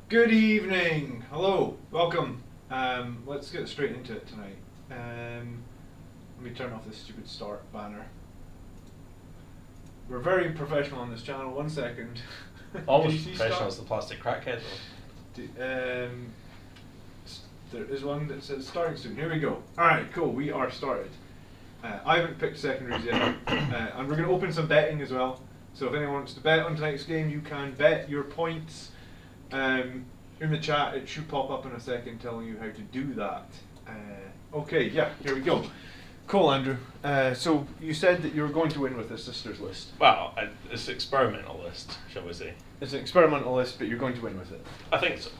Good evening. Hello. Welcome. Let's get straight into it tonight. Let me turn off this stupid start banner. We're very professional on this channel. 1 second. Almost professional as the plastic crackhead. There is one that says starting soon. Here we go. Alright, cool. We are started. I haven't picked secondaries yet. And we're going to open some betting as well. So if anyone wants to bet on tonight's game, you can bet your points. In the chat, it should pop up in a second telling you how to do that. Okay, yeah, here we go. Cool, Andrew. So you said that you were going to win with the sisters list. Well, it's an experimental list, shall we say. It's an experimental list, but you're going to win with it. I think so.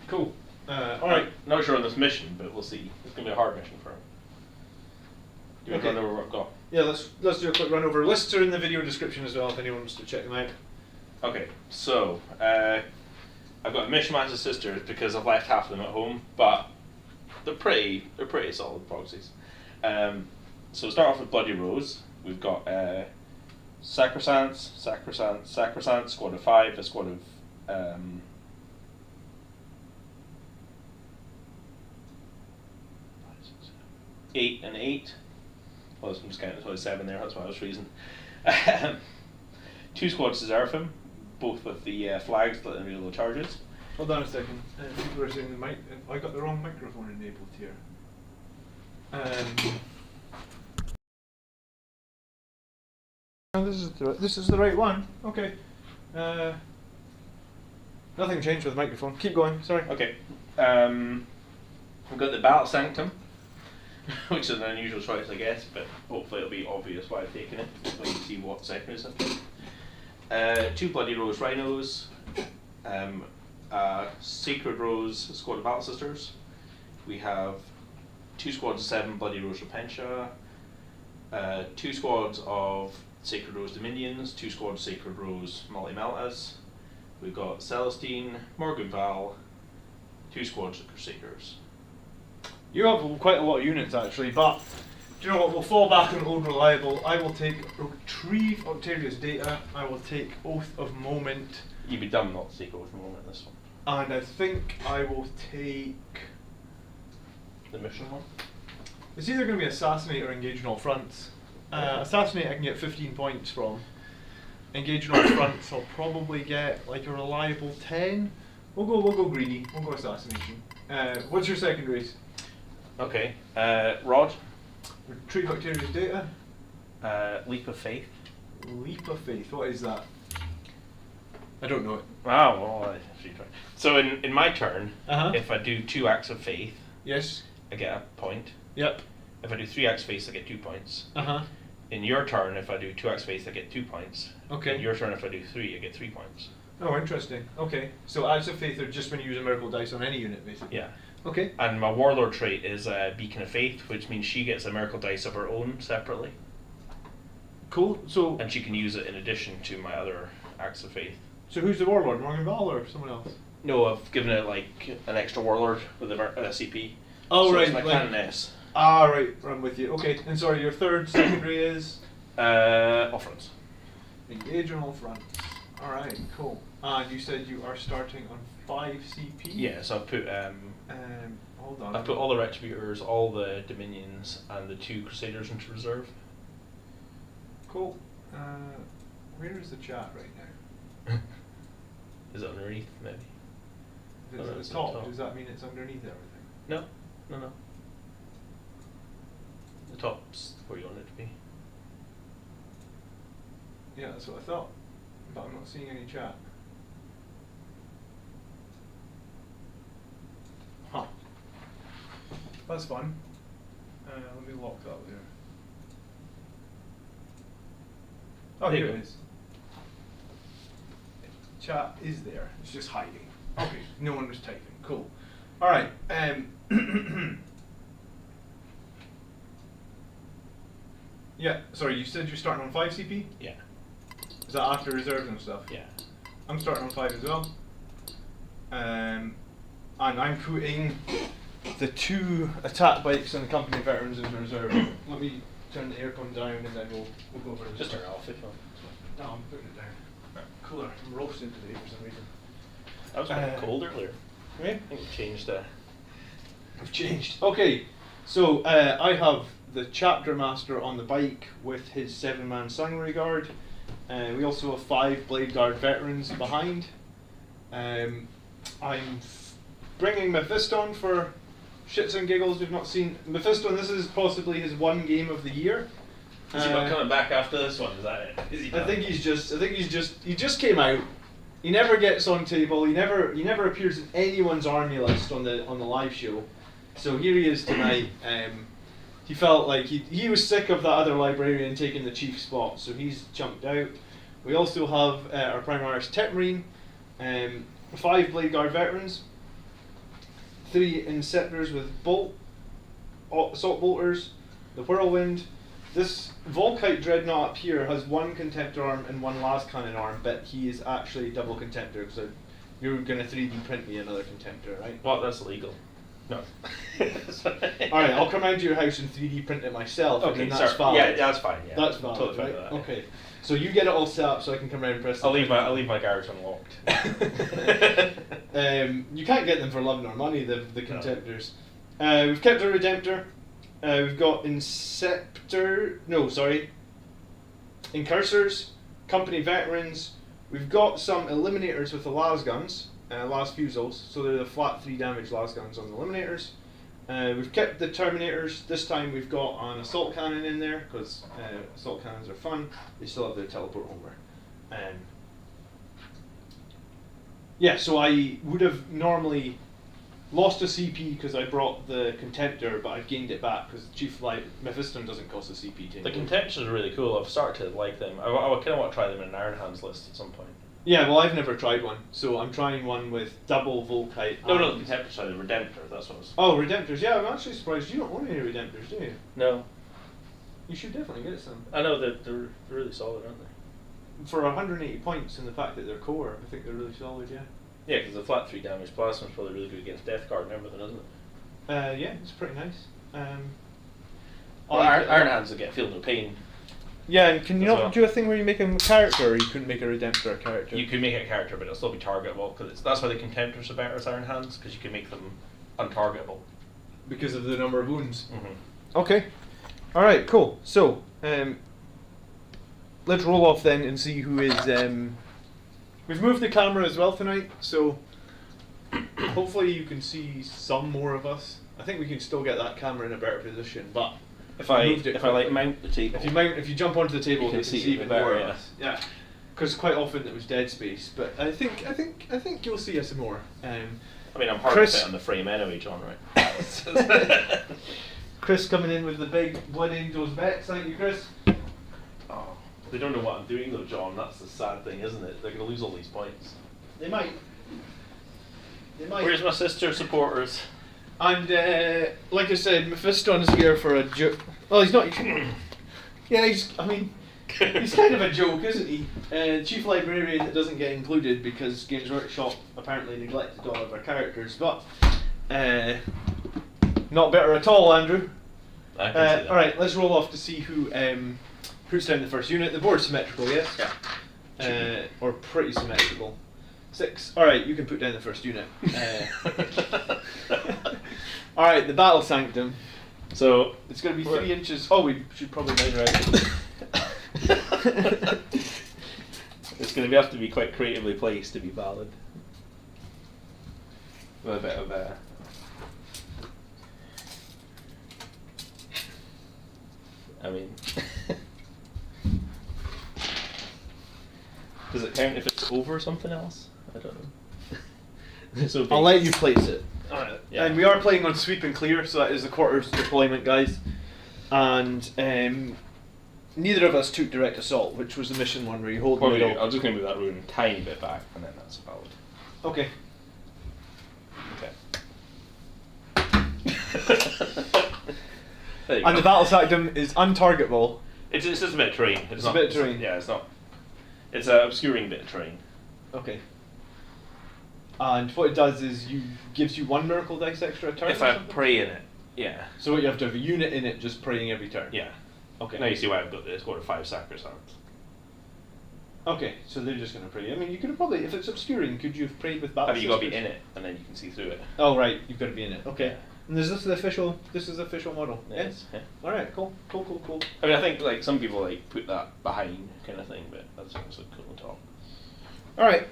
Cool. Alright. Not sure on this mission, but we'll see. It's going to be a hard mission for him. Do you want to run over what I've got? Yeah, let's do a quick run over. Lists are in the video description as well if anyone wants to check them out. Okay, so I've got a mishmash of sisters because I've left half of them at home, but they're pretty solid proxies. So we'll start off with Bloody Rose. We've got Sacrosanct, squad of 5, a squad of 8 and 8. Well, I'm just counting, so 7 there, that's why I was freezing. 2 squads of Seraphim, both with the flags that and reload charges. Hold on a second. People are saying the mic. I got the wrong microphone enabled here. No, this is the right one. Okay. Nothing changed with the microphone. Keep going. Sorry. Okay. We've got the Battle Sanctum, which is an unusual choice, I guess, but hopefully it'll be obvious why I've taken it when you see what secondaries I've taken. 2 Bloody Rose Rhinos, Sacred Rose squad of Battle Sisters. We have 2 squads of 7 Bloody Rose Repentia, 2 squads of Sacred Rose Dominions, 2 squads of Sacred Rose Multi-Meltas. We've got Celestine, Morgan Val, 2 squads of Crusaders. You have quite a lot of units actually, but do you know what? We'll fall back on Old Reliable. I will take Retrieve Octavius Data. I will take Oath of Moment. You'd be dumb not to take Oath of Moment this one. And I think I will take the mission one. It's either going to be Assassinate or Engage on All Fronts. Assassinate I can get 15 points from. Engage on All Fronts I'll probably get like a reliable 10. We'll go greedy. We'll go Assassination. What's your second race? Okay. Rod. Retrieve Octavius Data. Leap of Faith. Leap of Faith. What is that? I don't know it. Wow. Well, so in my turn, Uh-huh. if I do 2 acts of faith, Yes. I get a point. Yep. If I do 3 acts of faith, I get 2 points. Uh-huh. In your turn, if I do 2 acts of faith, I get 2 points. Okay. In your turn, if I do 3, I get 3 points. Oh, interesting. Okay. So Acts of Faith are just when you use a miracle dice on any unit, basically. Yeah. Okay. And my warlord trait is Beacon of Faith, which means she gets a miracle dice of her own separately, Cool. So and she can use it in addition to my other acts of faith. who's the warlord? Morgan Val or someone else? No, I've given it like an extra warlord with a CP. Oh, so right. It's my canoness. Ah, right. I'm with you. Okay. And sorry, your third secondary is Offerings. Engage on All Fronts. All right. Cool. And you said you are starting on 5 CP. Yeah, so I've put Hold on. I've put all the Retributors, all the Dominions, and the 2 Crusaders into reserve. Cool. Where is the chat right now? Is it underneath, maybe? Is Oh, it no, at it's the at top? the top. Does that mean it's underneath everything? No. The top's where you want it to be. Yeah, that's what I thought. But I'm not seeing any chat. Huh. That's fun. Let me lock that there. Oh, There here you it go. is. Chat is there. It's just hiding. Okay, no one was typing. Cool. All right. Yeah. Sorry, you said you're starting on 5 CP. Yeah. Is that after reserves and stuff? Yeah. I'm starting on 5 as well. And I'm putting the 2 attack bikes and the company veterans in reserve. Let me turn the aircon down and then we'll go over this. Just turn it off if you want. No, I'm putting it down. Cooler. I'm roasting today for some reason. I was quite cold earlier. Okay. I think we've changed. I've changed. Okay, so I have the chapter master on the bike with his 7-man samurai guard. We also have 5 blade guard veterans behind. I'm bringing Mephiston for shits and giggles. We've not seen Mephiston. This is possibly his 1 game of the year. Is he not coming back after this one? Is that it? Is he I think he just came out. He never gets on table. He never appears in anyone's army list on the live show. So here he is tonight. He felt like he was sick of that other librarian taking the chief spot, so he's jumped out. We also have our Primaris Tech Marine, 5 Blade Guard veterans, 3 Inceptors with assault bolters, the Whirlwind. This Volkite Dreadnought up here has 1 Contemptor arm and 1 Las Cannon arm, but he is actually double Contemptor because you're going to 3D print me another Contemptor, right? Well, that's illegal. No. Alright, I'll come round to your house and 3D print it myself, Okay, and then that's sorry. valid. Yeah, that's fine. Yeah, That's valid, totally right? fine with that, Okay. So you get it all set up so I can come round and press the I'll leave button. my garage unlocked. You can't get them for love nor money, the Contemptors. We've kept a Redemptor. We've got Incursors, Company Veterans. We've got some Eliminators with the las guns, las fusils, so they're the flat 3 damage las guns on the Eliminators. We've kept the Terminators. This time we've got an Assault Cannon in there, because Assault Cannons are fun. They still have their teleport homer. Yeah, so I would have normally lost a CP because I brought the Contemptor, but I've gained it back because Chief Mephiston doesn't cost a CP to The Contemptors are really cool. I've started to like them. I kind of want to try them in an Iron Hands list at some point. Yeah, well, I've never tried one, so I'm trying one with double Volkite. No, the Contemptor side, the Redemptor. That's what I was. Oh, Redemptors. Yeah, I'm actually surprised you don't own any Redemptors, do you? No. You should definitely get some. I know they're really solid, aren't they? For 180 points and the fact that they're core, I think they're really solid. Yeah. Yeah, because the flat 3 damage plasma is probably really good against Death Guard and everything, isn't it? Yeah, it's pretty nice. Well, Iron Hands will get feel no pain. Yeah, and can you As not well. do a thing where you make him a character, or you couldn't make a Redemptor a character? You could make it a character, but it'll still be targetable. Because that's why the Contemptors are better as Iron Hands, because you can make them untargetable. Because of the number of wounds. Mm-hmm. Okay. All right. Cool. So, let's roll off then and see who is. We've moved the camera as well tonight, so hopefully you can see some more of us. I think we can still get that camera in a better position, but If I moved it mount the table, if you jump onto the table, You can see it even better, more yeah. of us. Yeah. Because quite often it was dead space, but I think you'll see us more. I mean, I'm hard Chris- to fit on the frame anyway, John. Right? Chris coming in with the big Blood Angels vets. Thank you, Chris. Oh, they don't know what I'm doing though, John. That's the sad thing, isn't it? They're going to lose all these points. They might. Where's my sister supporters? And like I said, Mephiston's here for a joke. Well, he's not. Yeah, he's kind of a joke, isn't he? Chief Librarian that doesn't get included because Games Workshop apparently neglected all of our characters, but not better at all, Andrew. I can see that. All right, let's roll off to see who puts down the first unit. The board's symmetrical, yes? Yeah. Or pretty symmetrical. 6. All right, you can put down the first unit. All right, the Battle Sanctum. So It's going to be 3 inches. Oh, we should probably measure out. it's going to have to be quite creatively placed to be valid. With a bit of I mean, does it count if it's over something else? I don't know. So I'll let you place it. Alright. Yeah. And we are playing on sweep and clear, so that is the quarters deployment, guys. And neither of us took direct assault, which was the mission one where you hold the Probably, middle. I'm just going to move that rune a tiny bit back, and then that's valid. Okay. There you And go. the Battle Sanctum is untargetable. It's just a bit of terrain. It's a bit of terrain. Yeah, it's not. It's an obscuring bit of terrain. Okay. And what it does is gives you 1 miracle dice extra a turn. If or I something? pray in it, yeah. So you have to have a unit in it just praying every turn. Yeah. Okay. Now you see why I've got this. Got 5 sacrosanct. Okay, so they're just going to pray. I mean, you could have probably, if it's obscuring, could you have prayed with battle? Have you got to be in it, and then you can see through it. Oh right, you've got to be in it. Okay. And is this the official? This is the official model. Yes. Yeah. All right. Cool. I mean, I think like some people like put that behind kind of thing, but that's also cool on top. All right.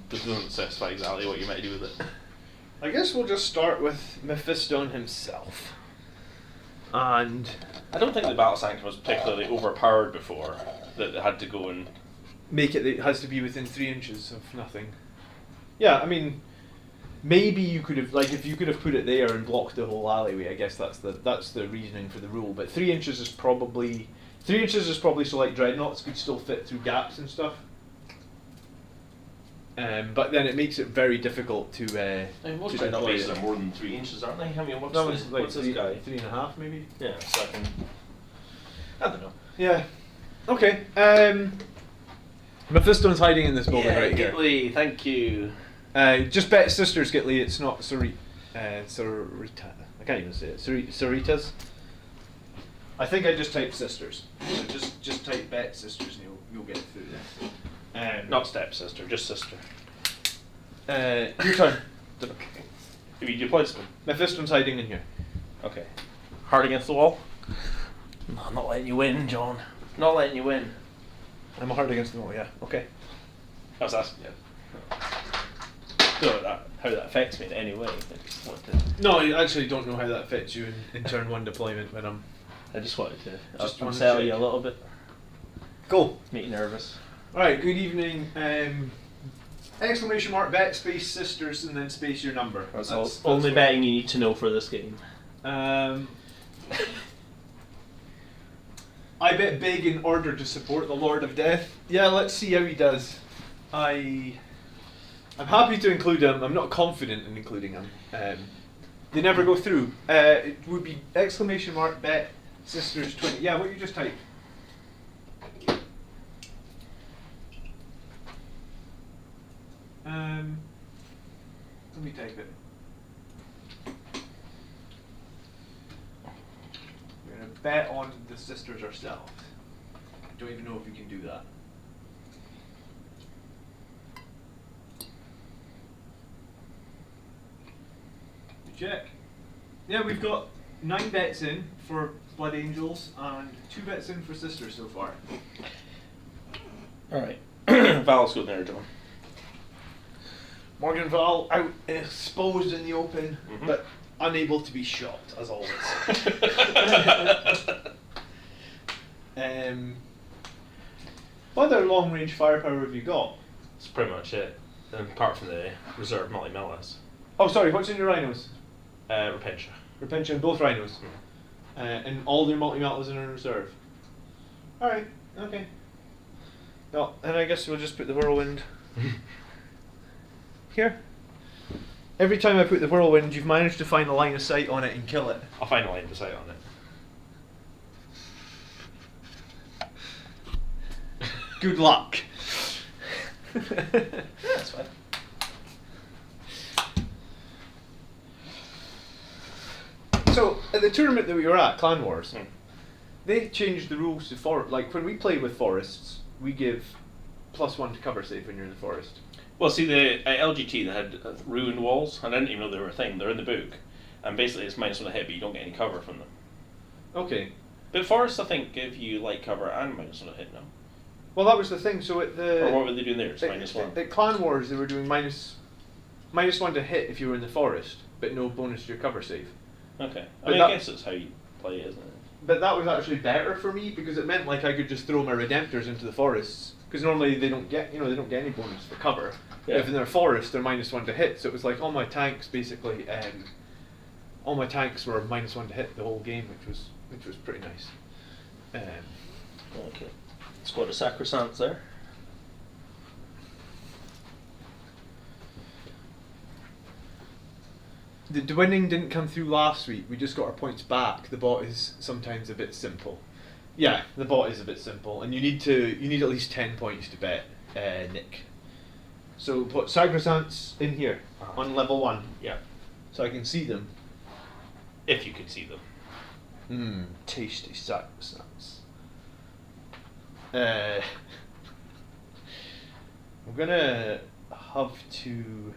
This doesn't specify exactly what you might do with it. I guess we'll just start with Mephiston himself. And I don't think the Battle Sanctum was particularly overpowered before, that they had to go and... make it has to be within 3 inches of nothing. Yeah, I mean, maybe you could have, like, if you could have put it there and blocked the whole alleyway, I guess that's the reasoning for the rule. But 3 inches is probably so like dreadnoughts could still fit through gaps and stuff. But then it makes it very difficult to. I mean, most dreadnought bases are more than 3 inches, aren't they? I mean, what's this guy? 3.5 maybe. Yeah, so I don't know. Yeah. Okay. Mephiston's hiding in this building right here. Gitley, thank you. Just bet sisters, Gitley. It's not Sororita. I can't even say it. Sororitas. I think I just typed sisters. So just type bet sisters and you'll get it through there. Not stepsister, just sister. Your turn. Okay. Have you deployed them? Mephiston's hiding in here. Okay. Hard against the wall? No, I'm not letting you win, John. Not letting you win. I'm hard against the wall, yeah. Okay. I was asking you. Don't know how that affects me in any way. I just wanted to... No, I actually don't know how that affects you in turn 1 deployment when I'm... I just wanted to Just upsell check. you a little bit. Cool. Make you nervous. Alright, good evening. Exclamation mark, bet, space, sisters, and then space your number. That's only betting you need to know for this game. I bet big in order to support the Lord of Death. Yeah, let's see how he does. I'm happy to include him. I'm not confident in including him. They never go through. It would be exclamation mark, bet, sisters, 20. Yeah, what you just typed. Let me type it. We're going to bet on the sisters ourselves. I don't even know if we can do that. Check. Yeah, we've got 9 bets in for Blood Angels and 2 bets in for sisters so far. Alright. Val's good there, John. Morgan Val out exposed in the open, but unable to be shot, as always. What other long-range firepower have you got? That's pretty much it. Apart from the reserve multi-millis. Oh, sorry, what's in your rhinos? Repentia. Repentia and both rhinos. And all their multi-millis in reserve. Alright, okay. Well, and I guess we'll just put the whirlwind here. Every time I put the whirlwind, you've managed to find a line of sight on it and kill it. I'll find a line of sight on it. Good luck. That's fine. So, at the tournament that we were at, Clan Wars, they changed the rules to like when we play with forests, we give +1 to cover save when you're in the forest. Well, see, the LGT, they had ruined walls, and I didn't even know they were a thing. They're in the book, and basically it's -1 to hit, but you don't get any cover from them. Okay. But forests, I think, give you light cover and -1 to hit now. Well, that was the thing. So at the Or what were they doing there? It's -1. At Clan Wars, they were doing -1 to hit if you were in the forest, but no bonus to your cover save. Okay. But I guess it's how you play, isn't it? But that was actually better for me because it meant like I could just throw my Redemptors into the forests. Because normally they don't get any bonus for cover. Yeah. If in their forest, they're -1 to hit. So it was like all my tanks basically, all my tanks were -1 to hit the whole game, which was pretty nice. Okay. Squad of Sacrosancts there. The winning didn't come through last week. We just got our points back. The bot is sometimes a bit simple. Yeah, the bot is a bit simple, and you need at least 10 points to bet, Nick. So put Sacrosancts in here on level 1. Yeah. So I can see them. If you can see them. Tasty Sacrosancts. I'm gonna have to.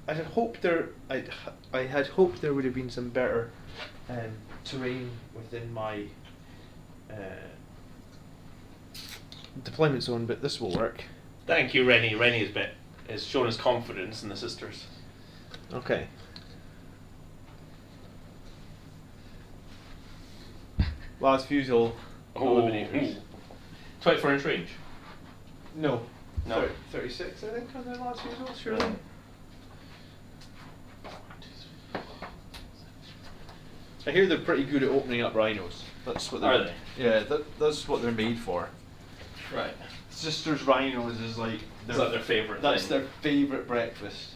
I had hoped there would have been some better terrain within my deployment zone, but this will work. Thank you, Rennie. Rennie has shown his confidence in the sisters. Okay. Last fusel eliminators. 24-inch range. No. No. 36, I think, on their last fusel, surely. No. I hear they're pretty good at opening up rhinos. That's what they're. Are they? Yeah, that's what they're made for. Right. Sisters rhinos is like Is that their favourite That's thing? their favourite breakfast.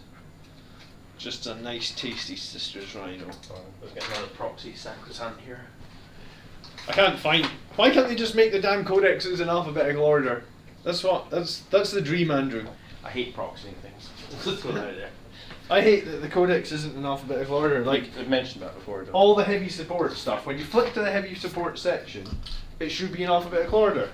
Just a nice, tasty sisters rhino. We've got another proxy sacrosanct here. I can't find. Why can't they just make the damn codexes in alphabetical order? That's the dream, Andrew. I hate proxying things. Let's throw that out there. I hate that the codex isn't in alphabetical order. Like I've mentioned that before. Don't all the heavy support stuff. When you flick to the heavy support section, it should be in alphabetical order.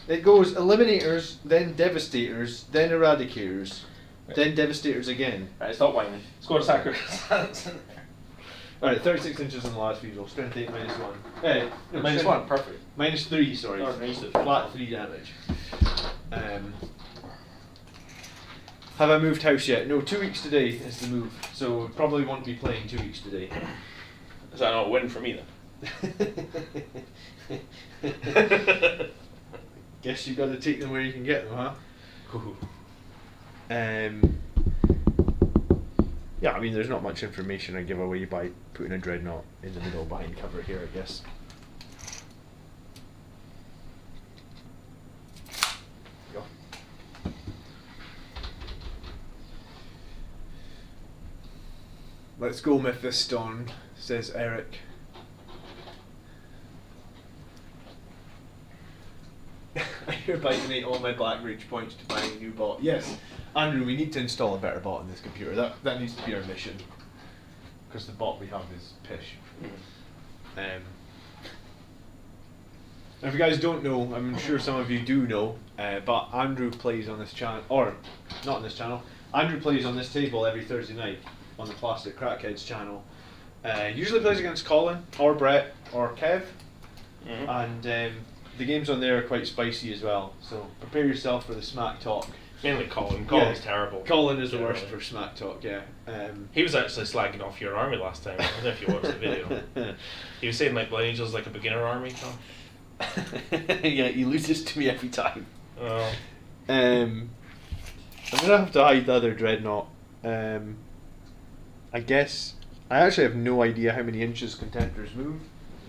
It goes eliminators, then devastators, then eradicators, then devastators again. Right, stop whining. Squad of sacrosancts in there. Alright, 36 inches on the last visual. Strength 8 minus 1. No, Minus strength- 1, perfect. Minus 3, sorry. Oh, minus three. Flat 3 damage. Have I moved house yet? No, 2 weeks today is the move. So probably won't be playing 2 weeks today. Is that not a win for me then? Guess you've got to take them where you can get them, huh? Yeah, I mean, there's not much information I give away by putting a dreadnought in the middle behind cover here, I guess. Go. Let's go, Mephiston, says Eric. I hereby donate all my Blackridge points to buying a new bot. Yes, Andrew, we need to install a better bot on this computer. That needs to be our mission. Because the bot we have is pish. If you guys don't know, I'm sure some of you do know, but Andrew plays on this channel, or not on this channel. Andrew plays on this table every Thursday night on the Plastic Crackheads channel. Usually plays against Colin, or Brett, or Kev, and the games on there are quite spicy as well. So prepare yourself for the smack talk. Mainly Colin. Colin's Yeah, terrible. Colin is the Generally. worst for smack talk, yeah. He was actually slagging off your army last time. I don't know if you watched the video. He was saying like Blood Angel's like a beginner army. Yeah, he loses to me every time. Oh. I'm gonna have to hide the other dreadnought. I guess I actually have no idea how many inches contenders move.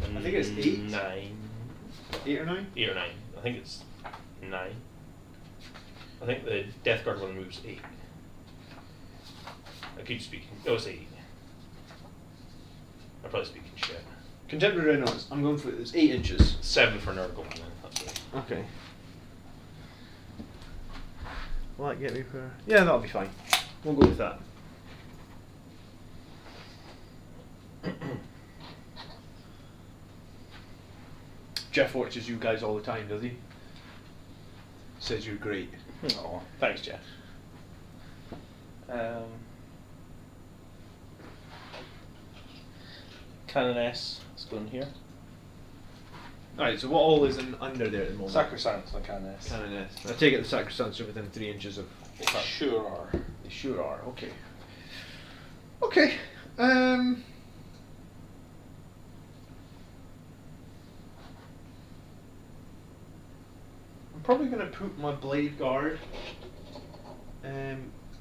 I think it's 8. 9. 8 or 9? 8 or 9. I think it's 9. I think the Death Guard one moves 8. I keep speaking. Oh, it's 8. I'm probably speaking shit. Contemporary dreadnoughts. I'm going for it's 8 inches. 7 for Nurgle then. That's it. Okay. Will that get me for? Yeah, that'll be fine. We'll go with that. Jeff watches you guys all the time, does he? Says you're great. Oh, thanks, Jeff. Cannon S. Let's go in here. Alright, so what all is under there at the moment? Sacrosanct on Cannon S. Cannon S. I take it the sacrosancts are within 3 inches of. They sure are. They sure are. Okay. Okay. I'm probably going to put my blade guard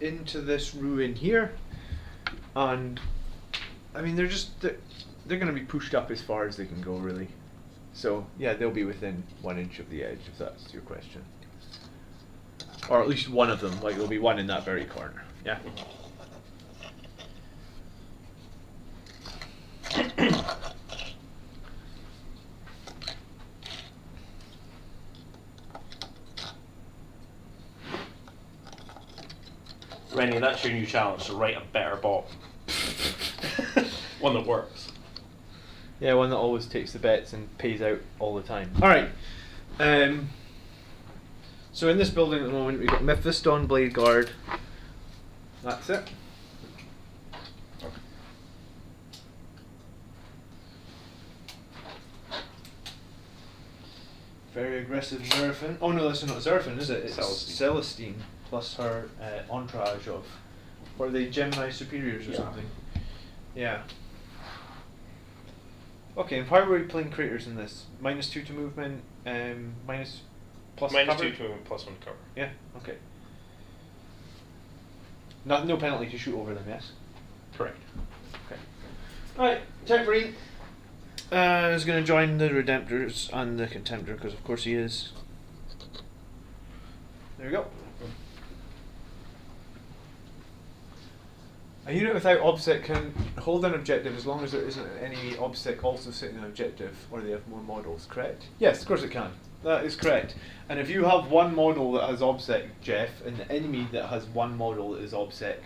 into this ruin here, and I mean they're going to be pushed up as far as they can go, really. So yeah, they'll be within 1 inch of the edge, if that's your question, or at least one of them. Like there'll be one in that very corner. Yeah. Rennie, that's your new challenge, to write a better bot. One that works. Yeah, one that always takes the bets and pays out all the time. Alright. So in this building at the moment we've got Mephiston, Blade Guard. That's it. Very aggressive Zerafin. Oh no, that's not Zerafin, is it? It's Celestine plus her entourage of... What are they, Gemini Superiors or something? Yeah. Okay, and how are we playing creatures in this? -2 to movement, minus plus -2 cover? to movement, +1 to cover. Yeah, okay. No penalty to shoot over them, yes? Correct. Okay. Alright, Temporary is going to join the Redemptors and the Contemptor, because of course he is. There we go. A unit without obsec can hold an objective as long as there isn't any obsec also sitting on an objective, or they have more models, correct? Yes, of course it can. That is correct. And if you have one model that has obsec, Jeff, and the enemy that has one model that is obsec,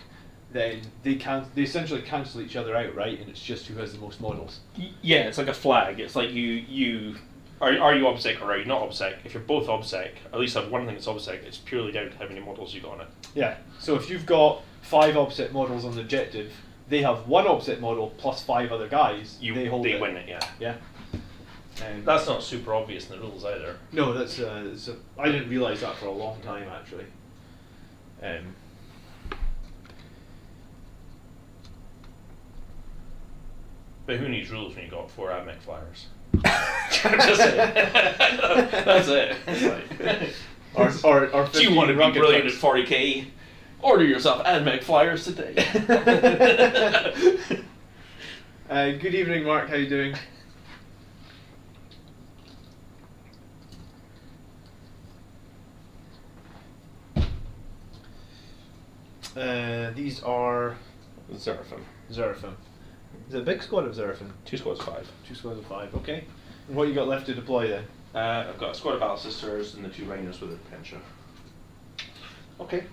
then they essentially cancel each other out, right? And it's just who has the most models. Yeah, it's like a flag. It's like you are you obsec or are you not obsec? If you're both obsec, at least have one thing that's obsec, it's purely down to how many models you got on it. Yeah. So if you've got 5 obsec models on the objective, they have one obsec model plus 5 other guys. They win it. Yeah. Yeah. That's not super obvious in the rules either. No, that's I didn't realise that for a long time actually. But who needs rules when you got 4 AdMech flyers? Just saying. That's it. It's like, or do you want to be brilliant at 40k? Order yourself AdMech flyers today. Good evening, Mark. How you doing? These are Zerafim. Zerafim. Is it a big squad of Zerafim? 2 squads, 5. 2 squads of 5. Okay. And what you got left to deploy then? I've got a squad of Battle Sisters and the 2 Rhinos with a Pencha. Okay.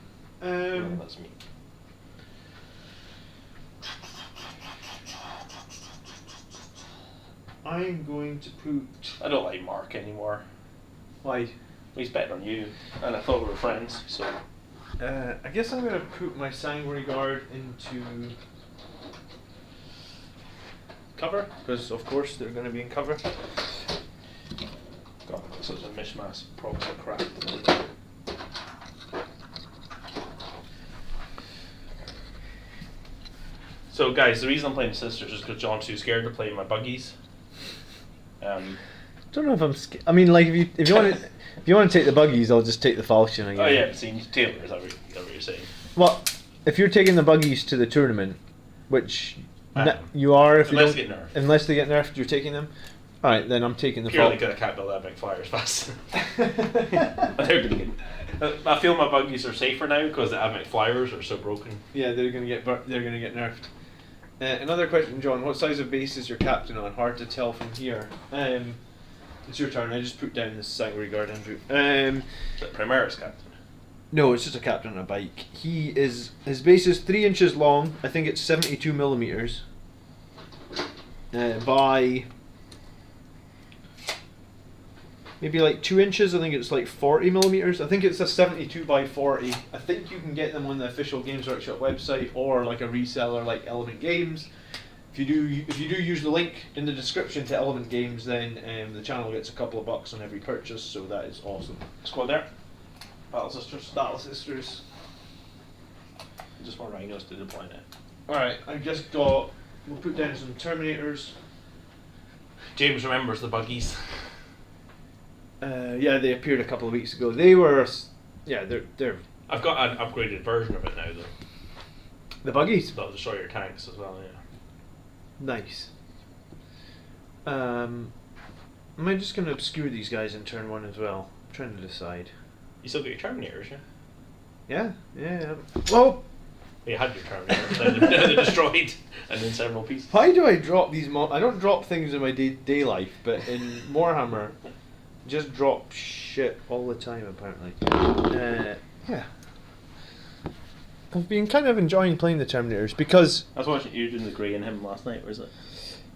That's me. I'm going to put... I don't like Mark anymore. Why? He's better on you, and I thought we were friends, so... I guess I'm going to put my Sanguinary Guard into cover, because of course they're going to be in cover. God, that's such a mishmash of problems of crap. So guys, the reason I'm playing Sisters is because John's too scared to play my buggies. Don't know if I'm scared. I mean, like if you want to if you want to take the buggies, I'll just take the Falchion again. Oh yeah, see, Taylor, is that what you're saying? Well, if you're taking the buggies to the tournament, which you are, if unless you they get nerfed. Unless they get nerfed, you're taking them. All right, then I'm taking the purely because I can't build AdMech flyers fast. I feel my buggies are safer now because the AdMech flyers are so broken. Yeah, they're gonna get nerfed. Another question, John. What size of base is your captain on? Hard to tell from here. It's your turn. I just put down this Sanguinary Guard, Andrew. The Primaris captain. No, it's just a captain on a bike. His base is 3 inches long. I think it's 72 millimeters. By maybe like 2 inches. I think it's like 40 millimeters. I think it's a 72 by 40. I think you can get them on the official Games Workshop website or like a reseller like Element Games. If you do use the link in the description to Element Games, then the channel gets a couple of bucks on every purchase, so that is awesome. Squad there. Battle Sisters. Battle Sisters. Just more Rhinos to deploy it. Alright, I've just got... We'll put down some Terminators. James remembers the buggies. Yeah, they appeared a couple of weeks ago. They were... Yeah, they're... I've got an upgraded version of it now, though. The buggies? That'll destroy your tanks as well, yeah. Nice. Am I just going to obscure these guys in turn 1 as well? I'm trying to decide. You still got your Terminators, yeah? Yeah. Well... You had your Terminators, then they're destroyed, and in several pieces. Why do I drop these I don't drop things in my day life, but in Warhammer, just drop shit all the time, apparently. Yeah. I've been kind of enjoying playing the Terminators because I was watching you doing the grey and him last night, was it?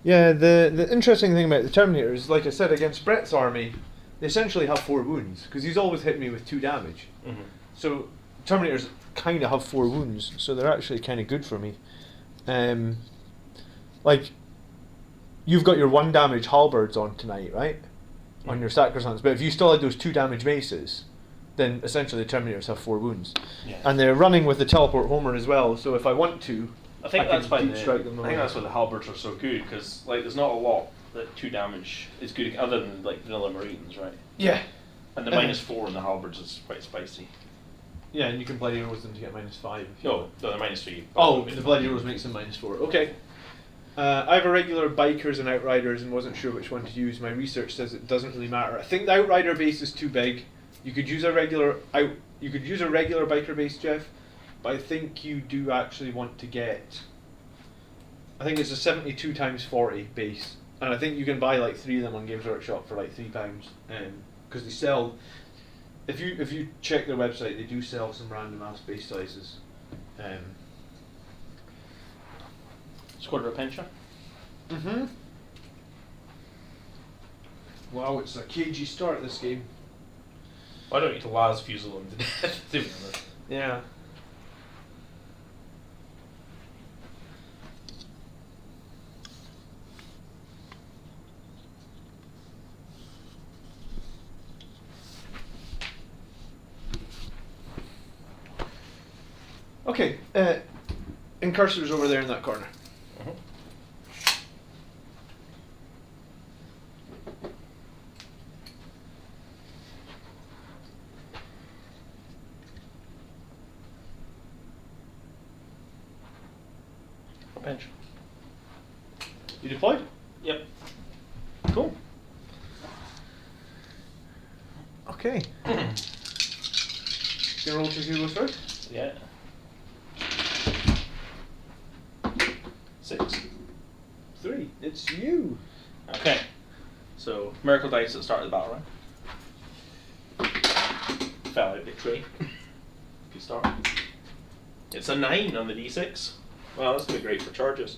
yeah, the interesting thing about the Terminators, like I said, against Brett's army, they essentially have 4 wounds because he's always hit me with 2 damage. Mm-hmm. So Terminators kind of have 4 wounds, so they're actually kind of good for me. Like you've got your 1 damage halberds on tonight, right? On your sacrosants, but if you still had those 2 damage maces, then essentially the Terminators have 4 wounds, Yeah. and they're running with the teleport homer as well. So if I want to, I think can that's why deep strike them. I think that's why the halberds are so good, because like there's not a lot that 2 damage is good other than like vanilla marines, right? Yeah. And the -4 in the halberds is quite spicy. Yeah, and you can bloody rose them to get -5. If you No, want. they're -3. Oh, the bloody rose makes them -4. Okay. I have a regular bikers and outriders and wasn't sure which one to use. My research says it doesn't really matter. I think the outrider base is too big. You could use a regular biker base, Jeff, but I think you do actually want to get. I think it's a 72 × 40 base, and I think you can buy like 3 of them on Games Workshop for like £3, because they sell. If you check their website, they do sell some random ass base sizes. Squadron of Pencha. Mhm. Wow, it's a cagey start this game. I don't need to las fusel them to death, to be honest. Yeah. Okay, Incursor's over there in that corner. Mhm. Bench. You deployed? Yep. Cool. Okay. Gonna roll 2 heroes first? Yeah. 6. 3. It's you. Okay. So miracle dice at the start of the battle round. Fell out victory. Good start. It's a 9 on the d6. Well, that's gonna be great for charges.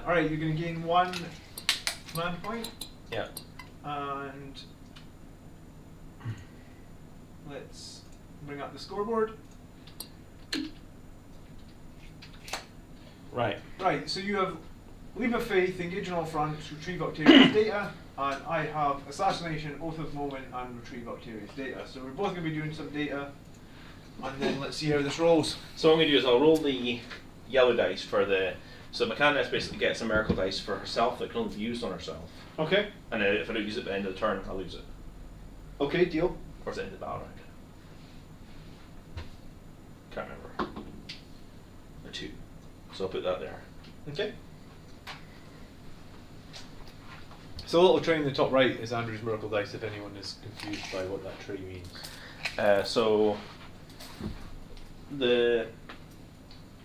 Alright, you're going to gain 1 command point, Yeah. and let's bring up the scoreboard. Right. Right, so you have Leap of Faith, Engage on all fronts, Retrieve Octavius data, and I have Assassination, Oath of Moment, and Retrieve Octavius data. So we're both going to be doing some data, and then let's see how this rolls. So what I'm going to do is I'll roll the yellow dice for the... So Macandess basically gets a miracle dice for herself that can only be used on herself. Okay. And then if I don't use it at the end of the turn, I'll lose it. Okay, deal. Or is it in the battle round? Can't remember. The 2. So I'll put that there. Okay. So a little tray in the top right is Andrew's Miracle Dice if anyone is confused by what that tray means. So the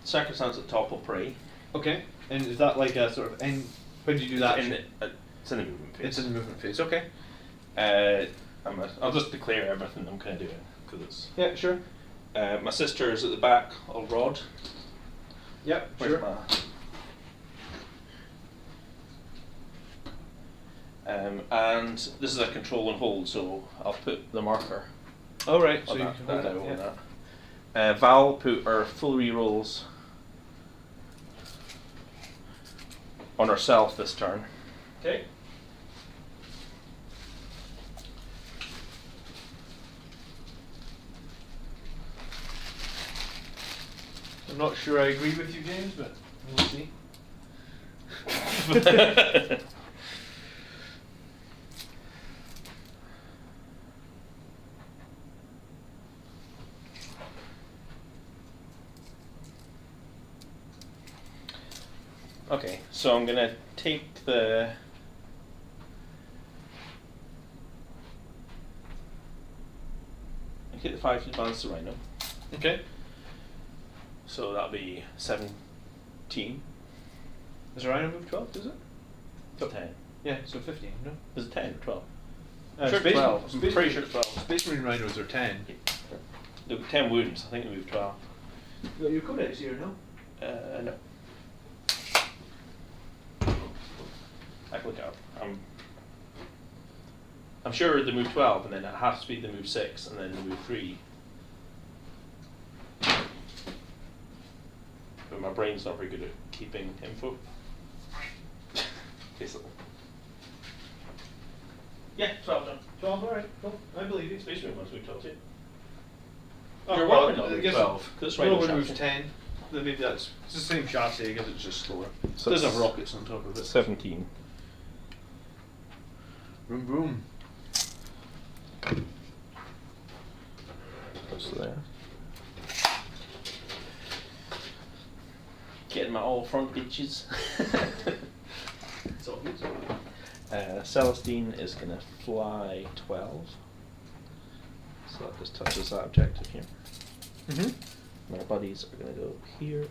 sacrosanct at the top will pray. Okay. And is that like a sort of end? When do you do that? It's in the movement phase. It's in the movement phase. Okay. I'll just declare everything I'm kind of doing because it's. Yeah, sure. My sister is at the back of Rod. Yep, Where's sure. my? And this is a control and hold, so I'll put the marker. All right. So on you that, can that hold now that. on Yeah. that. Val put her full rerolls on herself this turn. Okay. I'm not sure I agree with you, James, but we'll see. Okay, so I'm gonna take the the 5 to advance the rhino. Okay. So that'll be 17. Does Rhino move 12? Does it? 10. Yeah. So 15. No. Is it 10 or 12? Sure, Sure, 12. I'm Space pretty sure it's 12. Space Marine Rhinos are 10. They've got 10 wounds. I think they moved 12. You got your codex here, no? No. I can look it up. I'm sure they move 12, and then at half speed they move 6, and then they move 3. But my brain's not very good at keeping info. Basically. Yeah, 12 done. 12, alright, cool. I believe you. Space Marine ones move 12 too. Oh, Your well, Warhammer not I move guess 12, because it's Rover Rhino moves chassis. 10. Then maybe it's the same chassis, I guess it's just slower. So Does it's have rockets on top of it. 17. Vroom vroom. What's there? Getting my all front bitches. It's all good. Celestine is going to fly 12. So that just touches that objective here. Mm-hmm. My buddies are going to go here.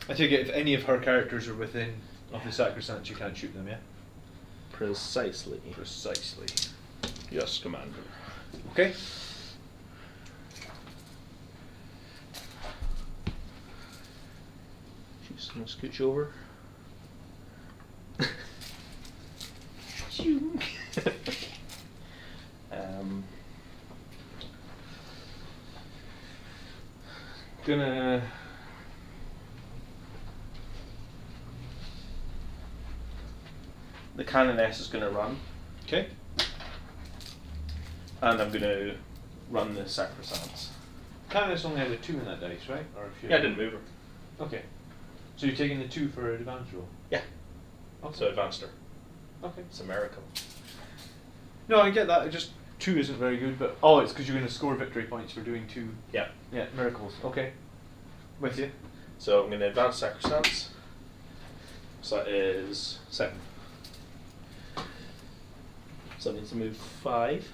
I take it if any of her characters are within of the Sacrosanct, you can't shoot them, yeah? Precisely. Precisely. Yes, Commander. Okay. She's going to scooch over. Gonna... The Canoness is going to run, Okay. and I'm going to run the Sacrosancts. Candace only had a 2 in that dice, right? Or if you Yeah, I didn't move her. Okay. So you're taking the 2 for advance roll? Yeah. Okay. So advanced her. Okay. It's a miracle. No, I get that. It just 2 isn't very good, but oh, it's because you're going to score victory points for doing 2. Yeah. Yeah, miracles. Okay. With you. So I'm going to advance Sacrosancts. So that is 7. So I need to move 5.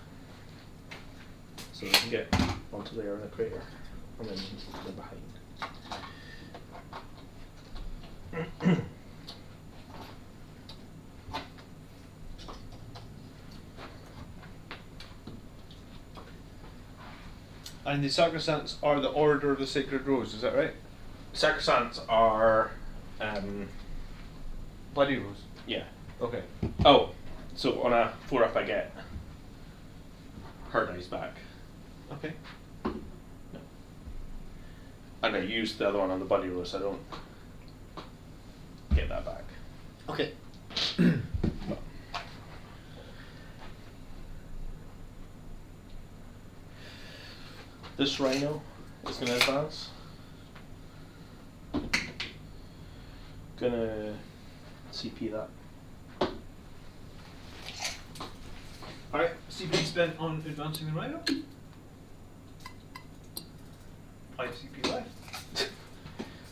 So we can get onto there in a crater. And then go behind. And the Sacrosancts are the Order of the Sacred Rose, is that right? Sacrosancts are, Bloody Rose. yeah. Okay. Oh, so on a 4-up I get her dice back. Okay. And I used the other one on the Bloody Rose, so I don't get that back. Okay. This Rhino is going to advance. Gonna CP that. Alright, CP spent on advancing the Rhino. 5 CP left.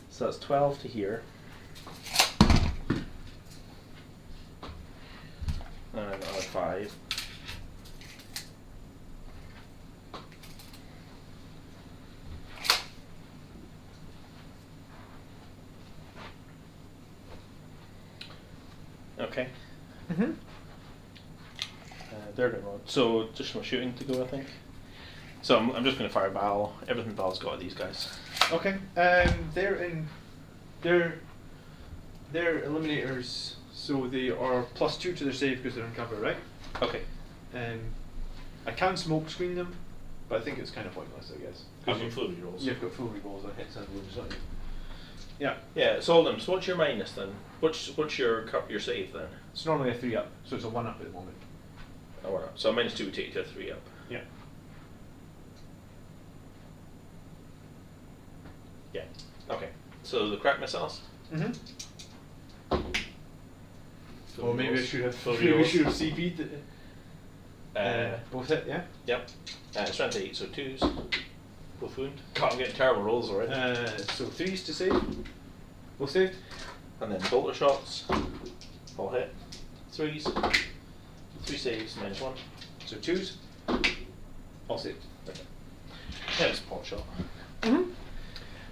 So that's 12 to here. And another 5. Okay. Mm-hmm. They're going to run. So additional shooting to go, I think. So I'm just going to fire Val. Everything Val's got at these guys. Okay. They're eliminators, so they are +2 to their save because they're in cover, right? Okay. I can smoke screen them, but I think it's kind of pointless, I guess. I've got fluid rolls. You've got full rerolls on hits and wounds, don't you? Yeah. Yeah, it's all them. So what's your minus then? What's your save then? It's normally a 3-up, so it's a 1-up at the moment. Oh, 1 up. So -2 would take you to a 3-up. Yeah. Yeah. Okay. So the crack missiles. Mm-hmm. Full Well, maybe I rolls. should have. Full Maybe we rolls. should have CP'd it. Both hit, yeah. Yep. Strength 8, so 2s. Both wound. God, I'm getting terrible rolls already. So 3s to save. Both saved. And then bolter shots. All hit. 3s. 3 saves, -1. So 2s. All saved. Okay. Yeah, it's a pot shot. Mm-hmm.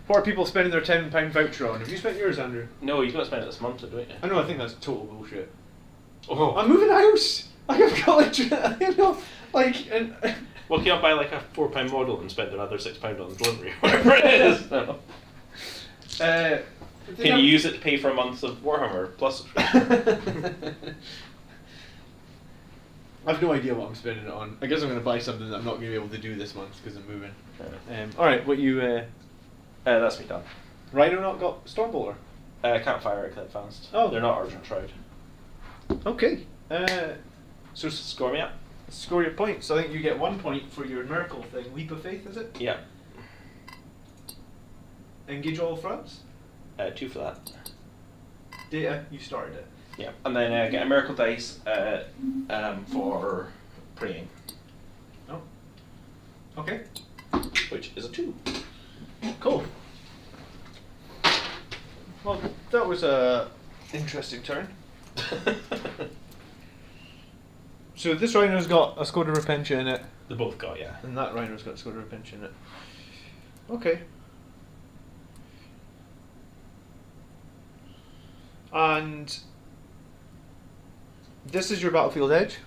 What are people spending their £10 voucher on? Have you spent yours, Andrew? No, you've got to spend it this month, don't you? I know. I think that's total bullshit. Oh. I'm moving house. Like I've got like, you know, like, and Well, can you not buy like a £4 model and spend another £6 on the delivery, whatever it is? No. Can you use it to pay for a month of Warhammer Plus subscription? I've no idea what I'm spending it on. I guess I'm going to buy something that I'm not going to be able to do this month because I'm moving. Alright, what you... That's me done. Rhino not got Stormbolter? Can't fire it that fast. Oh. They're not Argent Shroud. Okay. So score me up. Score your points. I think you get 1 point for your miracle thing. Leap of Faith, is it? Yeah. Engage all fronts? 2 for that. Data, you started it. Yeah. And then get a miracle dice for praying. Oh. Okay. Which is a 2. Cool. Well, that was a interesting turn. So this rhino's got a Skoda Repentia in it, They both got, yeah. and that rhino's got a Skoda Repentia in it. Okay. And this is your battlefield edge.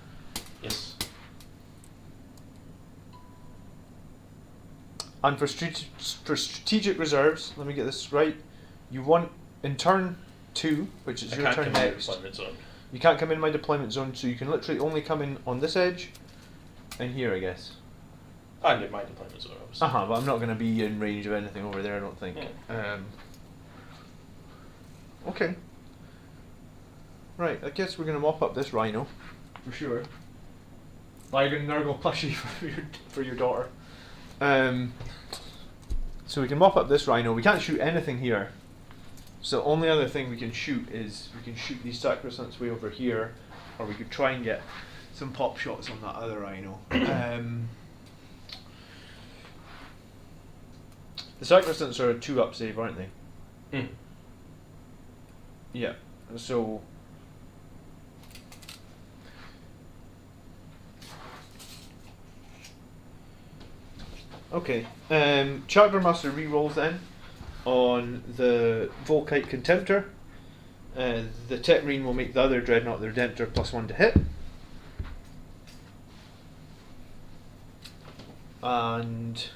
Yes. And for strategic reserves, let me get this right. You want in turn 2, which is I your can't turn come out of next. deployment zone. You can't come in my deployment zone, so you can literally only come in on this edge and here, I guess. And in my deployment zone, obviously. But I'm not going to be in range of anything over there, I don't think. Yeah. Okay. Right, I guess we're going to mop up this rhino, for sure. Buy a Nurgle plushie for your daughter. So we can mop up this rhino. We can't shoot anything here. So the only other thing we can shoot is we can shoot these sacrosants way over here, or we could try and get some pop shots on that other rhino. The sacrosants are a 2-up save, aren't they? Yeah. So okay. Chapter Master rerolls then on the Volkite Contemptor. The Tech Marine will make the other Dreadnought the Redemptor +1 to hit. And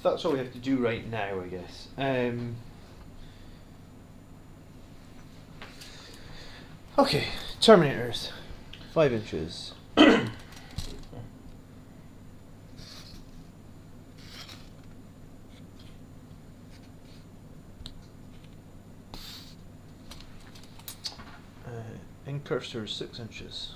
that's all we have to do right now, I guess. Okay, Terminators. 5 inches. Incursor 6 inches.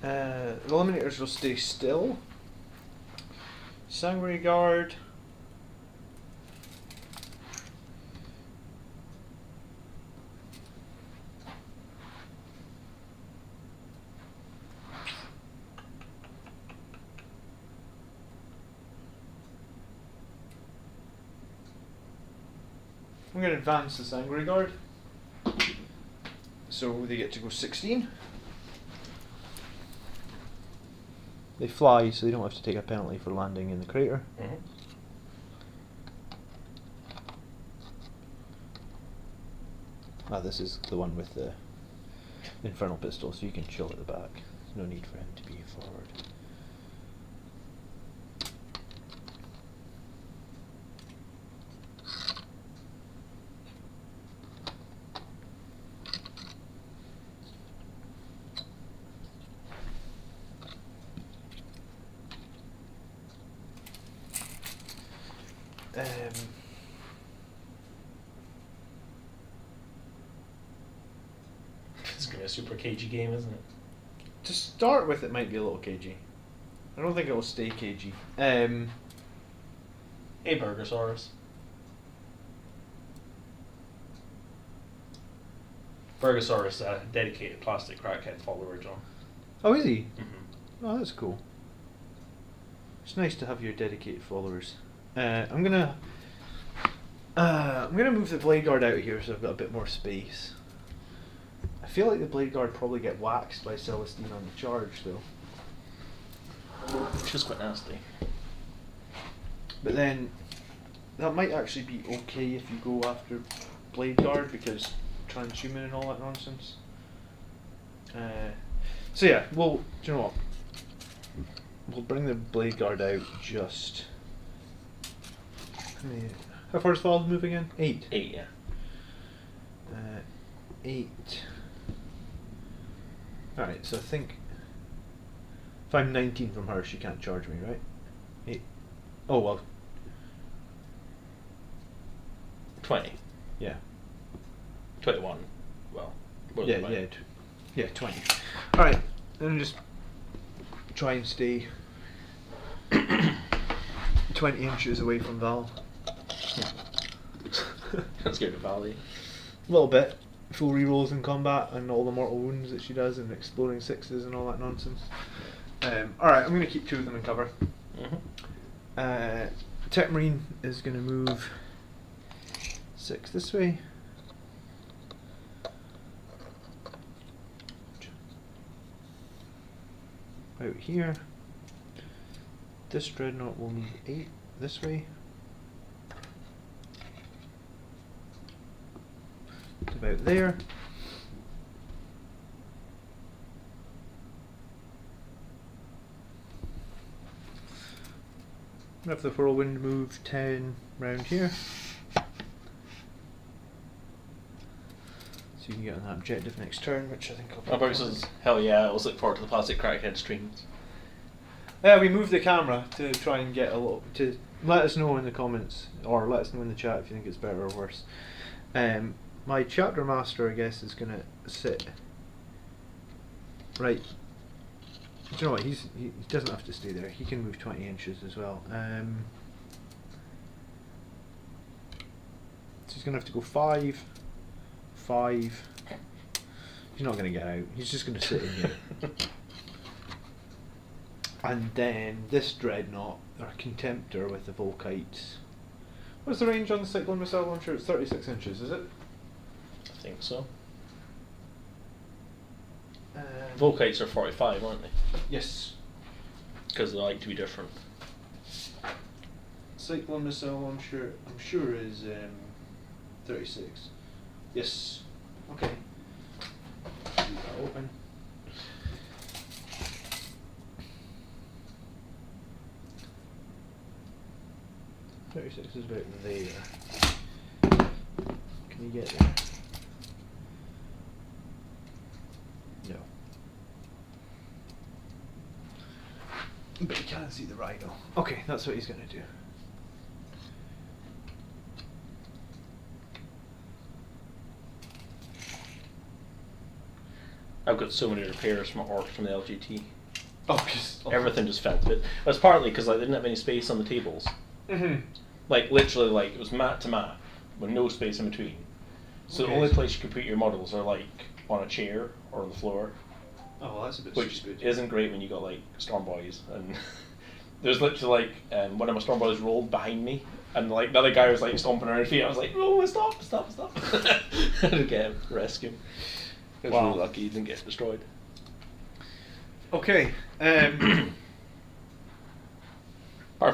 The Eliminators will stay still. Sanguinary Guard. I'm going to advance the Sanguinary Guard. So they get to go 16. They fly, so they don't have to take a penalty for landing in the crater. This is the one with the infernal pistol, so you can chill at the back. There's no need for him to be forward. It's going to be a super cagey game, isn't it? To start with, it might be a little cagey. I don't think it will stay cagey. Hey, Burgosaurus. Burgosaurus, a dedicated plastic crackhead follower, John. Oh, is he? Mm-hmm. Oh, that's cool. It's nice to have your dedicated followers. I'm gonna move the Blade Guard out here so I've got a bit more space. I feel like the Blade Guard probably get waxed by Celestine on the charge though. Which is quite nasty. But then that might actually be okay if you go after Blade Guard because transhuman and all that nonsense. So yeah, well, do you know what? We'll bring the Blade Guard out just. How far does Val move again? 8. 8, yeah. 8. Alright, so I think if I'm 19 from her, she can't charge me, right? 8. Oh well. 20. Yeah. 21. Well, more Yeah, than mine. yeah, yeah, 20. Alright, then just try and stay 20 inches away from Val. I'm scared of Valley. A little bit. Full rerolls in combat and all the mortal wounds that she does and exploding 6s and all that nonsense. Alright, I'm going to keep 2 of them in cover. Tech Marine is going to move 6 this way. Out here. This Dreadnought will move 8 this way. It's about there. If the Whirlwind move 10 round here. So you can get on that objective next turn, which I think I'll My box says, hell yeah, I was looking forward to the plastic crackhead streams. Yeah, we moved the camera to try and get a lot. To let us know in the comments, or let us know in the chat if you think it's better or worse. My chapter master, I guess, is gonna sit right. Do you know what? He doesn't have to stay there. He can move 20 inches as well. So he's gonna have to go 5, 5. He's not gonna get out. He's just gonna sit in here. And then this Dreadnought, or Contemptor with the Volkites. What's the range on the Cyclone Missile Launcher? It's 36 inches, is it? I think so. Volkites are 45, aren't they? Yes. Because they like to be different. Cyclone Missile Launcher, I'm sure is 36. Yes. Okay. Leave that open. 36 is about there. Can you get there? No. But you can't see the rhino. Okay, that's what he's going to do. I've got so many repairs from orcs from the LGT. Oh, because Everything just felt a bit. That's partly because I didn't have any space on the tables. Like literally, like it was mat to mat with no space in between. So Okay. the only place you could put your models are like on a chair or on the floor, Oh, well, that's a bit which stupid. isn't great when you got like Storm Boys. And there's literally like one of my Storm Boys rolled behind me, and like the other guy was like stomping around his feet. I was like, "Oh, stop!" I had to get him, rescue him. I was Wow. really lucky he didn't get destroyed. Okay. Apart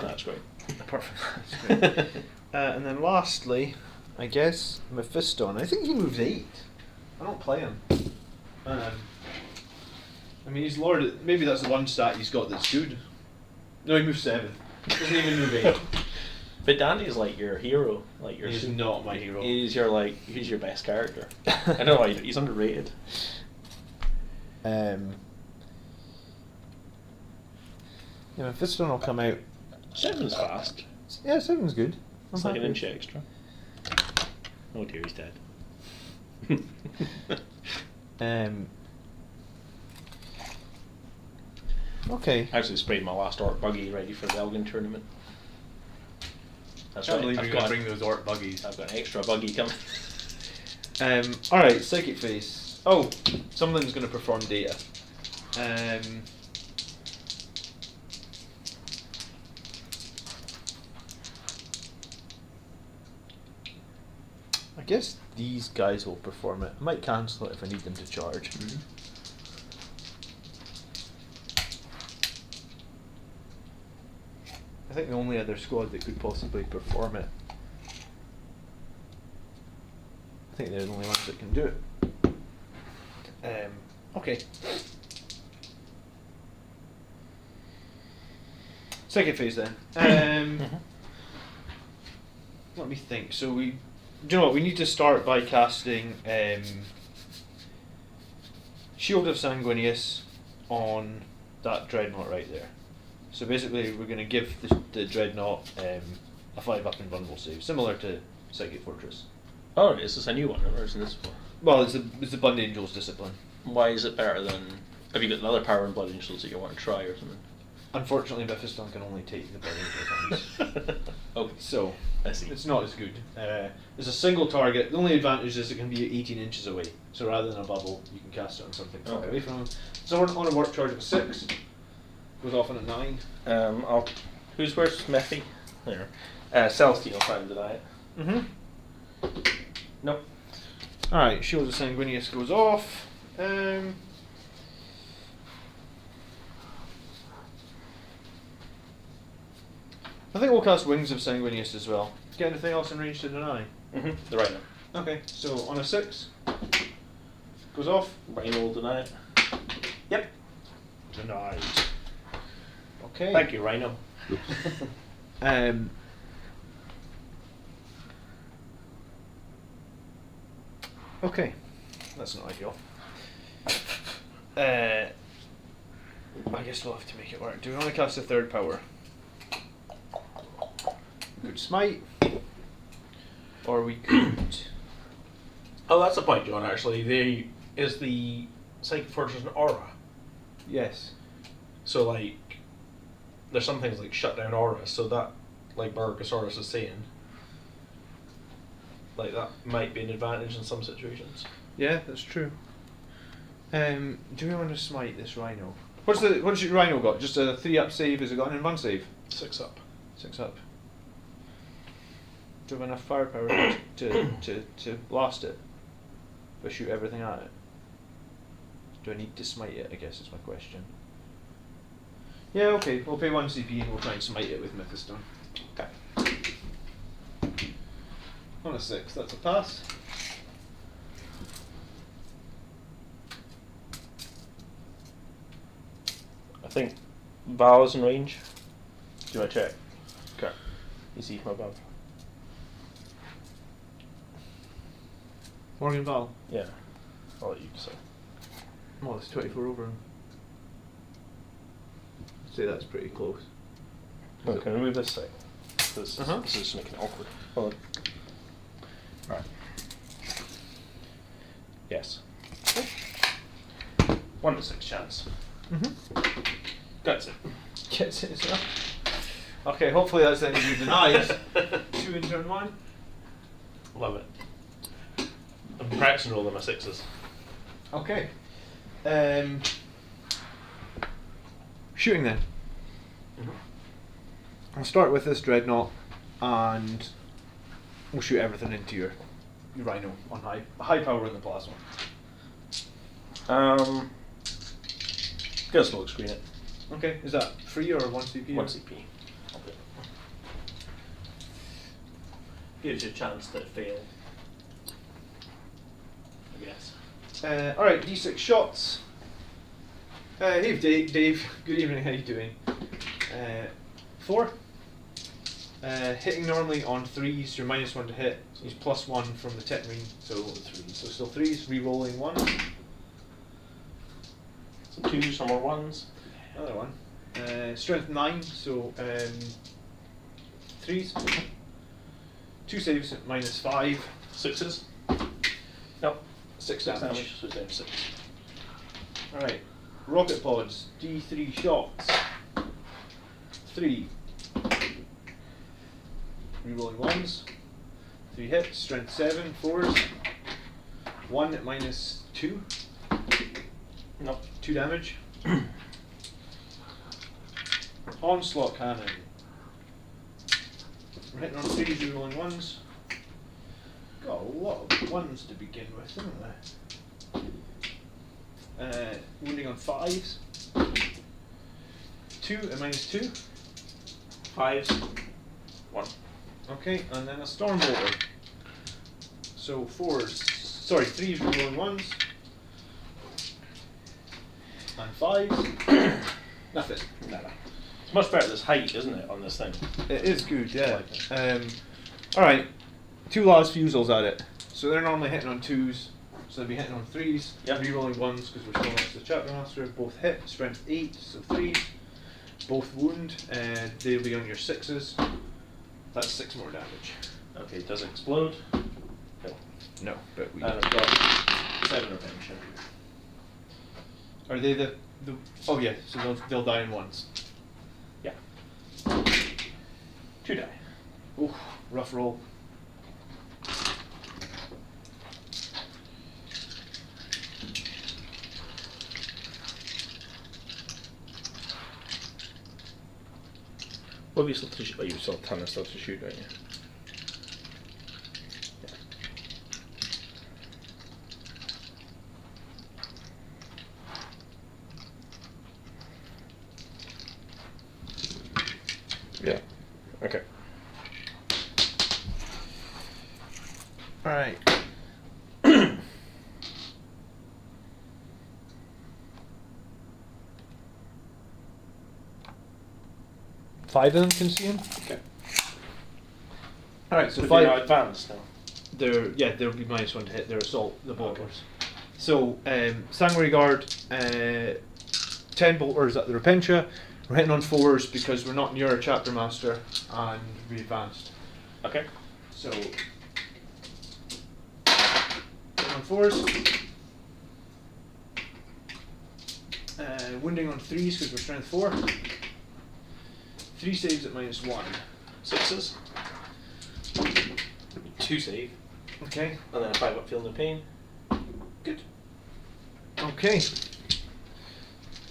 from that, it's great. Apart from that, that's great. And then lastly, I guess, Mephiston. I think he moves 8. I don't play him. I mean, he's Lord. Maybe that's the one stat he's got that's good. No, he moves 7. Doesn't even move 8. But Dandy's like your hero, like your. He's not my hero. He's your best character. I know he's underrated. Yeah, Mephiston will come out. 7's fast. Yeah, 7's good. It's I'm like an happy. inch extra. Oh dear, he's dead. Okay. I actually sprayed my last orc buggy ready for the Elgin tournament. That's right. I've got those orc buggies. I've got an extra buggy coming. Alright, Psychic Face. Oh, something's going to perform data. I guess these guys will perform it. I might cancel it if I need them to charge. Mm-hmm. I think the only other squad that could possibly perform it, I think they're the only ones that can do it. Okay. Second phase then. Let me think. So do you know what? We need to start by casting Shield of Sanguinius on that Dreadnought right there. So basically we're going to give the Dreadnought a 5-up invulnerable save, similar to Psychic Fortress. Oh, is this a new one, or isn't this before? Well, it's the Blood Angel's Discipline. Why is it better than... Have you got another power in Blood Angels that you want to try or something? Unfortunately, Mephiston can only take the Blood Angel's hands. Okay. So, I see. it's not as good. There's a single target. The only advantage is it can be 18 inches away. So rather than a bubble, you can cast it on something far Okay. away from him. So on a work charge of 6, goes off on a 9. Where's Mephi? There. Celestial, try and deny it. Mm-hmm. Nope. Alright, Shield of Sanguinius goes off. I think we'll cast Wings of Sanguinius as well. Get anything else in range to deny? Mm-hmm. The Rhino. Okay, so on a 6, goes off. Rhino will deny it. Yep. Denied. Okay. Thank you, Rhino. Okay, that's not ideal. I guess we'll have to make it work. Do we want to cast a 3rd power? We could smite, or we could. Oh, that's the point, John, actually. Is the Psychic Fortress an aura? Yes. So, like, there's some things like shut down auras, so that, like Bargosaurus is saying, like, that might be an advantage in some situations. Yeah, that's true. Do we want to smite this Rhino? What's your Rhino got? Just a 3-up save? Has it got an in-1 save? 6 up. 6 up. Do we have enough firepower to blast it? If I shoot everything at it? Do I need to smite it, I guess is my question. Yeah, okay, we'll pay 1 CP and we'll try and smite it with Mephiston. Okay. On a 6, that's a pass. I think Val's in range. Do you want to check? Okay. You see from above? Morgan Val. Yeah. I'll let you say. Well, it's 24 over him. I'd say that's pretty close. No, can I remove this thing? This Uh-huh. is just making it awkward. Hold on. Right. Yes. 1 to 6 chance. Mm-hmm. That's it. Gets it as well. Okay, hopefully that's then you denies. 2 in turn 1. Love it. I'm practicing rolling my 6s. Okay. Shooting then. Mm-hmm. I'll start with this Dreadnought and we'll shoot everything into your Rhino on high power in the plasma. Gonna smoke screen it. Okay, is that free or 1 CP? 1 CP. I'll do it. Gives you a chance to fail, I guess. Alright, D6 shots. Hey Dave, good evening, how you doing? 4. Hitting normally on 3s, you're -1 to hit. He's +1 from the Tetmarine, so 3s. So still 3s, re-rolling 1. So 2s, some more 1s. Another one. Strength 9, so 3s. 2 saves at -5. 6s. Nope. 6 6 damage. damage. So damage 6. Alright. Rocket pods, D3 shots. 3. Rerolling 1s. 3 hits, strength 7, 4s. 1 at -2. Nope. 2 damage. Onslaught cannon. We're hitting on 3s, rerolling 1s. got a lot of ones to begin with, haven't they? Wounding on 5s. 2 and -2. 5s. 1. Okay, and then a storm bolter. So 3s rolling 1s. And 5s. Nothing. Nada. It's much better this height, isn't it, on this thing? It is good, yeah. Alright, 2 last fusils at it. So they're normally hitting on 2s, so they'll be hitting on 3s. Yep. Rerolling 1s because we're still next to the Chapter Master. Both hit, strength 8, so 3s. Both wound, they'll be on your 6s. That's 6 more damage. Okay, does it explode? No. No, but we. And I've got 7 of them. Are they the? Oh yeah, so they'll die in ones. Yeah. 2 die. Ooh, rough roll. What have you still to shoot? Oh, you still have a ton of stuff to shoot, don't you? Yeah. Okay. All right. Five of them can see him. Okay. All right, so But 5. they're not advanced now. There'll be -1 to hit their assault, the bolters. So Sanguinary Guard, 10 bolters at the Repentia. We're hitting on 4s because we're not near our Chapter Master and we advanced. Okay. So hitting on 4s. Wounding on 3s because we're strength 4. 3 saves at -1. 6s. 2 save. Okay. And then a 5 up, feel no pain. Good. Okay.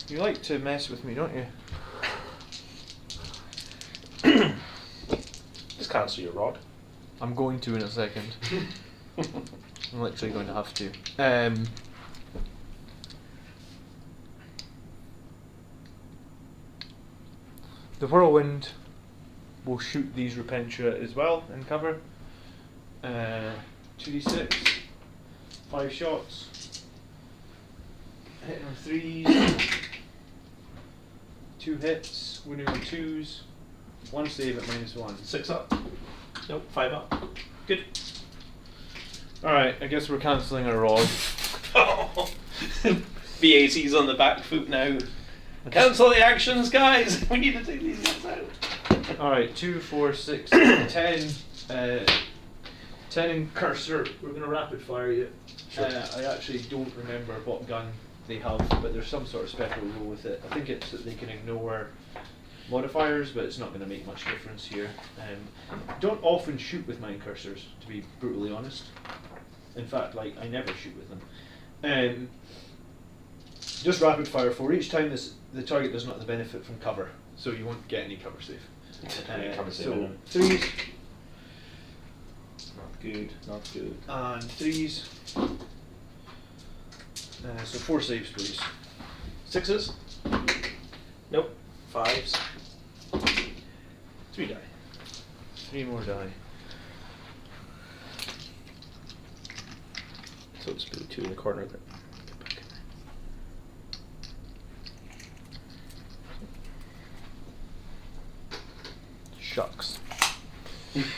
You like to mess with me, don't you? Just cancel your rod. I'm going to in a second. I'm literally going to have to. The Whirlwind will shoot these Repentia as well in cover. 2d6, 5 shots. Hitting on 3s, 2 hits, wounding on 2s, 1 save at -1. 6 up. Nope, 5 up. Good. Alright, I guess we're cancelling our rod. VAC's on the back foot now. Cancel the actions, guys! We need to take these guys out. Alright, 2, 4, 6, 10. 10 in cursor. We're going to rapid fire you. Sure. I actually don't remember what gun they have, but there's some sort of special rule with it. I think it's that they can ignore modifiers, but it's not going to make much difference here. Don't often shoot with mine cursors, to be brutally honest. In fact, like, I never shoot with them. Just rapid fire for each time the target does not have the benefit from cover, so you won't get any cover save. Cover save, So no. 3s Not good, not good. and 3s. So 4 saves, please. 6s? Nope. 5s. 3 die. 3 more die. So it's put 2 in the corner there. Shucks.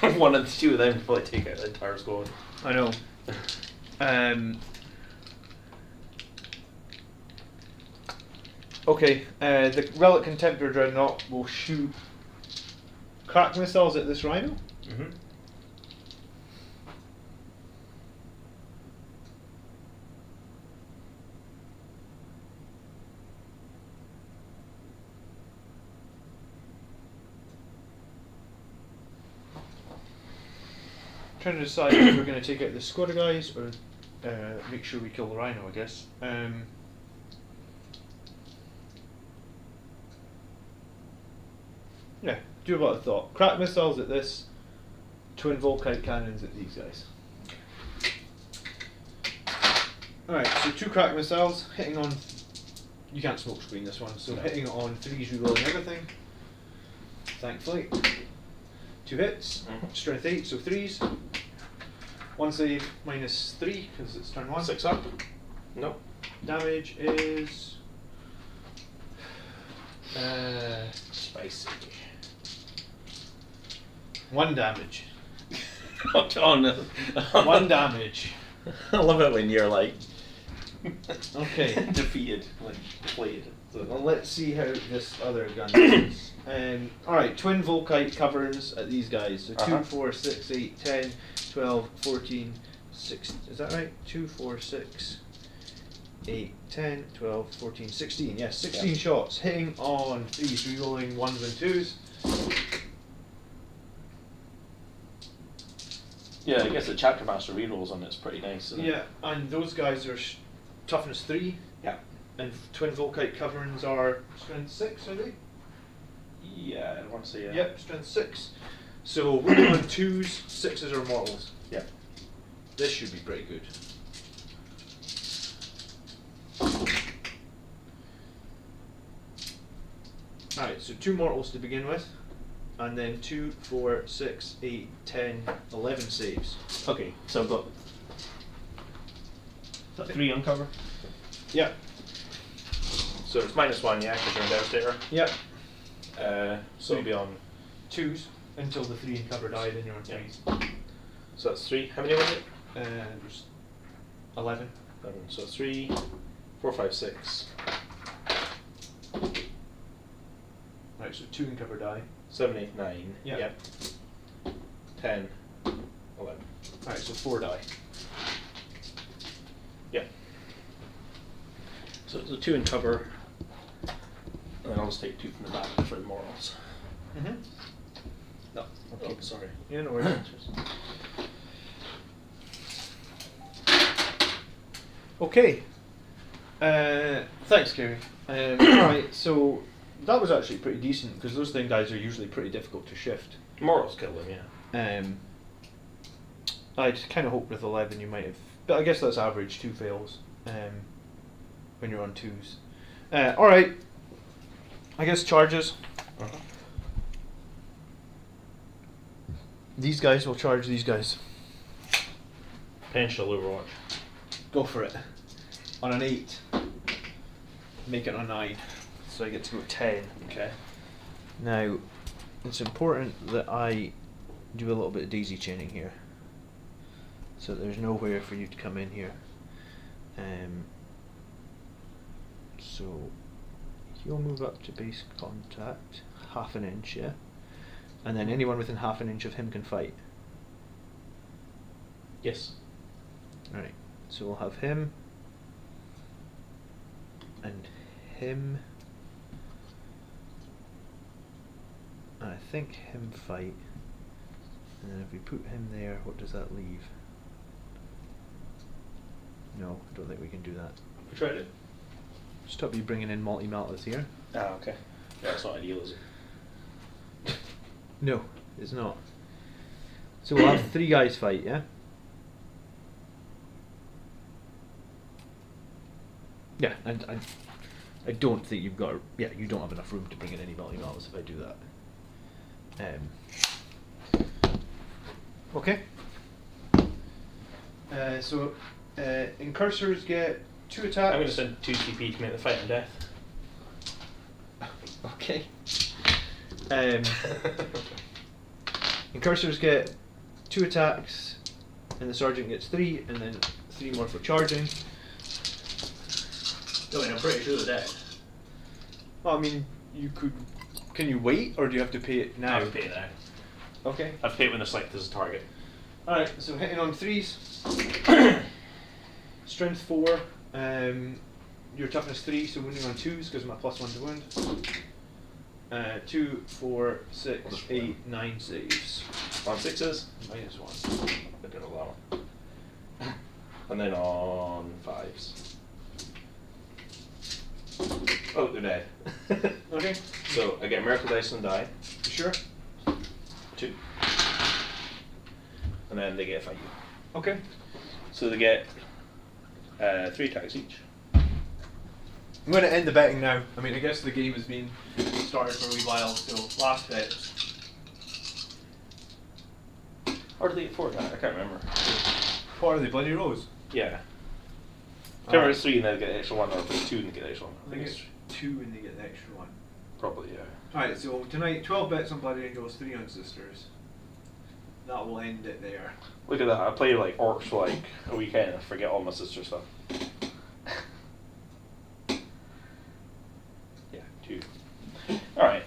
One of the 2 of them would probably take out the entire squad. I know. Okay, the Relic Contemptor Dreadnought will shoot crack missiles at this rhino. Mm-hmm. Trying to decide if we're going to take out this squad of guys or make sure we kill the rhino, I guess. Yeah, do a lot of thought. Crack missiles at this, twin Volkite cannons at these guys. Alright, so 2 crack missiles hitting on. You can't smoke screen this one, so hitting on 3s, rerolling everything. Thankfully. 2 hits, strength 8, so 3s. 1 save, -3, because it's turn 1. 6 up. Nope. Damage is. Spicy. 1 damage. Oh no. 1 damage. I love it when you're like Okay. defeated, like played. Well, let's see how this other gun does. Alright, twin Volkite covers at these guys. So 2, 4, 6, 8, 10, 12, 14, 16. Is that right? 2, 4, 6, 8, 10, 12, 14, 16. Yes, 16 shots. Hitting on 3s, rerolling 1s and 2s. Yeah, I guess the Chapter Master rerolls on it's pretty nice. Isn't it? Yeah, and those guys are toughness 3. Yeah. And twin Volkite coverings are strength 6, are they? Yeah, I want to say yeah. Yep, strength 6. So wounding on 2s, 6s are mortals. Yeah. This should be pretty good. Alright, so 2 mortals to begin with. And then 2, 4, 6, 8, 10, 11 saves. Okay, so I've got is that 3 uncover. Yep. So it's -1, yeah, because you're in Devastator. Yep. So it'll be on. 2s until the 3 and cover die, then you're on 3s. So that's 3. How many was it? There's 11. 11. So 3, 4, 5, 6, Right, so 2 and cover die. 7, 8, 9. Yeah. Yep. 10, 11. Alright, so 4 die. Yeah. So it's a 2 in cover, and then I'll just take 2 from the back for the morals. Mm-hmm. No. Okay. Oh, sorry. Yeah, no worries. Okay. Thanks, Kerry. Alright, so that was actually pretty decent because those thing guys are usually pretty difficult to shift. Morals kill them, yeah. I'd kind of hoped with 11 you might have, but I guess that's average. 2 fails when you're on 2s. Alright. I guess charges. These guys will charge these guys. Potential Overwatch. Go for it. On an 8. Make it a 9. So I get to go 10. Okay. Now, it's important that I do a little bit of daisy chaining here. So there's nowhere for you to come in here. So he'll move up to base contact, half an inch, yeah? And then anyone within half an inch of him can fight. Yes. Alright, so we'll have him and him. And I think him fight. And then if we put him there, what does that leave? No, I don't think we can do that. We tried it. Stop you bringing in multi-meltas here. Ah, okay. Yeah, it's not ideal, is it? No, it's not. So we'll have 3 guys fight, yeah? Yeah, and I don't think you've got. Yeah, you don't have enough room to bring in any multi-meltas if I do that. Okay. So incursors get 2 attacks. I'm going to send 2 CP to make the fight and death. Okay. Incursors get 2 attacks, and the sergeant gets 3, and then 3 more for charging. I mean, I'm pretty sure they're dead. Well, I mean, you could. Can you wait, or do you have to pay it now? I have to pay it now. Okay. I have to pay it when they're selected as a target. Alright, so hitting on 3s. Strength 4. Your toughness 3, so wounding on 2s because of my +1 to wound. 2, 4, 6, 8, 9 saves. On 6s? -1. I did a lot. And then on 5s. Oh, they're dead. Okay. So I get Miracle Dice and die. You sure? 2. And then they get fight you. Okay. So they get 3 attacks each. I'm going to end the betting now. I mean, I guess the game has been started for a wee while, so last bet. Or do they get 4 attacks? I can't remember. What are they, Bloody Rose? Yeah. I can't remember if it's 3 and they get the extra 1, or if it's 2 and they get the extra 1. I think it's 2 and they get the extra 1. Probably, yeah. Alright, so tonight, 12 bets on Bloody Angels, 3 on Sisters. That will end it there. Look at that, I play like orcs for like a weekend and forget all my sister stuff. Yeah, 2. Alright.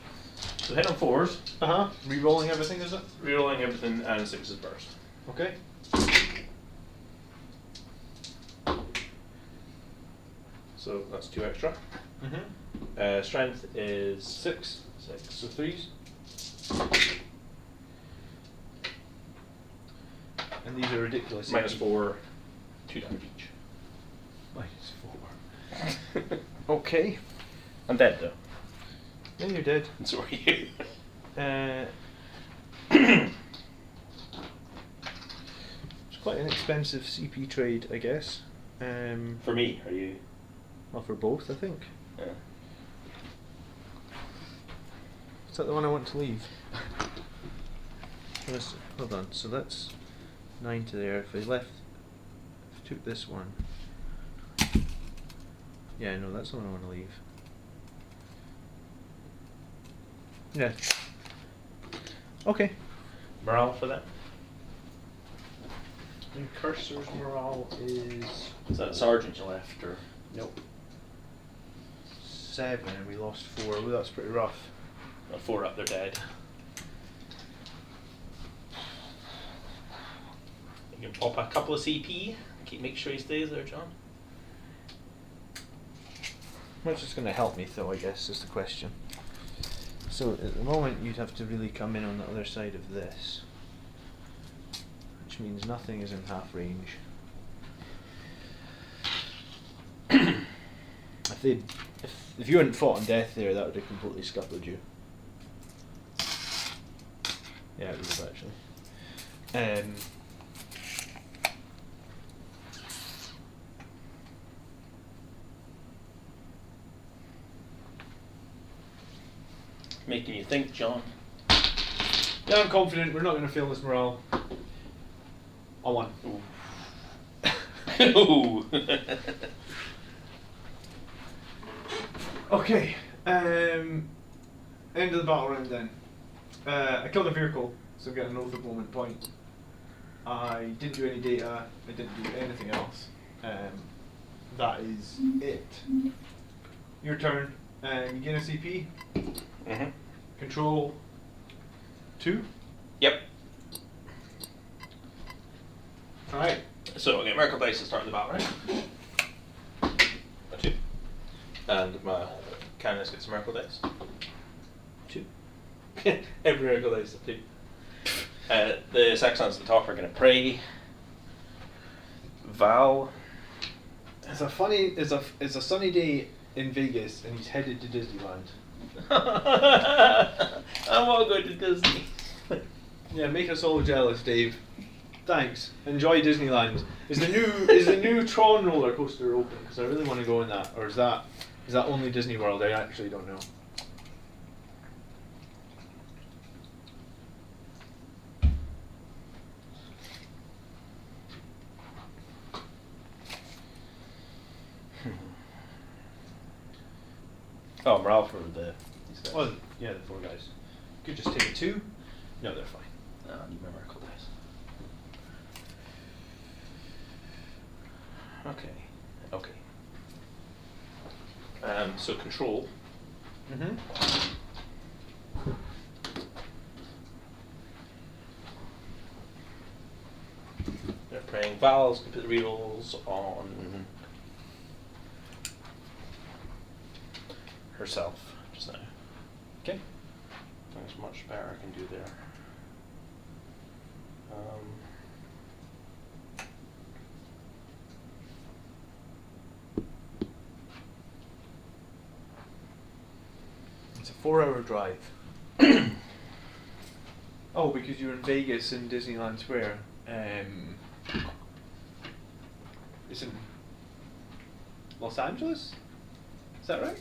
So hit on 4s. Uh-huh. Re-rolling everything, is it? Rerolling everything and 6s burst. Okay. So that's 2 extra. Mm-hmm. Strength is 6. 6. So 3s. And these are ridiculous. -4, 2 damage each. -4. Okay. I'm dead though. Yeah, you're dead. And so are you. It's quite an expensive CP trade, I guess. For me, are you? Well, for both, I think. Yeah. Is that the one I want to leave? Hold on, so that's 9 to there. If I took this one. Yeah, no, that's the one I want to leave. Yeah. Okay. Morale for that? And Cursor's morale is... Is that sergeant you left, or? Nope. 7 and we lost 4. Well, that's pretty rough. 4 up, they're dead. You can pop a couple of CP. Make sure he stays there, John. How much is going to help me, though, I guess, is the question. So, at the moment, you'd have to really come in on the other side of this. Which means nothing is in half range. If you hadn't fought on death there, that would have completely scuppered you. Yeah, it would have actually. Making you think, John. Yeah, I'm confident we're not going to fail this morale. I won. Ooh. Okay, end of the battle round then. I killed a vehicle, so I'm getting an oath moment point. I didn't do any data, I didn't do anything else. That is it. Your turn. You gain a CP. Mm-hmm. Control 2. Yep. Alright. So I get Miracle Dice to start the battle, right? A 2. And my Canonist gets a Miracle Dice. 2. Every Miracle Dice is a 2. The Saxons at the top are going to pray. Val. It's a sunny day in Vegas and he's headed to Disneyland. I want to go to Disney. Yeah, make us all jealous, Dave. Thanks. Enjoy Disneyland. Is the new Tron roller coaster open? Because I really want to go in that. Or is that only Disney World? I actually don't know. Oh, morale for these guys. Oh, yeah, the 4 guys. Could just take a 2. No, they're fine. No, I need my Miracle Dice. Okay. So control. Mm-hmm. They're praying. Val's can put the rerolls on herself just now. Okay. There's much better I can do there. It's a 4-hour drive. Oh, because you're in Vegas and Disneyland Square. Isn't Los Angeles? Is that right?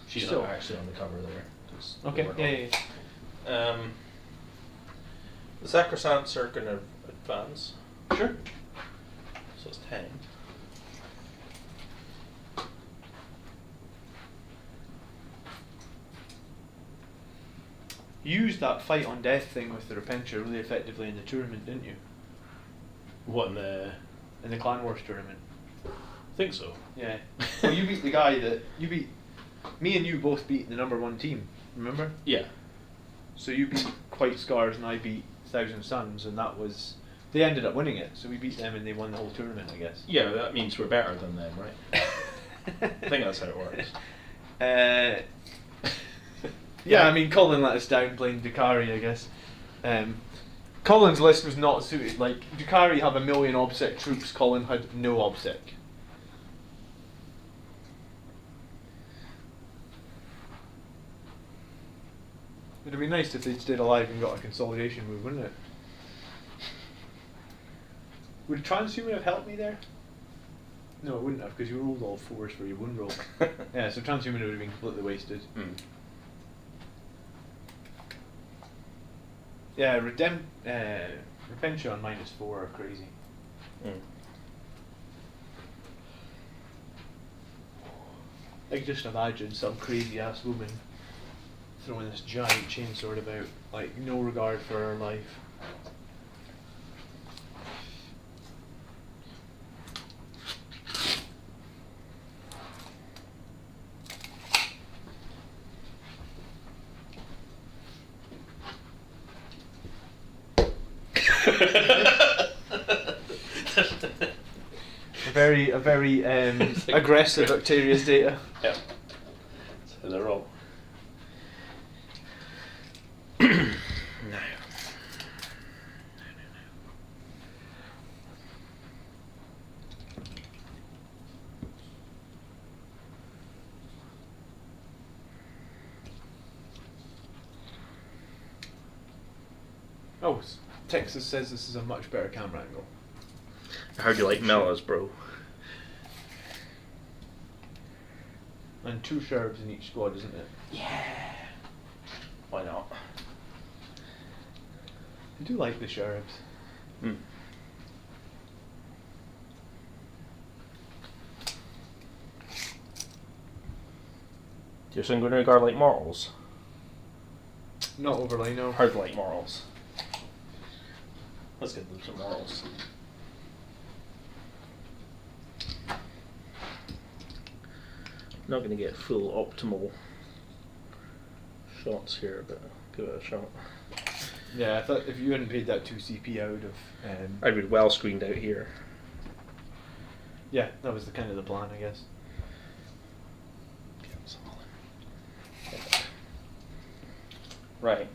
She's So- not actually on the cover there. Just Okay. over Yeah, on. yeah, The Sacrosancts are going to advance, yeah. Sure. so it's 10. You used that fight on death thing with the Repentia really effectively in the tournament, didn't you? What in the... In the Clan Wars tournament. I think so. Yeah. Well, you beat the guy that you beat. Me and you both beat the #1 team. Remember? Yeah. So you beat White Scars and I beat Thousand Suns, and that was. They ended up winning it, so we beat them and they won the whole tournament, I guess. Yeah, that means we're better than them, right? I think that's how it works. Yeah, I mean, Colin let us down playing Dukari, I guess. Colin's list was not suited. Like, Dukari have 1 million OBSEC troops, Colin had no OBSEC. It'd be nice if they'd stayed alive and got a consolidation move, wouldn't it? Would Transhuman have helped me there? No, it wouldn't have, because you rolled all 4s for your 1 roll. Yeah, so Transhuman would have been completely wasted. Mm. Yeah, Repentia on -4 are crazy. Mm. I can just imagine some crazy ass woman throwing this giant chainsword about, like no regard for her life. A very aggressive Octarius data. Yep. So they're all. No. Oh, Texas says this is a much better camera angle. How do you like Mellas, bro? And 2 sherbs in each squad, isn't it? Yeah. Why not? I do like the sherbs. Hmm. Do you think we're going to regard like morals? Not overly, no. Hard like morals. Let's get them some morals. Not going to get full optimal shots here, but give it a shot. Yeah, I thought if you hadn't paid that 2 CP, I would have. I'd be well screened out here. Yeah, that was the kind of the plan, I guess. Right.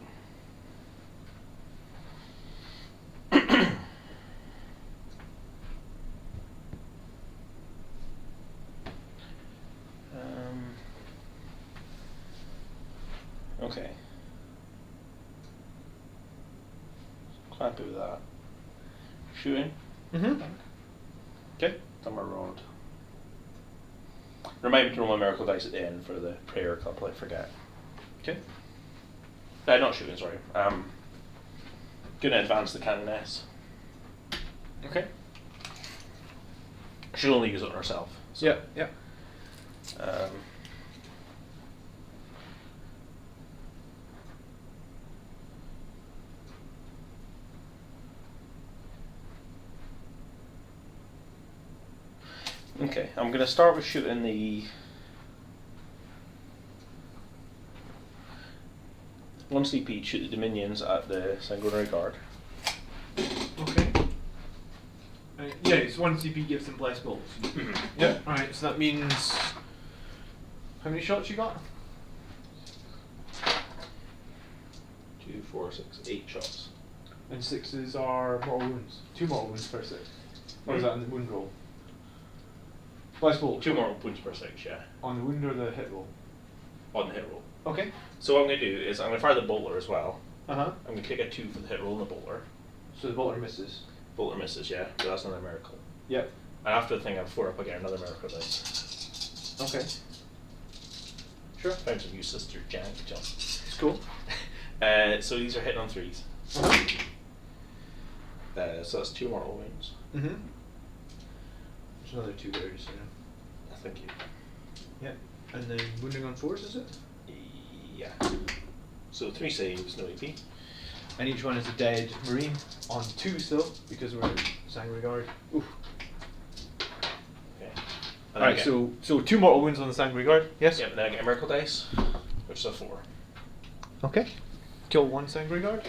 Okay. Quite happy with that. Shooting. Mm-hmm. Okay. Dumber Rod. Remind me to roll my miracle dice at the end for the prayer, because I'll probably forget. Okay. Not shooting, sorry. Gonna advance the Canoness. Okay. She'll only use it on herself. So, Yeah, yeah. Okay, I'm gonna start with shooting the 1 CP, shoot the Dominions at the Sanguinary Guard. Okay. Yeah, it's 1 CP gives them blessed bolts. Yeah. Alright, so that means. How many shots you got? 2, 4, 6, 8 shots. And 6s are mortal wounds. 2 mortal wounds per 6. Or is that on the wound roll? Blessed bolt. 2 more wounds per 6, yeah. On the wound or the hit roll? On the hit roll. Okay. So what I'm gonna do is I'm gonna fire the bolter as well. Uh huh. I'm gonna kick a 2 for the hit roll and the bolter. So the bolter misses. Bolter misses, yeah, but that's another miracle. Yep. And after the thing I'm 4 up, I get another miracle dice. Okay. Sure. Found some use sister jank, John. It's cool. So these are hitting on 3s. So that's 2 mortal wounds. Mm-hmm. There's another 2 there, just so you know. Thank you. Yep. And then wounding on 4s, is it? Yeah. So 3 saves, no AP. And each one is a dead marine on 2 still, because we're Sanguinary Guard. Oof. Okay. Alright, so 2 mortal wounds on the Sanguinary Guard, yes? Yep, and then I get a miracle dice, which is a 4. Okay. Kill 1 Sanguinary Guard.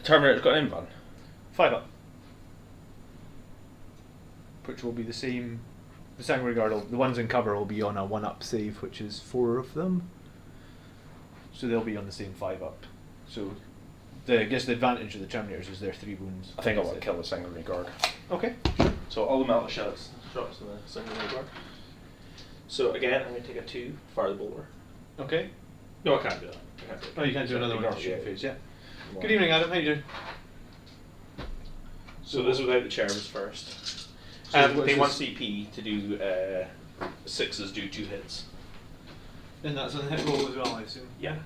Terminator's got an invan. 5 up. Which will be the same. The Sanguinary Guard, the ones in cover will be on a 1 up save, which is 4 of them. So they'll be on the same 5 up. So I guess the advantage of the Terminators is their 3 wounds. I think I want to kill the Sanguinary Guard. Okay, sure. So all the metal shots in the Sanguinary Guard. So again, I'm going to take a 2, fire the bolter. Okay. No, I can't do that. I can't do Oh, you can't do So another one in ignore the shooting it, phase, yeah. One. Good evening, Adam. How you doing? So this is without the cherubs first. So what's they want this? CP to do 6s do 2 hits. And that's on the hit roll as well, I assume. Yeah.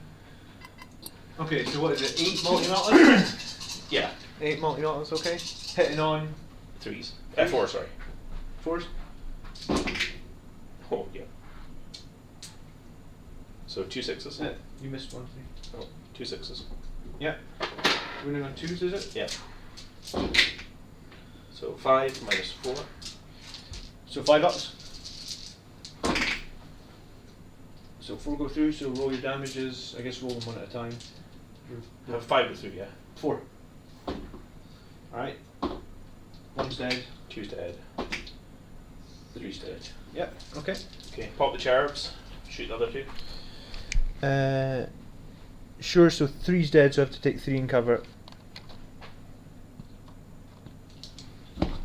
Okay, so what is it? 8 multi-meltas? Yeah. 8 multi-meltas, okay. Hitting on 3s. 4, sorry. 4s? Oh, yeah. So 2 6s. Yeah, you missed 1, 3. Oh, 2 6s. Yeah. Winning on 2s, is it? Yeah. So 5 minus 4. So 5 ups. So 4 go through, so roll your damages. I guess roll them 1 at a time. I have 5 with 3, yeah. 4. Alright. 1's dead. 2's dead. 3's dead. Yep, okay. Okay, pop the cherubs. Shoot the other 2. Sure, so 3's dead, so I have to take 3 in cover.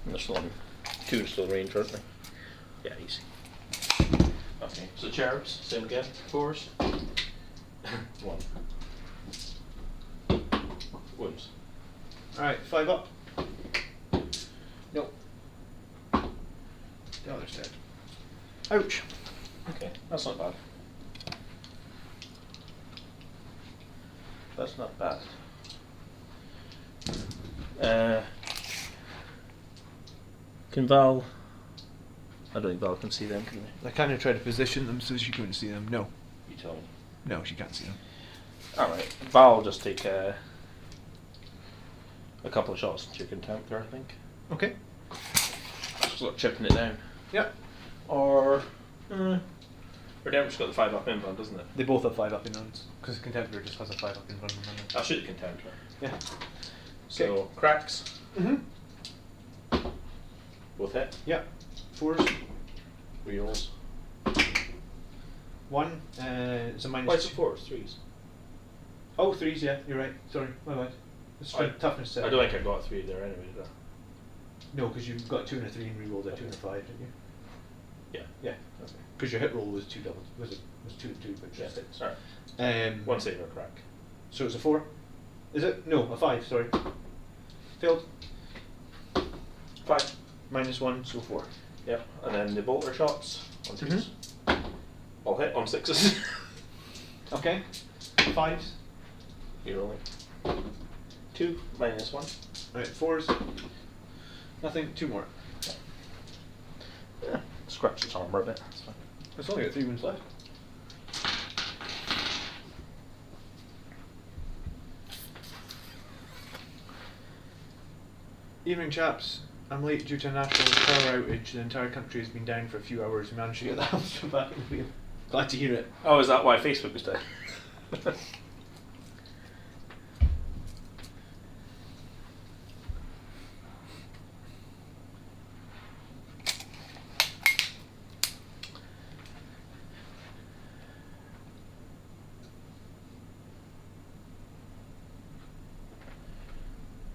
There's still 2 are still range, aren't they? Yeah, easy. Okay, so cherubs, same again. 4s. 1. Wounds. Alright, 5 up. Nope. The other's dead. Ouch. Okay, that's not bad. That's not bad. Can Val? I don't think Val can see them, can they? I kind of try to position them so she couldn't see them. No. You tell me. No, she can't see them. Alright, Val will just take a couple of shots into your contempt there, I think. Okay. Just sort of chipping it down. Yep. Or Redemptor's got the 5 up inbound, doesn't it? They both have 5 up in runs, because Contemptor just has a 5 up in run. I'll shoot the Contemptor. Yeah. So, Okay. cracks, Mm-hmm. both hit, Yep. 4s. rerolls. 1. It's a minus Why is 2. it 4s, 3s? Oh, 3s, yeah, you're right. Sorry, my bad. It's toughness set. I don't think I got 3 there anyway, did I? No, because you've got 2 and a 3 and re-rolled a 2 and a 5, didn't you? Yeah. Yeah. Okay. Because your hit roll was 2 doubles. Was 2 and 2, but Yeah, just 6. alright. 1 save or crack. So it's a 4. Is it? No, a 5. Sorry. Failed. 5. Minus 1, so 4. Yep, and then the bolter shots on 2s. All hit on 6s. Okay. 5s. Rerolling. 2 minus 1. Right. 4s. Nothing. 2 more. Yeah. Scratch its armor a bit. That's fine. It's only got 3 wounds left. Evening, chaps. I'm late due to a national power outage. The entire country has been down for a few hours. We managed to get the house back in the wheel. Glad to hear it. Oh, is that why Facebook was down?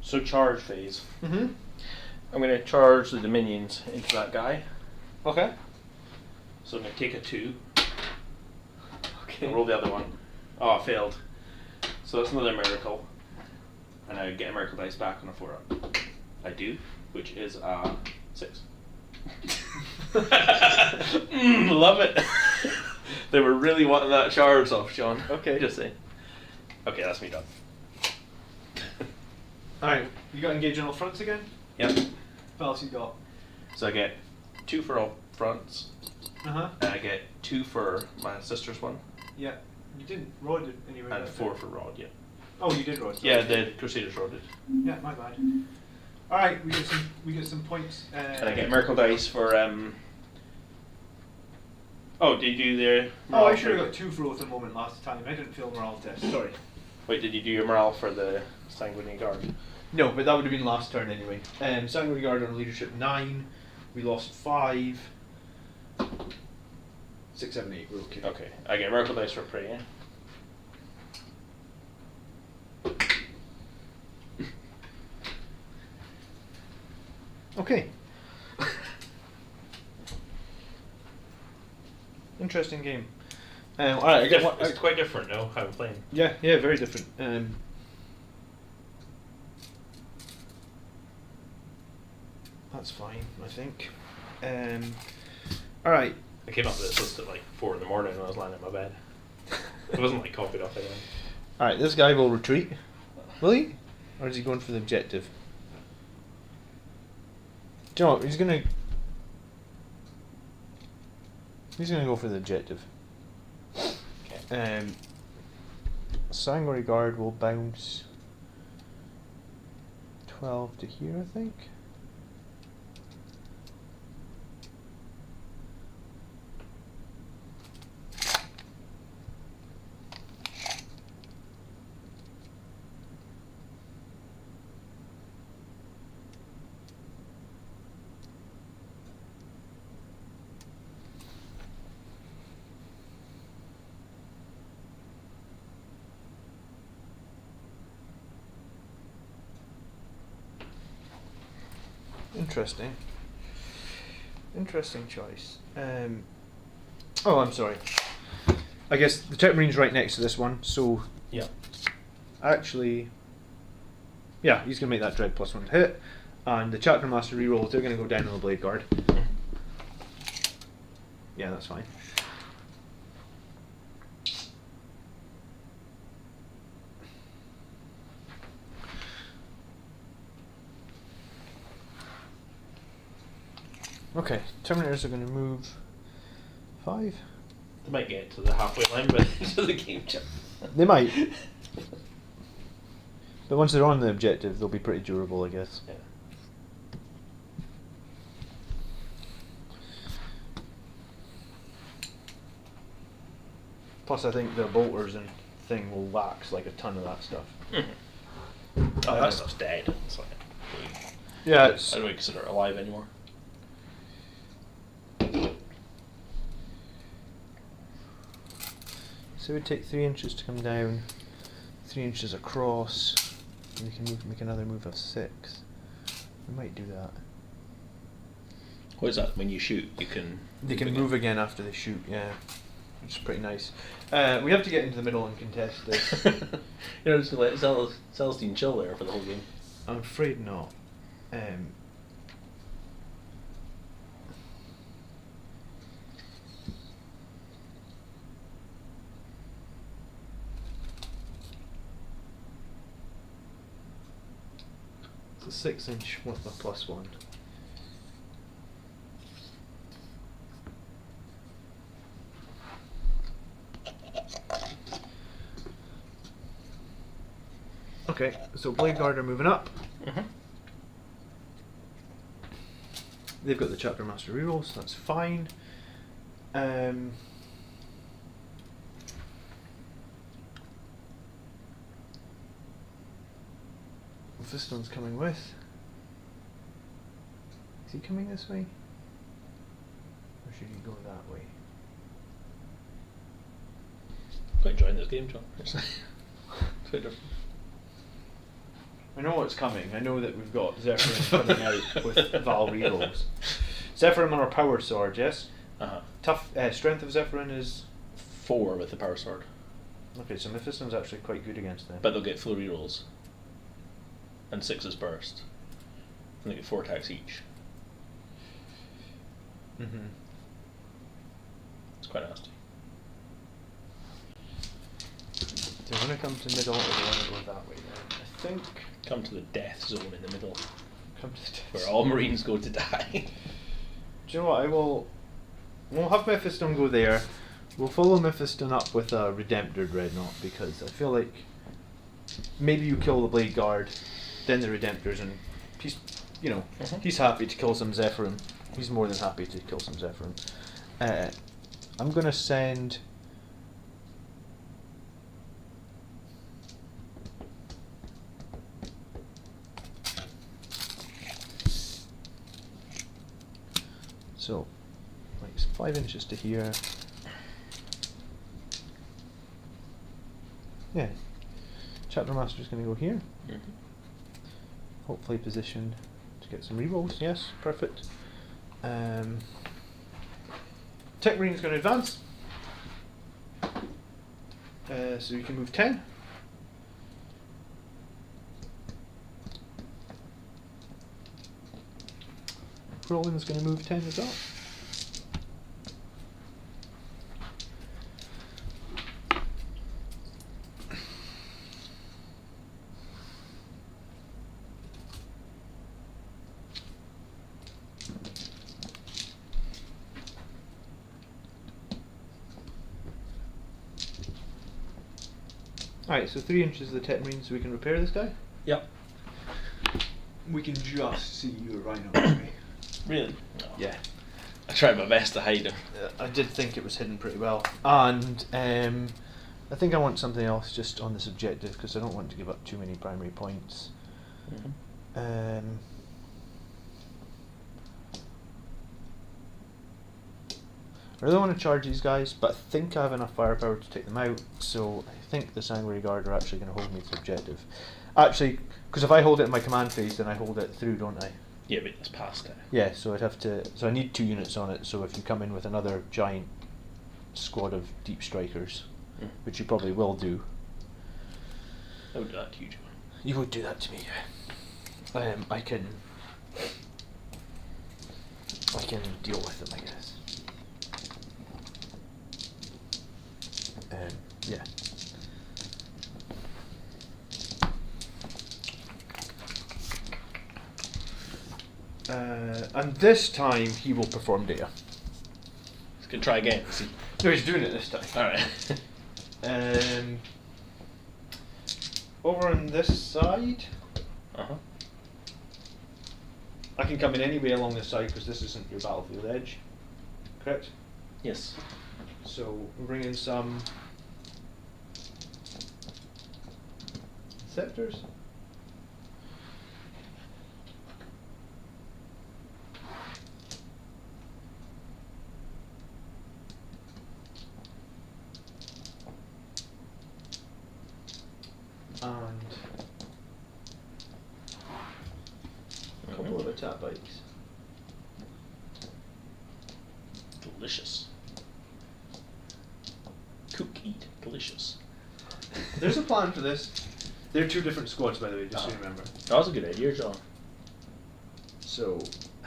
So charge phase. Mm-hmm. I'm going to charge the Dominions into that guy. Okay. So I'm going to take a 2. I'll roll the other one. Oh, I failed. So that's another miracle. And I get a miracle dice back on a 4 up. I do, which is 6. Love it. They were really wanting that shards off, Sean. Okay. Just saying. Okay, that's me done. Alright, you got engage on all fronts again? Yep. What else you got? So I get 2 for all fronts. Uh-huh. And I get 2 for my sister's one. Yeah. You didn't rod it anyway. And 4 for Rod, yeah. Oh, you did rod. Sorry. Yeah, the Crusaders Rod did. Yeah, my bad. Alright, we get some points. And I get miracle dice for Oh, did you do the Oh, I morale should have for- got 2 for oath a moment last time. I didn't fail morale test. Sorry. Wait, did you do your morale for the Sanguinary Guard? No, but that would have been last turn anyway. Sanguinary Guard on leadership 9. We lost 5. 6, 7, 8. We're okay. Okay, I get miracle dice for praying. Okay. Interesting game. Alright, I guess It's quite different now, how I'm playing. Yeah, very different. That's fine, I think. Alright. I came up with this list at like 4 in the morning when I was lying in my bed. It wasn't like copied off anything. Alright, this guy will retreat. Will he? Or is he going for the objective? Do you know what? He's gonna go for the objective. Okay. Sanguinary Guard will bounce 12 to here, I think. Interesting. Interesting choice. Oh, I'm sorry. I guess the Tech Marine's right next to this one, so Yeah. actually, yeah, he's going to make that Dread +1 to hit, and the Chapter Master rerolls, they're going to go down on the Blade Guard. Yeah, that's fine. Okay, Terminators are going to move 5. They might get to the halfway line by the end of the game, Chip. They might. But once they're on the objective, they'll be pretty durable, I guess. Yeah. Plus, I think their bolters and thing will wax like a ton of that stuff. Oh, that stuff's dead. It's like, Yeah, I it's don't even consider it alive anymore. so it would take 3 inches to come down, 3 inches across, and you can make another move of 6. We might do that. What is that? When you shoot, you can... They can move again after they shoot, yeah. Which is pretty nice. We have to get into the middle and contest this. You know, just let Celestine chill there for the whole game. I'm afraid not. It's a 6-inch with a +1. Okay, so Blade Guard are moving up. Mm-hmm. They've got the Chapter Master reroll, so that's fine. If this one's coming with, is he coming this way? Or should he go that way? Quite enjoying this game, John. It's quite different. I know what's coming. I know that we've got Zephyrin coming out with Val rerolls. Zephyrin on our power sword, yes? Uh-huh. Tough strength of Zephyrin is 4 with the power sword. Okay, so Mephiston's actually quite good against them. But they'll get full rerolls. And 6s burst. And they get 4 attacks each. Mm-hmm. It's quite nasty. Do you want to come to the middle or do you want to go that way then? I think... Come to the death zone in the middle. Come to the death Where zone. all Marines go to die. Do you know what, we'll have Mephiston go there. We'll follow Mephiston up with a Redemptor Dreadnought because I feel like maybe you kill the Blade Guard, then the Redemptors, and he's, you know, he's happy to kill some Zephyrim. He's more than happy to kill some Zephyrim. I'm gonna send... So, like 5 inches to here. Yeah, Chapter Master's going to go here. Hopefully positioned to get some rerolls. Yes, perfect. Tech Marine's going to advance. So you can move 10. Roland's going to move 10 as well. Alright, so 3 inches of the Tech Marine so we can repair this guy. Yep. We can just see you right now. Really? No. Yeah. I tried my best to hide him. I did think it was hidden pretty well. And I think I want something else just on this objective because I don't want to give up too many primary points. I really want to charge these guys, but I think I have enough firepower to take them out, so I think the Sanguinary Guard are actually going to hold me to the objective. Actually, because if I hold it in my command phase, then I hold it through, don't I? Yeah, but it's past it. Yeah, so I'd have to. So I need 2 units on it. So if you come in with another giant squad of deep strikers, which you probably will do, I would do that to you, John. you would do that to me. I can deal with them, I guess. Yeah. And this time he will perform data. He's gonna try again. See. No, he's doing it this time. Alright. Over on this side, I can come in any way along this side because this isn't your battlefield edge, correct? Yes. So we'll bring in some scepters. And a couple of attack bikes. Delicious. Cook, eat, delicious. There's a plan for this. They're 2 different squads, by the way, just so you remember. That was a good idea, John. So,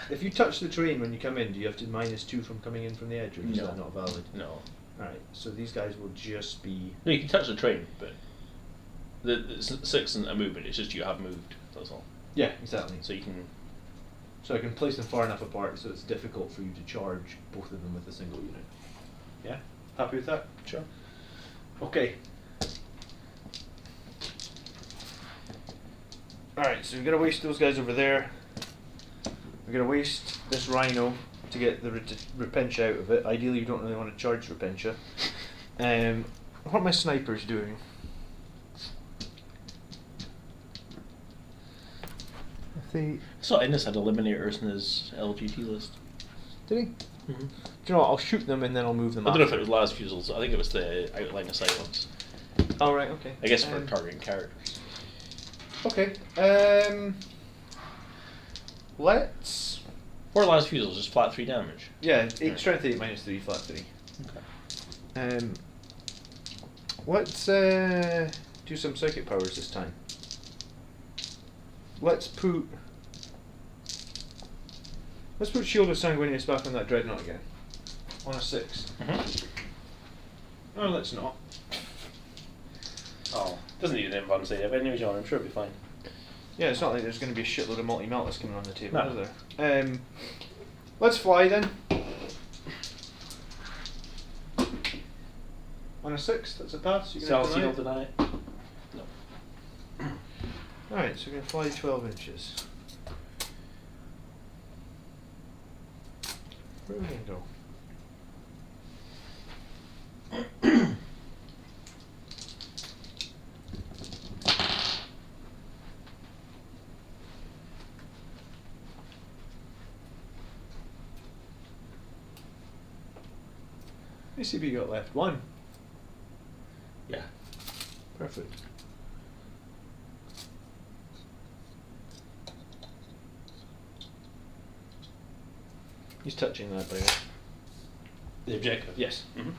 if you touch the terrain when you come in, do you have to -2 from coming in from the edge, or is No. that not valid? No. Alright, so these guys will just be... No, you can touch the train, but the 6 isn't a movement, it's just you have moved, that's all. Yeah, exactly. So you can... So I can place them far enough apart so it's difficult for you to charge both of them with a single unit. Yeah? Happy with that? Sure. Okay. Alright, so we're going to waste those guys over there. We're going to waste this Rhino to get the Repentia out of it. Ideally you don't really want to charge Repentia. What are my snipers doing? If they... I saw Ennis had eliminators in his LGT list. Did he? Do you know what, I'll shoot them and then I'll move them I don't know if after. it was Last Fusils, I think it was the outline of sight ones. Oh, right, okay. I guess for targeting characters. Okay. Let's... Or Last Fusils, just flat 3 damage. Yeah, 8 strength 8 -3 flat 3. Okay. Let's do some psychic powers this time. Let's put Shield of Sanguinius back on that Dreadnought again. On a 6. No, let's not. Oh, doesn't need an invuln save anyway, John. I'm sure it'll be fine. Yeah, it's not like there's going to be a shitload of multi-meltas coming on the table, No. is there? Let's fly then. On a 6, that's a pass. You can Celestial deny it? No. Alright, so we're going to fly 12 inches. Where are we going to go? ACB got left? 1. Yeah. Perfect. He's touching that by the way. The objective? Yes. Mm-hmm.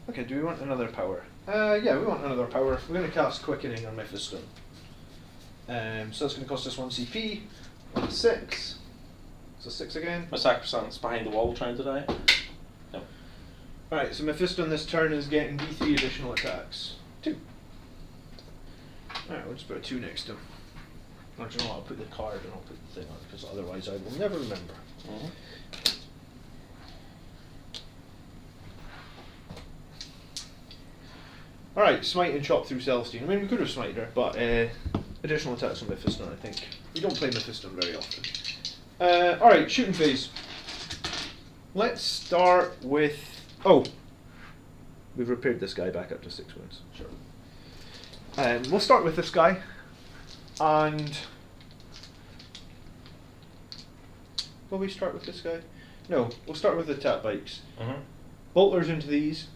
Okay, do we want another power? Yeah, we want another power. We're going to cast Quickening on Mephiston. So that's going to cost us 1 CP. 1 6. So 6 again. My Sacrosanct's behind the wall trying to deny it? No. Alright, so Mephiston this turn is getting D3 additional attacks. 2. Alright, we'll just put a 2 next to him. Or do you know what, I'll put the card and I'll put the thing on, because otherwise I will never remember. Mm-hmm. Alright, smite and chop through Celestine. I mean, we could have smited her, but additional attacks on Mephiston, I think. We don't play Mephiston very often. Alright, shooting phase. Let's start with... Oh! We've repaired this guy back up to 6 wounds. Sure. We'll start with this guy. And... Will we start with this guy? No, we'll start with the tap bikes. Mm-hmm. Bolters into these.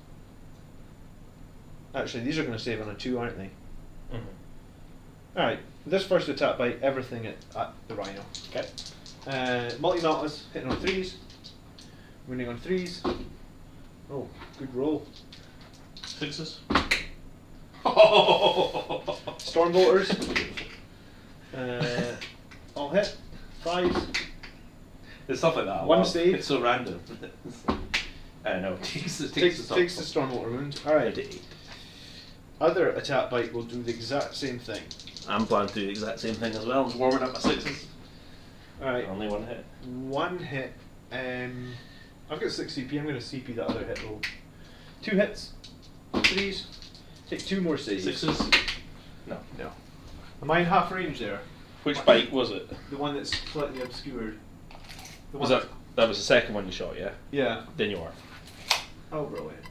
Actually, these are going to save on a 2, aren't they? Mm-hmm. Alright, this first attack bite, everything at the Rhino. Okay. Multi-meltas, hitting on 3s. Winning on 3s. Oh, good roll. 6s. Storm bolters. All hit. 5s. There's stuff like that. One Wow. save. It's so random. No, takes Takes the storm bolter wound. Alright. Other attack bite will do the exact same thing. I'm planning to do the exact same thing as well. I'm just warming up my 6s. Alright. Only 1 hit. 1 hit. I've got 6 CP. I'm going to CP that other hit roll. 2 hits. 3s. Take 2 more saves. 6s. No. No. Am I in half range there? Which bite was it? The one that's slightly obscured. The Was one that was the second one you shot? Yeah. Yeah. Then you are. Oh, brilliant.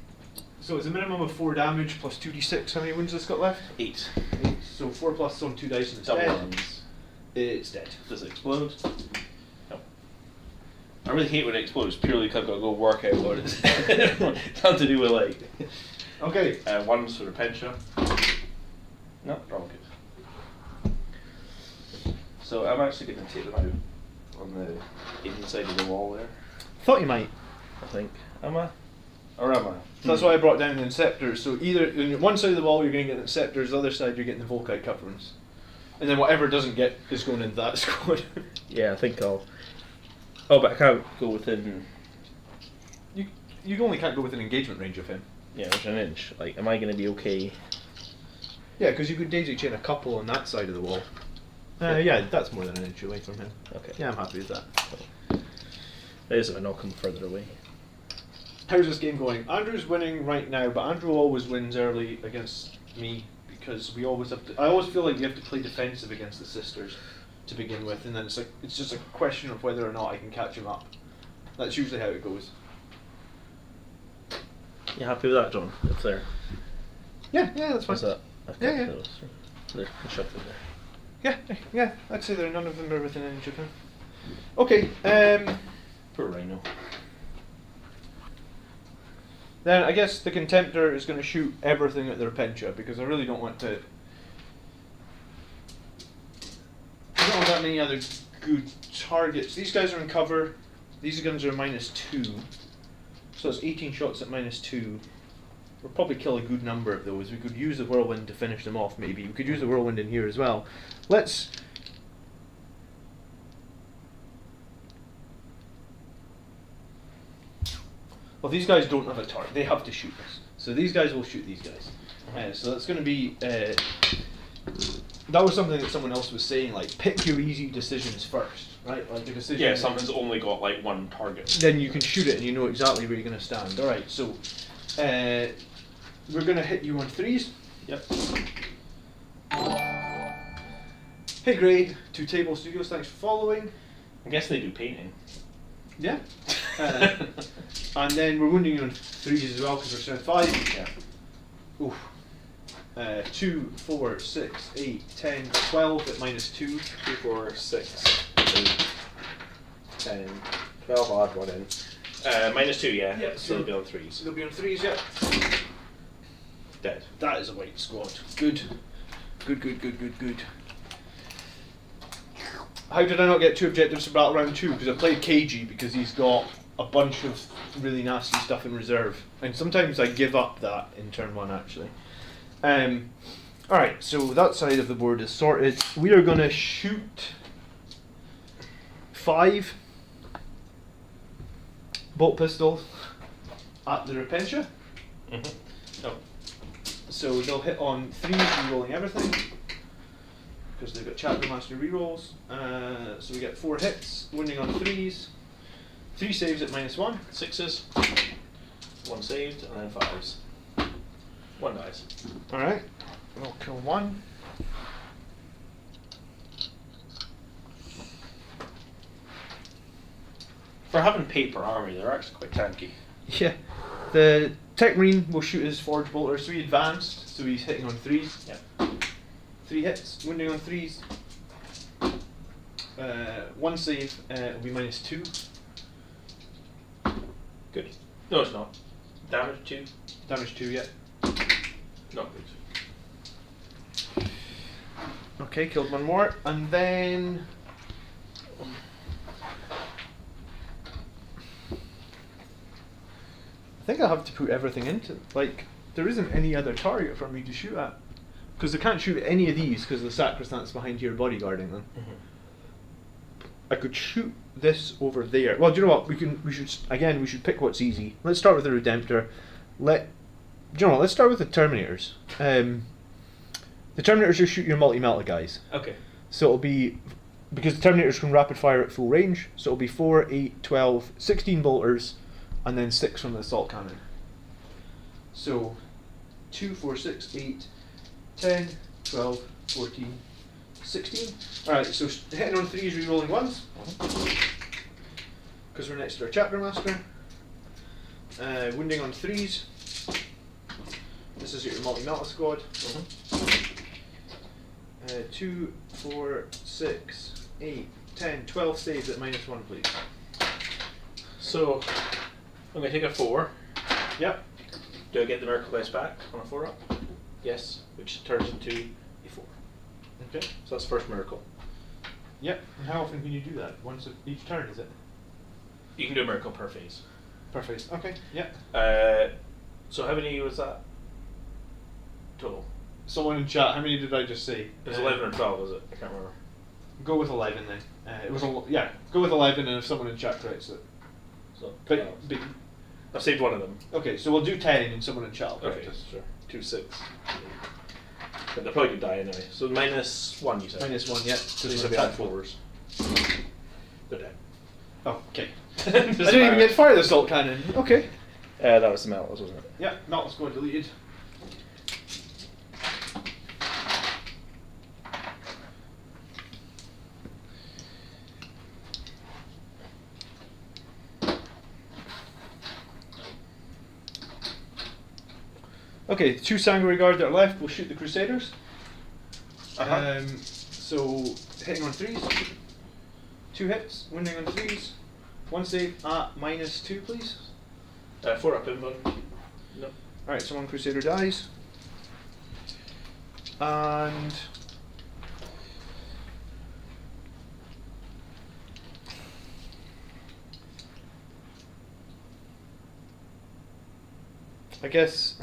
So it's a minimum of 4 damage plus 2d6. How many wounds has it got left? 8. 8. So 4 plus on 2 dice and it's Double dead. ones. It's dead. Does it explode? No. I really hate when it explodes purely because I've got to go work out what it's nothing to do with like. Okay. 1's for Repentia. No, wrong good. So I'm actually going to take them out on the inside of the wall there. Thought you might. I think. Am I? Or am I? That's why I brought down the Inceptors. So either on one side of the wall you're going to get the Inceptors, the other side you're getting the Volkite Couplings. And then whatever doesn't get is going in that squad. Yeah, I think I'll. Oh, but I can't go within. You only can't go within engagement range of him. Yeah, which an inch. Like, am I going to be okay? Yeah, because you could daisy chain a couple on that side of the wall. Yeah, that's more than an inch away from him. Okay. Yeah, I'm happy with that. That is if I knock him further away. How's this game going? Andrew's winning right now, but Andrew always wins early against me because we always have to. I always feel like we have to play defensive against the sisters to begin with, and then it's just a question of whether or not I can catch him up. That's usually how it goes. You happy with that, John? Up there. Yeah, that's fine. What's that? I've Yeah, kept yeah. those. They're shoved in there. Yeah. I'd say none of them are within an inch of him. Okay. Poor Rhino. Then I guess the Contemptor is going to shoot everything at the Repentia because I really don't want to. I don't have that many other good targets. These guys are in cover. These guns are -2. So it's 18 shots at -2. We'll probably kill a good number of those. We could use the whirlwind to finish them off, maybe. We could use the whirlwind in here as well. Let's... Well, these guys don't have a target. They have to shoot us. So these guys will shoot these guys. So that's going to be... that was something that someone else was saying, like, pick your easy decisions first, right? Like, the decision... Yeah, something's only got like one target. Then you can shoot it and you know exactly where you're going to stand. Alright, so... we're going to hit you on 3s. Yep. Hey Gray, to Table Studios, thanks for following. I guess they do painting. Yeah. And then we're wounding you on 3s as well because we're strength 5. Yeah. Oof. 2, 4, 6, 8, 10, 12 at -2. 2, 4, 6, 8, 10, 12 odd one in. -2, yeah. Yeah, So they'll be on 3s. So they'll be on 3s, yeah. Dead. That is a white squad. Good. Good. How did I not get 2 objectives for battle round 2? Because I played KG because he's got a bunch of really nasty stuff in reserve. And sometimes I give up that in turn 1 actually. Alright, so that side of the board is sorted. We are going to shoot 5 bolt pistols at the Repentia. Oh. So they'll hit on 3s, re-rolling everything. Because they've got Chapter Master rerolls. So we get 4 hits, wounding on 3s. 3 saves at -1. 6s. 1 saved, and then 5s. 1 dies. Alright, we'll kill 1. For having paper army, they're actually quite tanky. Yeah. The Tech Marine will shoot his Forge Bolter, so he advanced, so he's hitting on 3s. Yeah. 3 hits, wounding on 3s. 1 save will be -2. Good. No, it's not. Damage 2. Damage 2, yeah. Not good. Okay, killed 1 more, and then... I think I'll have to put everything into, like, there isn't any other target for me to shoot at. Because I can't shoot at any of these because the Sacrostant's behind here bodyguarding them. I could shoot this over there. Well, do you know what? We should pick what's easy. Let's start with the Redemptor. Do you know what? Let's start with the Terminators. The Terminators just shoot your multi-melta guys. Okay. So it'll be, because the Terminators can rapid fire at full range, so it'll be 4, 8, 12, 16 bolters, and then 6 from the assault cannon. So 2, 4, 6, 8, 10, 12, 14, 16. Alright, so hitting on 3s, re-rolling 1s. Because we're next to our Chapter Master. Wounding on 3s. This is your multi-melta squad. 2, 4, 6, 8, 10, 12 saves at -1, please. So, I'm going to take a 4. Yep. Do I get the miracle dice back on a 4 up? Yes, which turns into a 4. Okay. So that's first miracle. Yep. And how often can you do that? Once each turn, is it? You can do a miracle per phase. Per phase. Okay. Yep. So how many was that total? Someone in chat, how many did I just say? It was 11 or 12, was it? I can't remember. Go with 11 then. It was go with 11, and if someone in chat corrects it. So, But, 12. but I've saved one of them. okay, so we'll do 10, and someone in chat will correct Okay, us. sure. 2, 6. But they're probably going to die anyway. So -1, you said? -1, yeah. So Because these we're will be on attack 4s. They're dead. Oh, okay. I Doesn't didn't even matter. get fire the assault cannon. Okay. That was the Meltas, wasn't it? Yeah, Melta squad deleted. Okay, 2 Sanguinary Guard that are left will shoot the Crusaders. So, hitting on 3s. 2 hits, wounding on 3s. 1 save at -2, please. 4 up in one. No. Alright, so 1 Crusader dies. And... I guess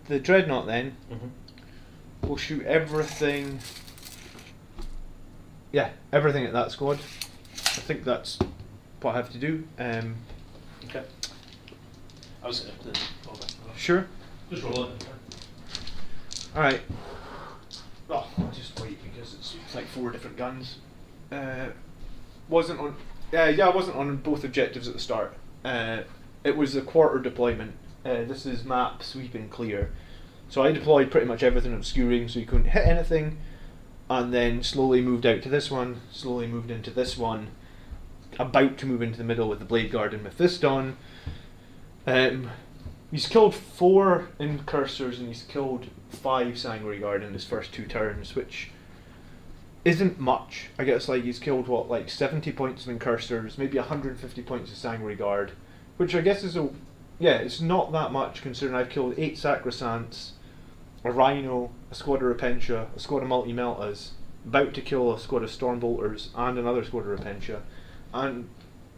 the dreadnought then, Mhm. we'll shoot everything. Yeah, everything at that squad. I think that's what I have to do. Okay. I was Sure. just roll it. Alright. Oh, I'll just wait because it's like 4 different guns. Wasn't on. I wasn't on both objectives at the start. It was a quarter deployment. This is map sweep and clear. So I deployed pretty much everything obscuring so you couldn't hit anything, and then slowly moved out to this one, slowly moved into this one, about to move into the middle with the Blade Guard and Mephiston. He's killed 4 incursors and he's killed 5 Sanguinary Guard in his first 2 turns, which isn't much. I guess like he's killed what, like 70 points of incursors, maybe 150 points of Sanguinary Guard, which I guess is it's not that much considering I've killed 8 Sacrosants, a Rhino, a squad of Repentia, a squad of Multi-Meltas, about to kill a squad of Stormbolters and another squad of Repentia, and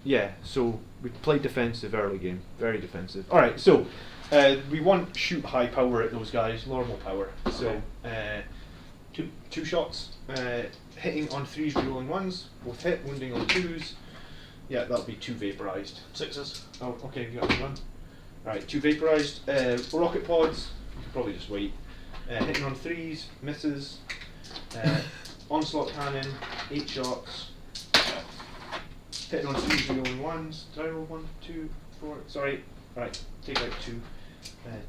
yeah, so we played defensive early game, very defensive. Alright, so we want shoot high power at those guys, normal power. So two shots, hitting on 3s, rerolling 1s, both hit, wounding on 2s. Yeah, that'll be 2 vaporized. 6s. Oh, okay, you got one. Alright, 2 vaporized. Rocket pods, you could probably just wait. Hitting on 3s, misses. Onslaught cannon, 8 shots. Hitting on 3s, rerolling 1s. Did I roll 1, 2, 4? Sorry. Right, take out 2.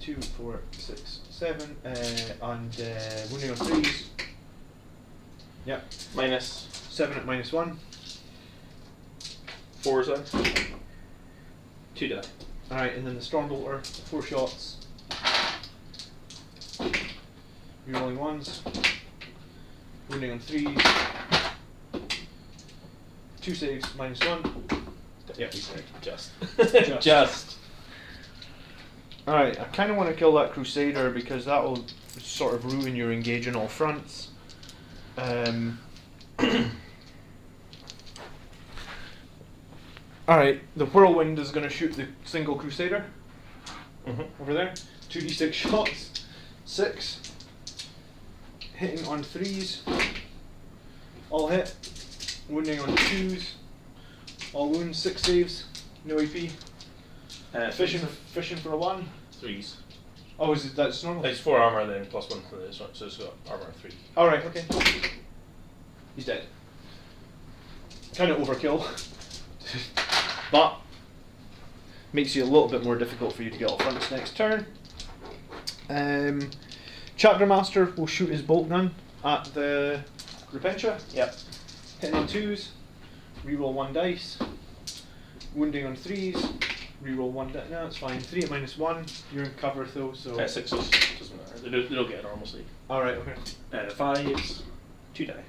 2, 4, 6, 7. And wounding on 3s. Yep. Minus 7 at -1. 4s then. 2 die. Alright, and then the Stormbolter, 4 shots. Rerolling 1s. Wounding on 3s. 2 saves, -1. Yep, he's dead. Just. Just. Alright, I kind of want to kill that Crusader because that will sort of ruin your engage on all fronts. Alright, the Whirlwind is going to shoot the single Crusader. Over there. 2d6 shots. 6. Hitting on 3s. All hit. Wounding on 2s. All wounds, 6 saves. No AP. Fishing for a 1. 3s. Oh, that's normal? It's 4 armor then plus 1 for this one, so it's got armor 3. Alright, okay. He's dead. Kind of overkill. But makes it a little bit more difficult for you to get off fronts next turn. Chapter Master will shoot his bolt gun at the Repentia. Yep. Hitting on 2s, reroll 1 dice. Wounding on 3s, reroll 1 dice. No, it's fine. 3 at -1. You're in cover though, so. 6s doesn't matter. They don't get a normal sleep. Alright, okay. 5s, 2 die.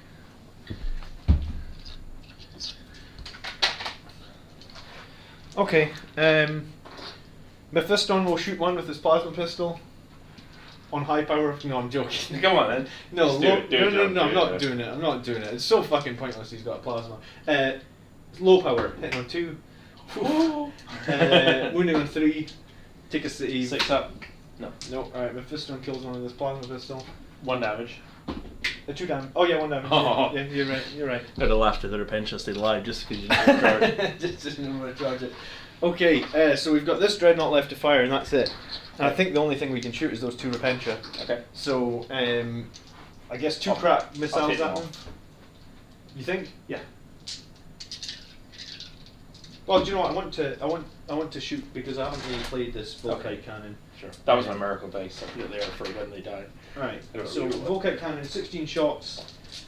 Okay. Mephiston will shoot 1 with his plasma pistol. On high power. No, I'm joking. Come on then. No, Just no, do it, I'm not doing it. I'm not doing it. It's so fucking pointless. He's got a plasma. Low power, hitting on 2. Wounding on 3. Take a save. 6 up. No. No. Alright, Mephiston kills one with his plasma pistol. 1 damage. 2 damage. Oh yeah, 1 damage. Oh. Yeah, you're right. You're right. I'd have laughed at the Repentia stayed alive just because you didn't charge. Just didn't want to charge it. Okay, so we've got this dreadnought left to fire, and that's it. And I think the only thing we can shoot is those 2 Repentia. Okay. So, I guess 2 crap missiles take that them. one. You think? Yeah. Well, do you know what? I want to shoot because I haven't really played this Volkite cannon. Sure. That was my miracle dice. I put it there for when they die. Right. I don't So reroll it. Volkite cannon, 16 shots,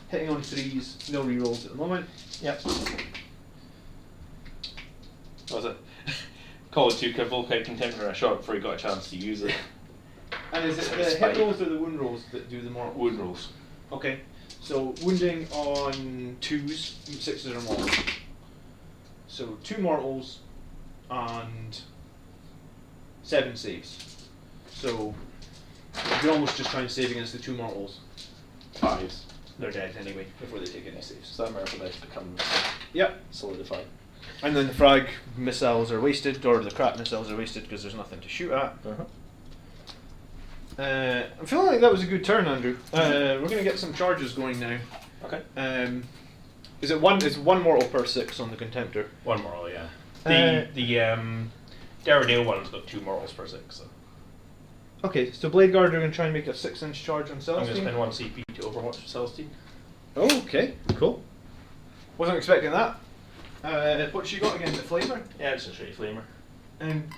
hitting on 3s, no rerolls at the moment. Yep. What was it? Call it 2 Volkite Contempt and I shot before he got a chance to use it. And is it So the spite. hit rolls or the wound rolls that do the more Wound rolls. Okay. So wounding on 2s, 6s or more. So 2 mortals and 7 saves. So you can almost just try and save against the 2 mortals. 5s. They're dead anyway before they take any saves. So that miracle dice becomes Yep. solidified. And then the frag missiles are wasted, or the crap missiles are wasted because there's nothing to shoot at. I'm feeling like that was a good turn, Andrew. We're going to get some charges going now. Okay. Is it one? It's one mortal per 6 on the Contemptor. One moral, yeah. The Daredale one's got 2 morals per 6. So. Okay, so Bladeguard are going to try and make a 6-inch charge on I'm going to Celestine. spend 1 CP to Overwatch Celestine. Oh, okay, cool. Wasn't expecting that. What's she got again? The flavor Yeah, it's a straight flamer. and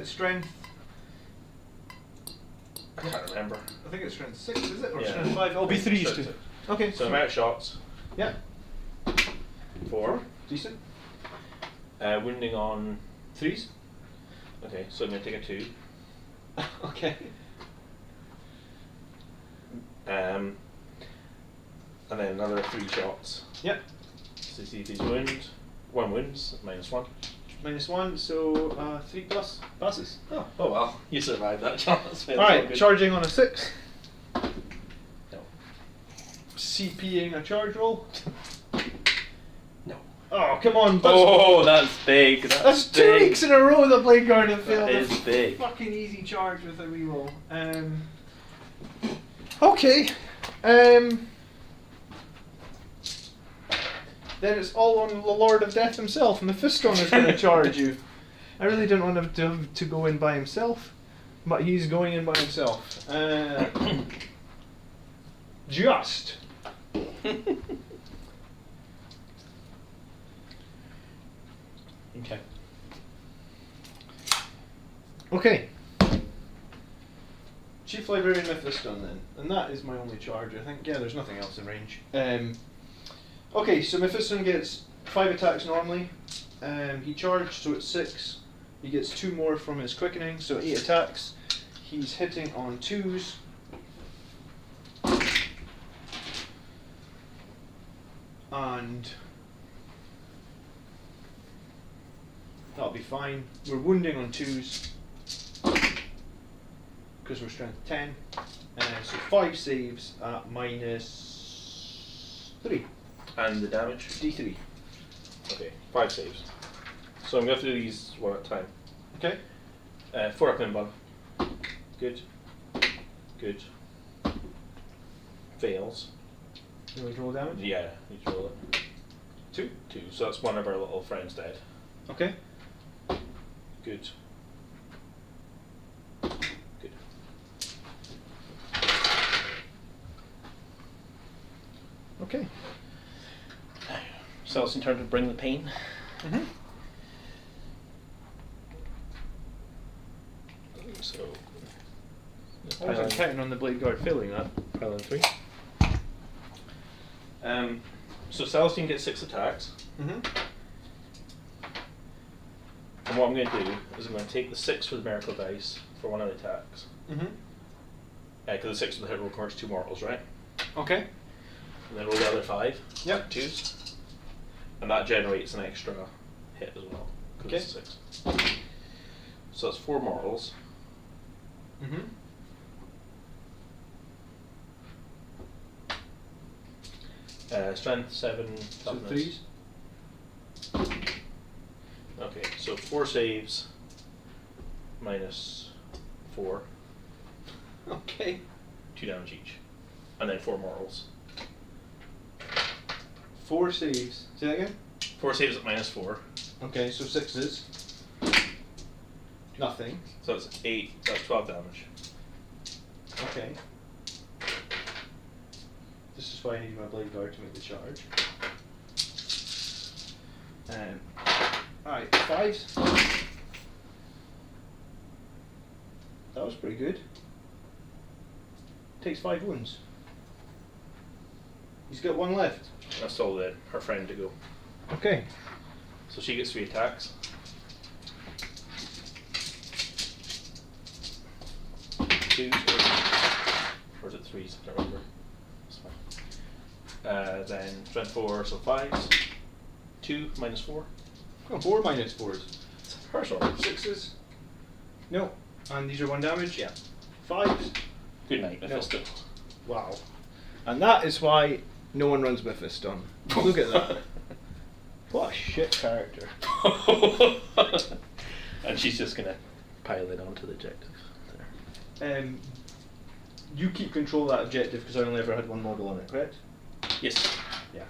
strength. I can't remember. I think it's strength 6, is it? Or Yeah. strength 5? It'll be 3s Strength too. 6. Okay, So amount of shots, yeah, 4. decent. Wounding on 3s. Okay, so I'm going to take a 2. Okay. And then another 3 shots. Yep. So see if these wound. 1 wounds, -1. -1, so 3 plus passes. Oh well, you survived that chance. Alright, charging on a 6. No. CPing a charge roll. No. Oh, come on. That's big. That's 2 weeks in a row that Bladeguard have failed That a is big. fucking easy charge with a reroll. Okay. Then it's all on the Lord of Death himself. Mephiston is going to charge you. I really didn't want him to go in by himself, but he's going in by himself. Just. Okay. Okay. Chief Librarian Mephiston then, and that is my only charge. I think. Yeah, there's nothing else in range. Okay, so Mephiston gets 5 attacks normally. He charged, so it's 6. He gets 2 more from his quickening, so 8 attacks. He's hitting on 2s. And that'll be fine. We're wounding on 2s because we're strength 10. So 5 saves at -3. And the damage? D3. Okay, 5 saves. So I'm going to do these one at a time. Okay. 4 up in 1. Good. Good. Fails. You want to roll damage? Yeah, you can roll it. 2. 2. So that's one of our little friends dead. Okay. Good. Good. Okay. Celestine turn to bring the pain. Mm-hmm. So. I wasn't counting on the Bladeguard failing that. Pile on 3. So Celestine gets 6 attacks. Mm-hmm. And what I'm going to do is I'm going to take the 6 for the miracle dice for one of the attacks. Mm-hmm. Because the 6 for the hit roll converts 2 mortals, right? Okay. And then roll the other 5. Yep. 2s. And that generates an extra hit as well. 'Cause Okay. it's 6. So that's 4 mortals. Mm-hmm. Strength 7. So toughness. 3s. Okay, so 4 saves -4. Okay. 2 damage each. And then 4 mortals. 4 saves. Say that again? 4 saves at -4. Okay, so 6s. Nothing. So that's 8, that's 12 damage. Okay. This is why I need my Bladeguard to make the charge. Alright, 5s. That was pretty good. Takes 5 wounds. He's got 1 left. That's all her friend to go. Okay. So she gets 3 attacks. 2s or is it 3s? I don't remember. That's fine. Then strength 4, so 5s. 2 -4. Oh, 4 minus 4s. Her sort. 6s. No. And these are 1 damage? Yeah. 5s. Good night, Mephisto. Wow. And that is why no one runs Mephiston. Look at that. What a shit character. And she's just gonna pile it onto the objective. There. You keep control of that objective because I only ever had one model on it, correct? Yes. Yeah.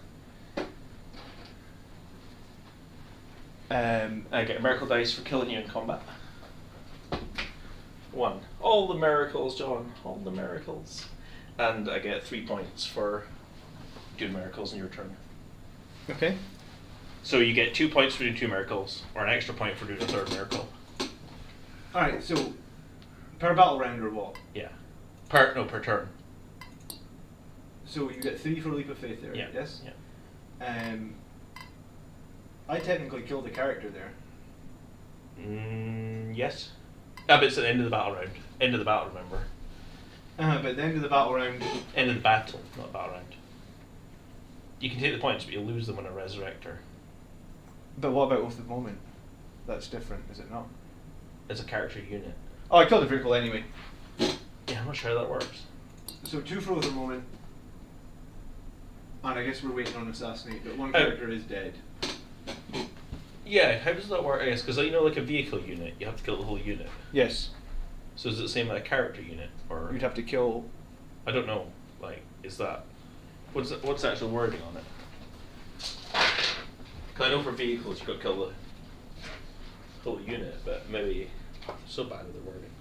I get a miracle dice for killing you in combat. 1. All the miracles, John. All the miracles. And I get 3 points for doing miracles in your turn. Okay. So you get 2 points for doing 2 miracles, or an extra point for doing a third miracle. Alright, so per battle round or what? Yeah. Per turn. So you get 3 for Leap of Faith there, Yeah. yes? Yeah. I technically killed a character there. Yes. But it's at the end of the battle round. End of the battle, remember? But at the end of the battle round, End of the battle, not battle round. You can take the points, but you'll lose them on a resurrector. but what about Oath of Moment? That's different, is it not? It's a character unit. Oh, I killed a vehicle anyway. Yeah, I'm not sure how that works. So 2 for Oath of Moment. And I guess we're waiting on Assassinate, but one Oh. character is dead. Yeah, how does that work? I guess because like a vehicle unit, you have to kill the whole unit. Yes. So is it the same like a character unit, or You'd have to kill. I don't know. Like, is that what's the actual wording on it? Because I know for vehicles you've got to kill the whole unit, but maybe so bad with the wording.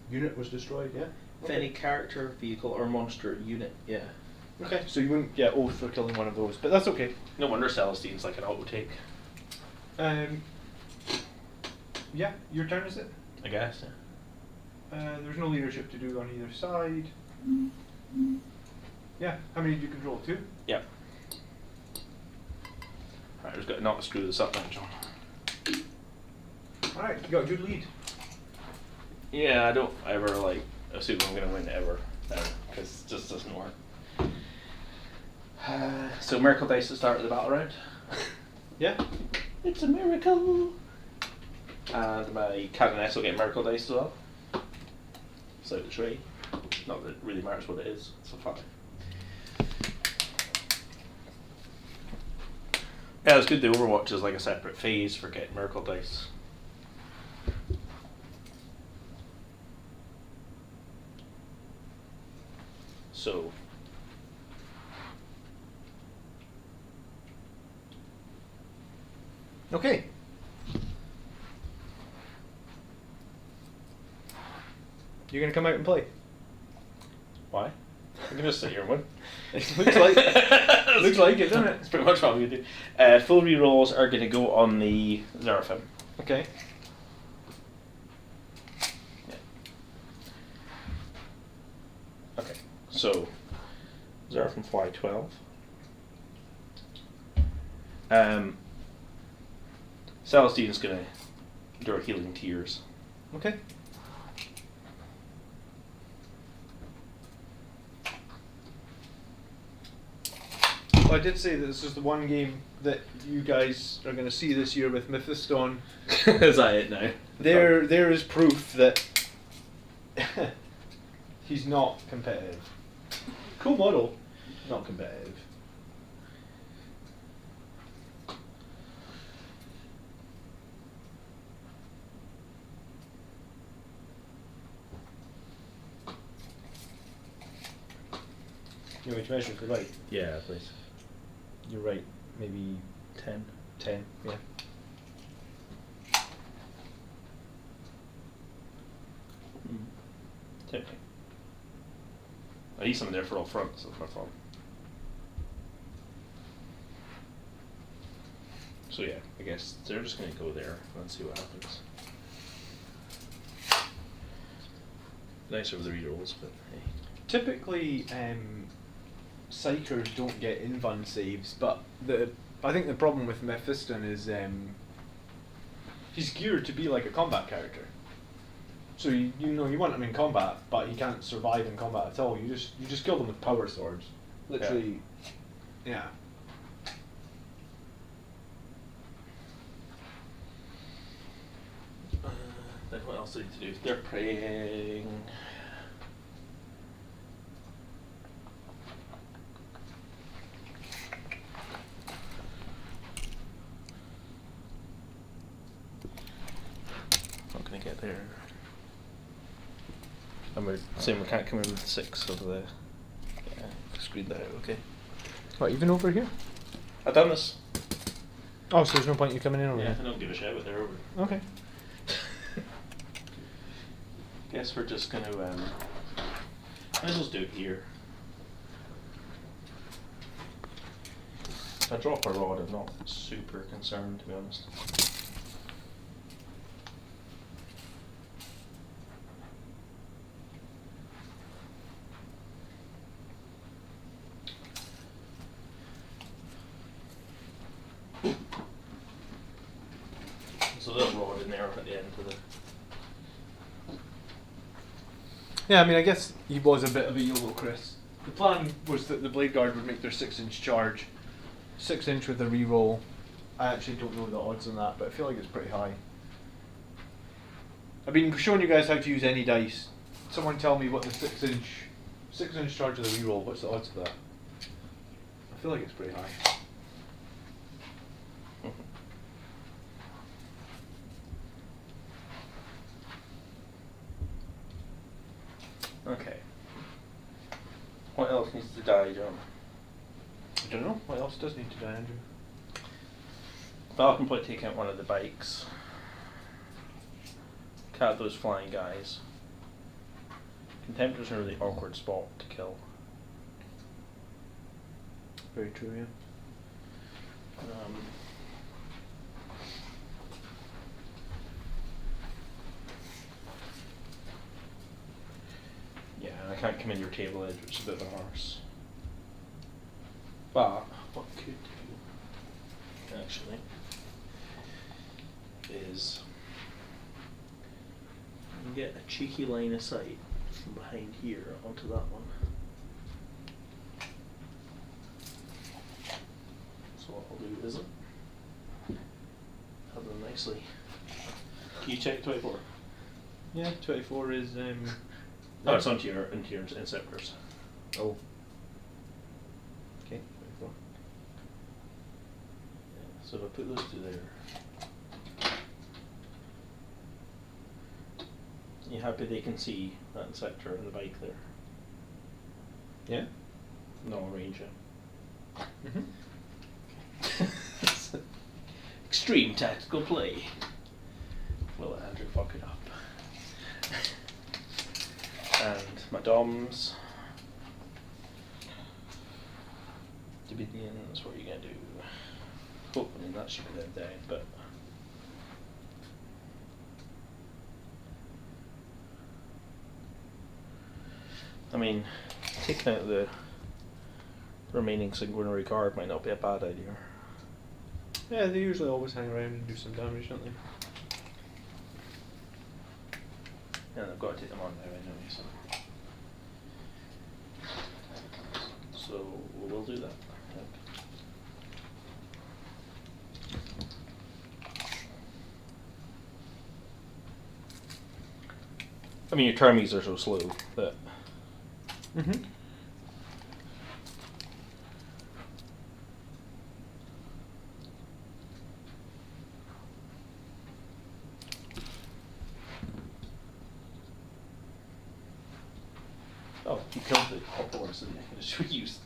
Unit was destroyed, yeah? If any character, vehicle, or monster unit, yeah. Okay, so you wouldn't get Oath for killing one of those, but that's okay. No wonder Celestine's like an auto take. Yeah, your turn, is it? I guess. Yeah. There's no leadership to do on either side. Yeah, how many do you control? 2? Yeah. Right, I've just got to not screw this up now, John. Alright, you got a good lead. Yeah, I don't ever like assume I'm gonna win ever, because it just doesn't work. So miracle dice to start the battle round. Yeah? It's a miracle. And my Canoness will get miracle dice as well. So the tree. Not that it really matters what it is. It's a 5. Yeah, it's good. The Overwatch is like a separate phase for getting miracle dice. So. Okay. You're gonna come out and play? Why? I'm gonna sit here and win. Looks like it, doesn't it? That's pretty much what I'm gonna do. Full rerolls are gonna go on the Zeraphim. Okay. Yeah. Okay, so Zeraphim fly 12. Celestine's gonna do her healing tears. Okay. Well, I did say that this is the one game that you guys are going to see this year with Mephiston. Is that it now? There is proof that he's not competitive. Cool model, not competitive. You want me to measure for right? Yeah, please. You're right. Maybe 10. 10. Yeah. Tempting. I need something there for all fronts, that's my thought. So yeah, I guess they're just gonna go there and see what happens. Nicer with the rerolls, but hey. Typically, psychers don't get invuln saves, but I think the problem with Mephiston is he's geared to be like a combat character. So you know you want him in combat, but he can't survive in combat at all. You just kill them with power swords, literally. Yeah. Then what else do they need to do? They're praying. gonna get there. And we're saying we can't come in with the 6 of the. Yeah, screwed that out. Okay. What, even over here? I've done this. Oh, so there's no point you coming in over Yeah, I here? don't give a shit what they're over. Okay. Guess we're just gonna might as well do it here. If I drop a rod, I'm not super concerned, to be honest. There's a little rod in there at the end of the. Yeah, I mean, I guess he was a bit of a YOLO Chris. The plan was that the Blade Guard would make their 6-inch charge. 6-inch with a reroll. I actually don't know the odds on that, but I feel like it's pretty high. I've been showing you guys how to use any dice. Someone tell me what the 6-inch charge with a reroll, what's the odds of that? I feel like it's pretty high. Okay. What else needs to die, John? I don't know, what else does need to die, Andrew? Val can probably take out one of the bikes. Cut those flying guys. Contemptor's a really awkward spot to kill. Very true, yeah. Yeah, and I can't come in your table edge, which is a bit of an arse. But what I could do, actually, is get a cheeky line of sight from behind here onto that one. So what I'll do is have them nicely. Can you check 24? Yeah, 24 is No, it's onto your inceptors. Oh. Okay, 24. Yeah, so if I put those two there. You happy they can see that inceptor and the bike there? Yeah? No range. Mm-hmm. Extreme tactical play. Will let Andrew fuck it up. And my doms. Dominions, what are you gonna do? Hopefully that should be them down, but I mean, taking out the remaining sanguinary guard might not be a bad idea. Yeah, they usually always hang around and do some damage, don't they? And I've got to take them on now anyway, so we'll do that. I think. I mean, your termies are so slow that. Mm-hmm. Oh, you killed the copper one, so I just reused.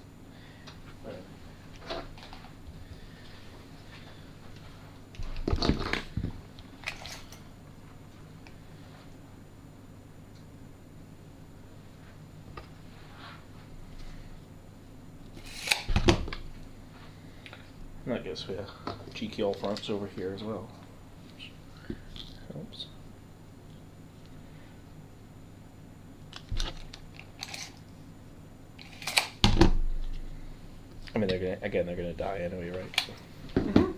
And I guess we have cheeky all fronts over here as well. Helps. I mean, they're gonna die anyway, right? So. Mm-hmm.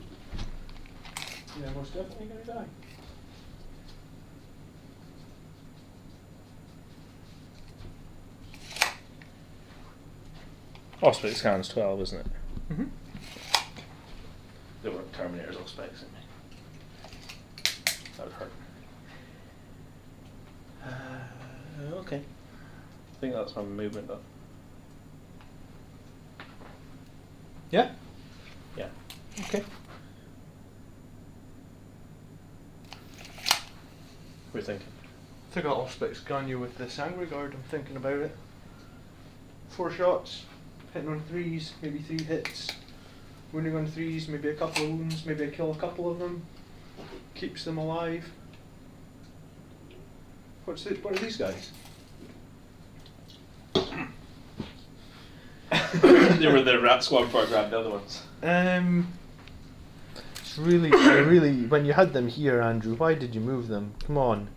Yeah, most definitely gonna die. Oh, split scan's 12, isn't it? Mm-hmm. They weren't Terminators or specs in me. That would hurt. Okay. I think that's my movement done. Yeah? Yeah. Okay. What are you thinking? I think I'll Auspex gun you with this angry guard. I'm thinking about it. 4 shots, hitting on 3s, maybe 3 hits. Wounding on 3s, maybe a couple of wounds, maybe I kill a couple of them. Keeps them alive. What are these guys? They were the rat squad before I grabbed the other ones. It's really, when you had them here, Andrew, why did you move them? Come on.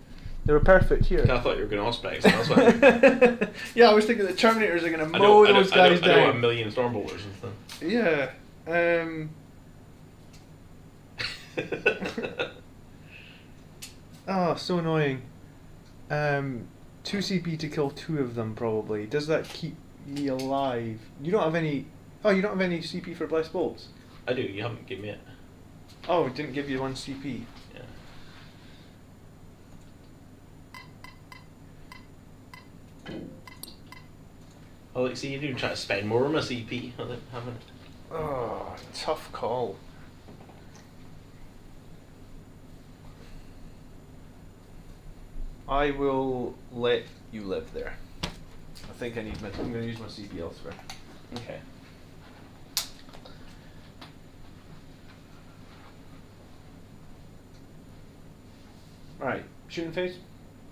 They were perfect here. I thought you were going to Auspex. That's why. Yeah, I was thinking the Terminators are going to mow those guys down. I know a million Stormbolters and stuff. Yeah. Oh, so annoying. 2 CP to kill 2 of them, probably. Does that keep me alive? You don't have any... Oh, you don't have any CP for Blessed Bolts? I do, you haven't given me it. Oh, it didn't give you 1 CP. Yeah. Oh, like, see, you're trying to spend more on my CP. I haven't. Oh, tough call. I will let you live there. I think I'm going to use my CP elsewhere. Okay. Alright, shooting phase?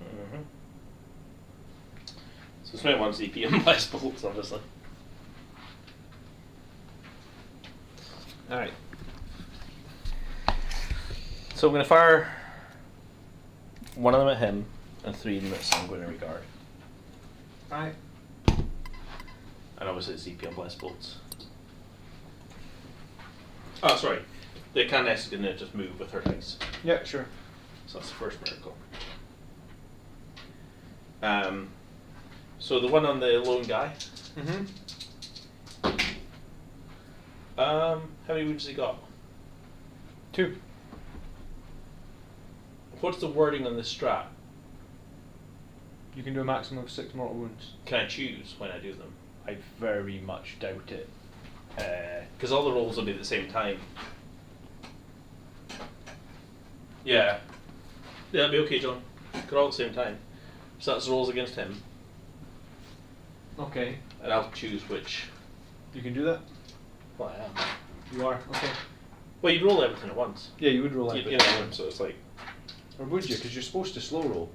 Mm-hmm. So spend 1 CP on my bolts, obviously. Alright. So I'm going to fire 1 of them at him and 3 of them at Sanguinary Guard. Alright. And obviously CP on Blessed Bolts. Oh, sorry. The Caness is going to just move with her dice. Yeah, sure. So that's the first miracle. So the one on the lone guy. Mm-hmm. How many wounds has he got? 2. What's the wording on the strat? You can do a maximum of 6 mortal wounds. Can I choose when I do them? I very much doubt it. Because all the rolls will be at the same time. Yeah. Yeah, that'll be okay, John. They're all at the same time. So that's rolls against him. Okay. And I'll choose which. You can do that? Well, I am. You are, okay. Well, you'd roll everything at once. Yeah, you would roll that. You know, so it's like... Or would you? Because you're supposed to slow roll.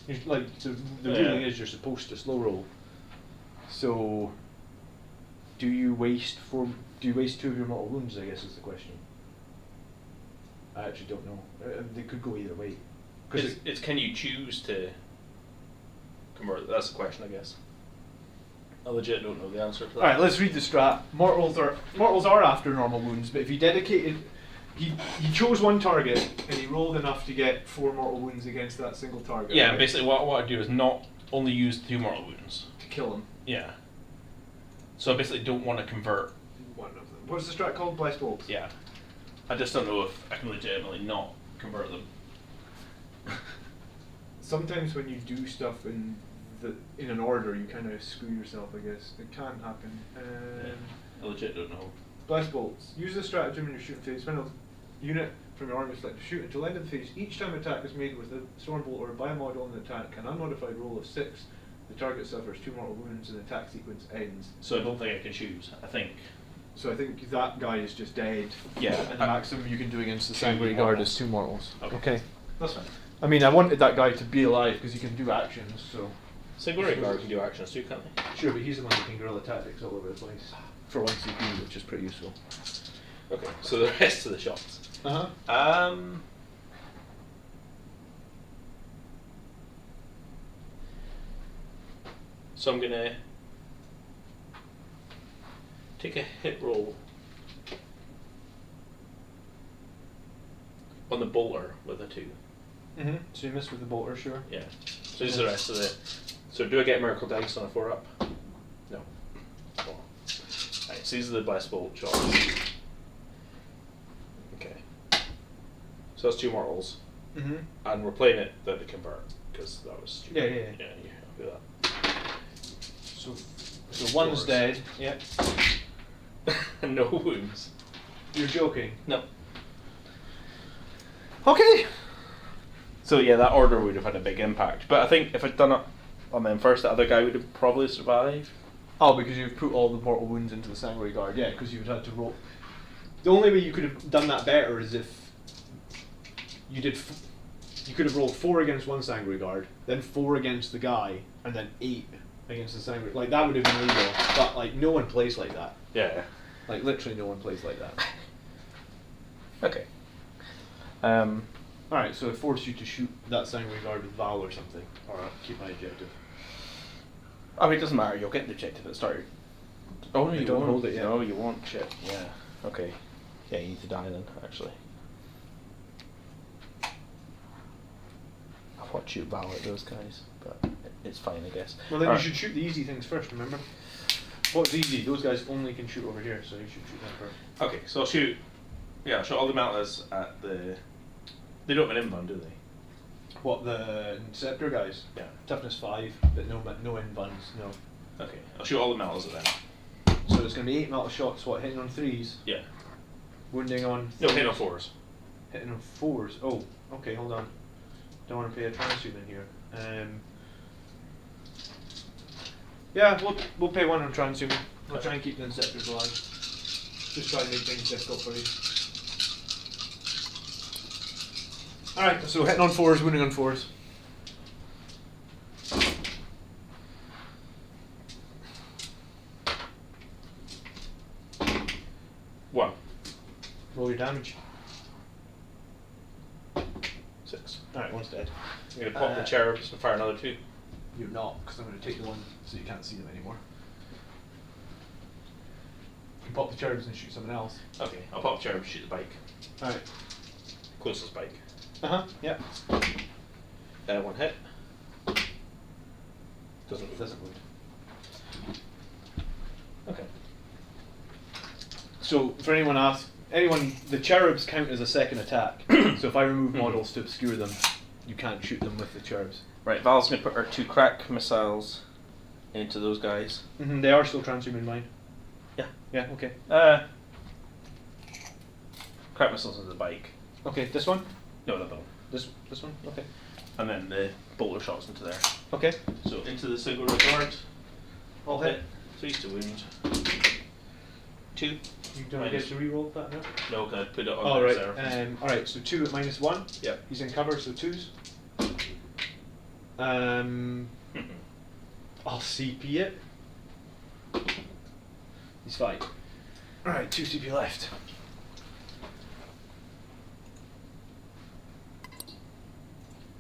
The ruling is you're supposed to slow roll. So, do you waste 2 of your mortal wounds, I guess is the question. I actually don't know. They could go either way. It's can you choose to convert? That's the question, I guess. I legit don't know the answer to that. Alright, let's read the strat. Mortals are after normal wounds, but if he dedicated... He chose 1 target, and he rolled enough to get 4 mortal wounds against that single target. Yeah, right? basically what I do is not only use 2 mortal wounds. To kill him. Yeah. So I basically don't want to convert. 1 of them. What's the strat called? Blessed Bolts? Yeah. I just don't know if I can legitimately not convert them. Sometimes when you do stuff in an order, you kind of screw yourself, I guess. It can happen. I legit don't know. Blessed Bolts. Use this stratagem in your shooting phase. When a unit from your army is selected to shoot until the end of the phase, each time an attack is made with a Stormbolt or by a model on the attack, an unmodified roll of 6. The target suffers 2 mortal wounds and the attack sequence ends. So I don't think I can choose. I think. So I think that guy is just dead. Yeah. And the maximum you can do against the Sanguinary Guard is 2 mortals. Okay. That's fine. I mean, I wanted that guy to be alive because he can do actions, so... Sanguinary Guard can do actions too, can't they? Sure, but he's the one who can guerrilla tactics all over the place. For 1 CP, which is pretty useful. Okay, so the rest of the shots. Uh-huh. So I'm gonna take a hit roll on the bolter with a 2. Mm-hmm. So you missed with the bolter, sure. Yeah. So this is the rest of the. So do I get miracle dice on a 4-up? No. Oh. Right, so these are the Blessed Bolt shots. Okay. So that's 2 mortals. Mm-hmm. And we're playing it that to convert, because that was stupid. Yeah. Yeah, you do that. So one's dead. Yeah. No wounds. You're joking. No. Okay. So yeah, that order would have had a big impact. But I think if I'd done it on them first, the other guy would have probably survived. Oh, because you've put all the mortal wounds into the sanguinary guard. Yeah, because you'd had to roll. The only way you could have done that better is if you did. You could have rolled 4 against one sanguinary guard, then 4 against the guy, and then 8 against the sanguinary. Like that would have been legal, but like no one plays like that. Yeah. Like literally no one plays like that. Okay. Alright, so it forced you to shoot that sanguinary guard with Val or something. Alright, keep my objective. I mean, it doesn't matter. You'll get the objective at the start. Oh no, I you don't won't. hold it yet. No, you won't. Shit. Yeah. Okay. Yeah, you need to die then. Actually. I thought shoot Val at those guys, but it's fine, I guess. Well, then Alright. you should shoot the easy things first. Remember? What's easy? Those guys only can shoot over here, so you should shoot them first. Okay, so I'll shoot. Yeah, I'll shoot all the meltas at the. They don't have an invuln, do they? What, the Scepter guys? Yeah. Toughness 5, but no invuns, no. Okay, I'll shoot all the meltas at them. So it's going to be 8 metal shots, what, hitting on 3s? Yeah. Wounding on... No, hit on 4s. Hitting on 4s. Oh, okay, hold on. Don't want to pay a transhuman in here. Yeah, we'll pay 1 on transhuman. We'll try and keep the Inceptors alive. Just try and make things difficult for you. Alright, so hitting on 4s, wounding on 4s. One. Roll your damage. 6. Alright, one's dead. I'm going to pop the cherubs and fire another 2. You're not, because I'm going to take the one so you can't see them anymore. You can pop the cherubs and shoot someone else. Okay, I'll pop the cherub and shoot the bike. Alright. Closest bike. Yeah. 1 hit. Doesn't wound. Okay. So, for anyone, the cherubs count as a second attack. So if I remove models to obscure them, you can't shoot them with the cherubs. Right, Val's going to put her 2 crack missiles into those guys. They are still transhuman mine. Yeah. Yeah, okay. Crack missiles into the bike. Okay, this one? No, no. This one? Okay. And then the bolter shots into there. Okay. So into the single regard. All hit. 3 to wound. 2. You don't Minus. get to reroll that now? No, can I put it on Oh, the right. reserve? Alright, so 2 at -1. Yep. He's in cover, so 2s. I'll CP it. He's fine. Alright, 2 CP left.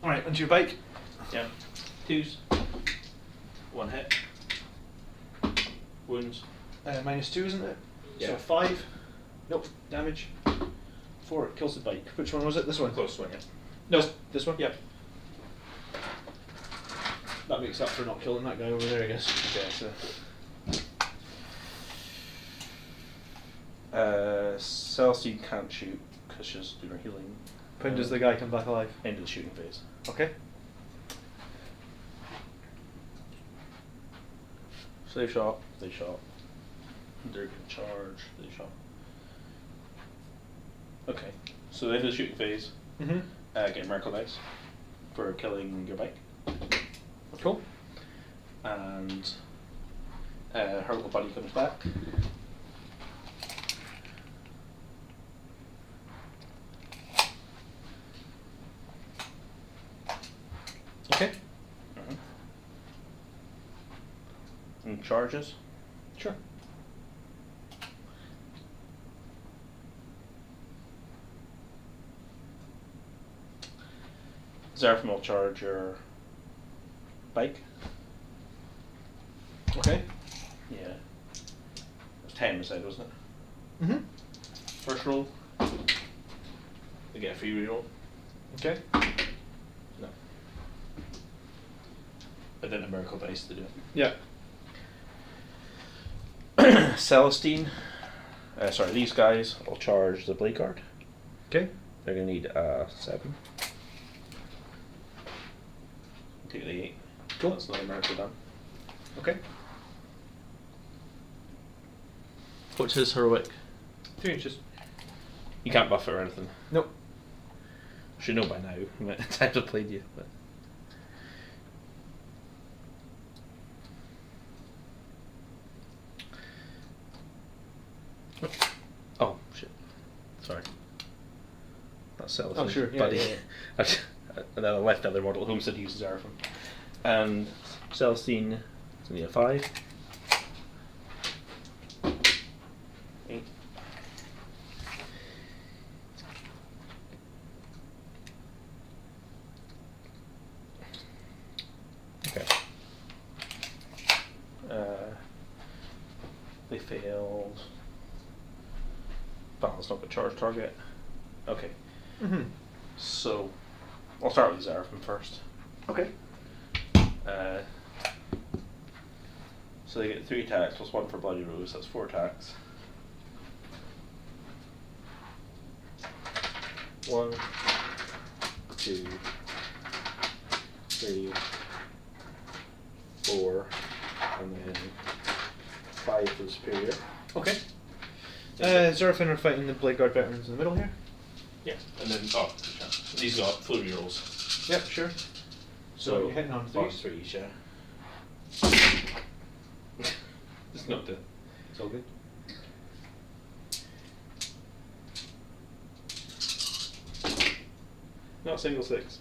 Alright, onto your bike. Yeah. 2s. 1 hit. Wounds. -2, isn't it? Yeah. So 5. Nope, damage. 4, it kills the bike. Which one was it? This one? Close one, yeah. No, this one? Yep. That makes up for not killing that guy over there, I guess. Okay, so. Celestine can't shoot because she's doing her healing. When does the guy come back alive? End of the shooting phase. Okay. So they shot. They're going to charge. They shot. Okay. So end of the shooting phase. Get Miracle Dice for killing your bike. Cool. And her little buddy comes back. Okay. And charges. Sure. Zeraphim will charge your bike. Okay. Yeah. It was 10 we said, wasn't it? First roll. They get a free reroll. Okay. No. I didn't have Miracle Dice to do it. Yeah. Celestine. Sorry, these guys will charge the blade guard. Okay. They're going to need 7. Take the 8. Cool. That's another miracle done. Okay. What's his heroic? 3 inches. You can't buff it or anything. Nope. Should know by now. Times I've played you. But. Oh shit! Sorry. That's Celestine. Oh, sure. Yeah, buddy. yeah, And then I left the other model at home, so to use Xeraphon. And Celestine is only a 5. 8. Okay. They failed. Battle's not the charge target. Okay. Mm-hmm. So, I'll start with Xeraphon first. Okay. So they get 3 attacks plus 1 for Bloody Rose, that's 4 attacks. 1, 2, 3, 4, and then 5 for the superior. Okay. Xeraphon are fighting the Blade Guard veterans in the middle here. Yeah, and then these got full rerolls. Yep, sure. So you're hitting on plus 3s? 3s, yeah. It's not the. It's all good. Not a single 6.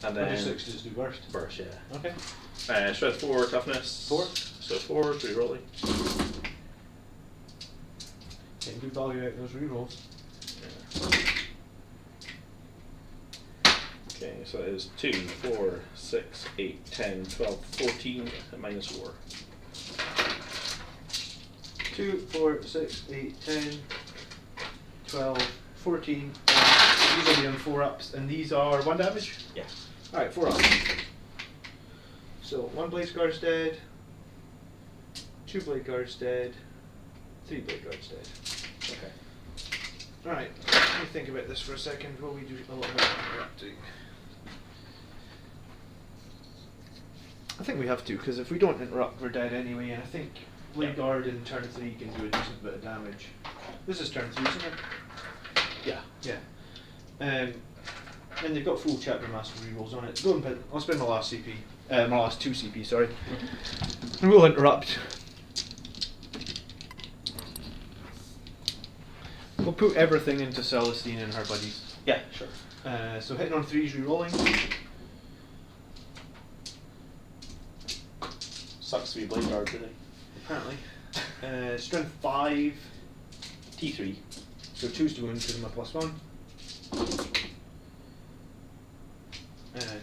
And then 6 just do burst. burst, yeah. Okay. Strength 4, toughness 4. So 4, 3 rolling. Getting good value out of those rerolls. Okay, so that is 2, 4, 6, 8, 10, 12, 14, and minus 4. 2, 4, 6, 8, 10, 12, 14. These will be on 4-ups, and these are 1 damage? Yeah. Alright, 4-ups. So 1 Blade Guard's dead, 2 Blade Guards dead, 3 Blade Guards dead. Okay. Alright, let me think about this for a second while we do a little bit of interrupting. I think we have to, because if we don't interrupt, we're dead anyway, and I think Blade Guard in turn 3 can do a decent bit of damage. This is turn 3, isn't it? Yeah. Yeah. And they've got full chapter master rerolls on it. Go and I'll spend my last CP, my last 2 CP, sorry. And we'll interrupt. We'll put everything into Celestine and her buddies. Yeah, sure. So hitting on 3s rerolling. Sucks to be Blade Guard today. Apparently. Strength 5. T3. So 2's to wound because of my +1.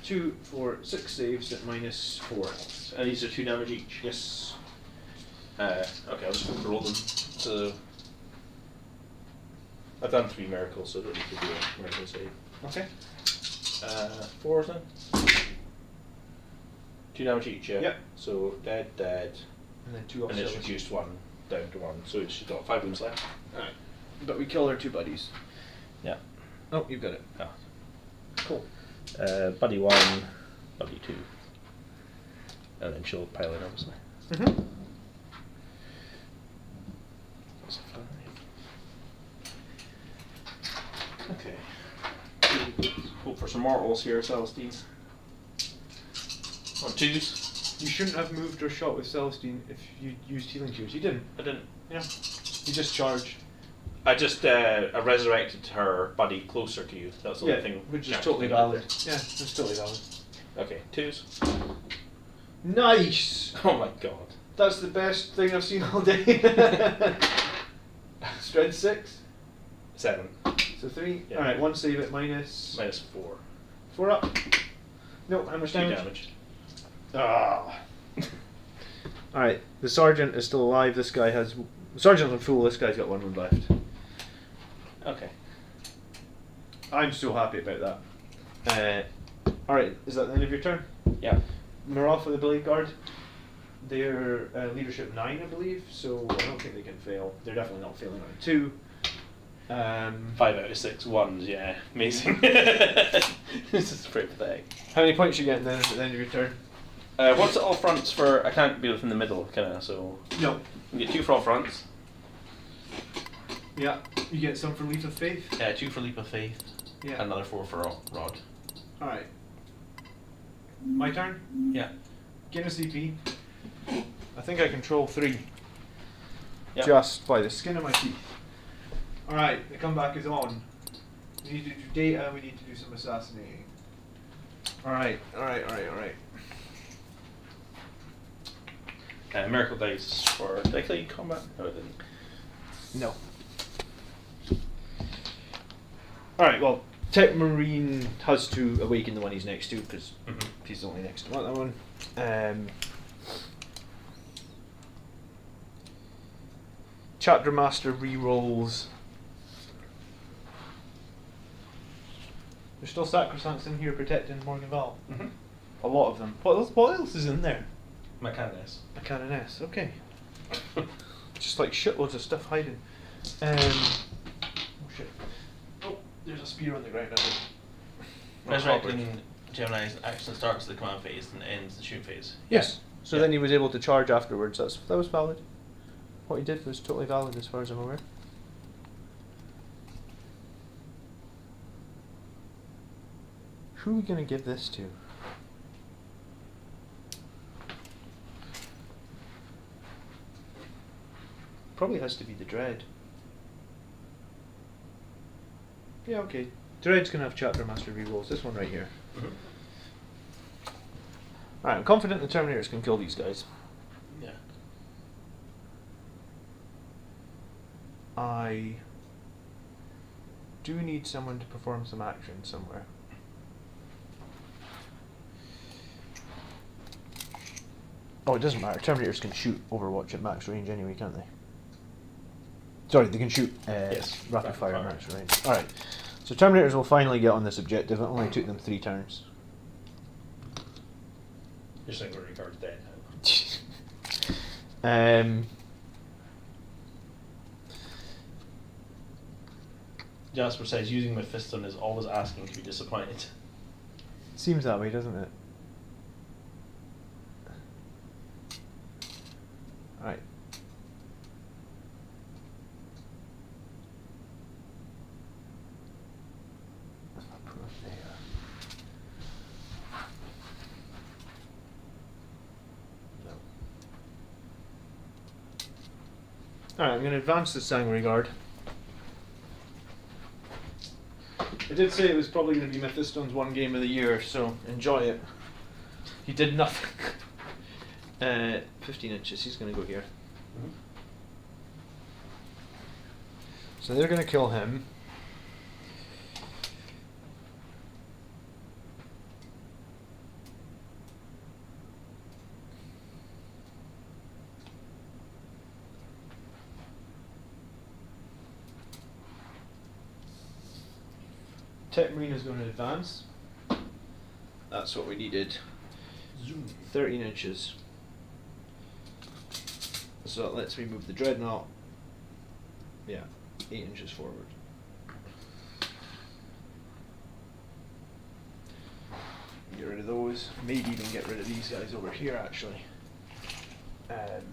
2, 4, 6 saves at -4. And these are 2 damage each? Yes. Okay, I'll just roll them. So I've done 3 miracles, so I don't need to do a miracle save. Okay. 4 then? 2 damage each, yeah? Yep. So dead, And then 2 off and it's Celestine. reduced 1 down to 1, so she's got 5 wounds left. Alright. But we kill her 2 buddies. Yeah. Oh, you've got it. Oh. Cool. Buddy 1, buddy 2. And then she'll pile in, obviously. Mm-hmm. That's a 5. Okay. Hope for some mortals here, Celestine. On 2s. You shouldn't have moved or shot with Celestine if you used healing cubes. You didn't. I didn't. Yeah. You just charged. I just I resurrected her buddy closer to you. That's the only thing. which is Jack totally did. valid. Yeah, it's totally valid. Okay, 2s. Nice! Oh my god. That's the best thing I've seen all day. Strength 6. 7. So 3. Yeah. Alright, 1 save at minus. Minus 4. 4 up. No, how much 2 damage? damage. Ah. Alright, the sergeant is still alive. This guy has. The sergeant's on full. This guy's got 1 wound left. Okay. I'm so happy about that. Alright, is that the end of your turn? Yeah. Morale for the Blade Guard. They're leadership 9, I believe, so I don't think they can fail. They're definitely not failing on 2. 5 out of 6 ones, yeah. Amazing. This is pretty pathetic. How many points you getting then at the end of your turn? What's all fronts for? I can't be within the middle, can I? So No. you get 2 for all fronts. Yeah. You get some for Leap of Faith. 2 for Leap of Faith. Yeah. Another 4 for Rod. Alright. My turn? Yeah. Gain a CP. I think I control 3. Yep. Just by the skin of my teeth. Alright, the comeback is on. We need to do data, we need to do some assassinating. Alright. Miracle dice for likely combat. No, it didn't. No. Alright, well, Tech Marine has to awaken the one he's next to, because he's only next to that one. Chapter Master rerolls. There's still Sacrosancts in here protecting Morganval. A lot of them. What else is in there? Mechanis. A Canoness, okay. Just like shitloads of stuff hiding. Oh shit. Oh, there's a spear on the ground. Resurrecting Gemini's action starts the command phase and ends the shoot phase. Yes. So Yeah. then he was able to charge afterwards. That was valid. What he did was totally valid as far as I'm aware. Who are we going to give this to? Probably has to be the Dread. Yeah, okay. Dread's going to have Chapter Master rerolls. This one right here. Alright, I'm confident the Terminators can kill these guys. Yeah. I do need someone to perform some action somewhere. Oh, it doesn't matter. Terminators can shoot Overwatch at max range anyway, can't they? Sorry, they can shoot Yes, rapid fire at fire. max range. Alright, so Terminators will finally get on this objective. It only took them 3 turns. Your single regard's dead. Jasper says using Mephiston is always asking to be disappointed. Seems that way, doesn't it? Alright. Put it there. No. Alright, I'm going to advance the Sanguinary Guard. I did say it was probably going to be Mephiston's one game of the year, so enjoy it. He did nothing. 15 inches, he's going to go here. So they're going to kill him. Tech Marine is going to advance. That's what we needed. Zoom. 13 inches. So that lets me move the Dreadnought. Yeah, 8 inches forward. Get rid of those. Maybe even get rid of these guys over here actually. I'm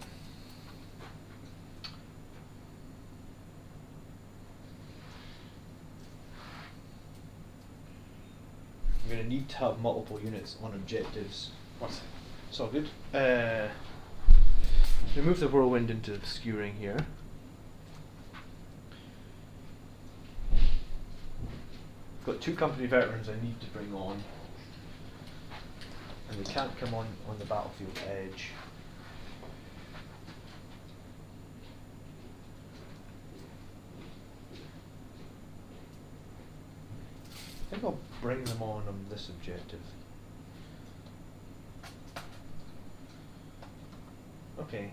going to need to have multiple units on objectives. What's It's all good. Remove the whirlwind into obscuring here. Got 2 company veterans I need to bring on. And they can't come on the battlefield edge. I think I'll bring them on this objective. Okay,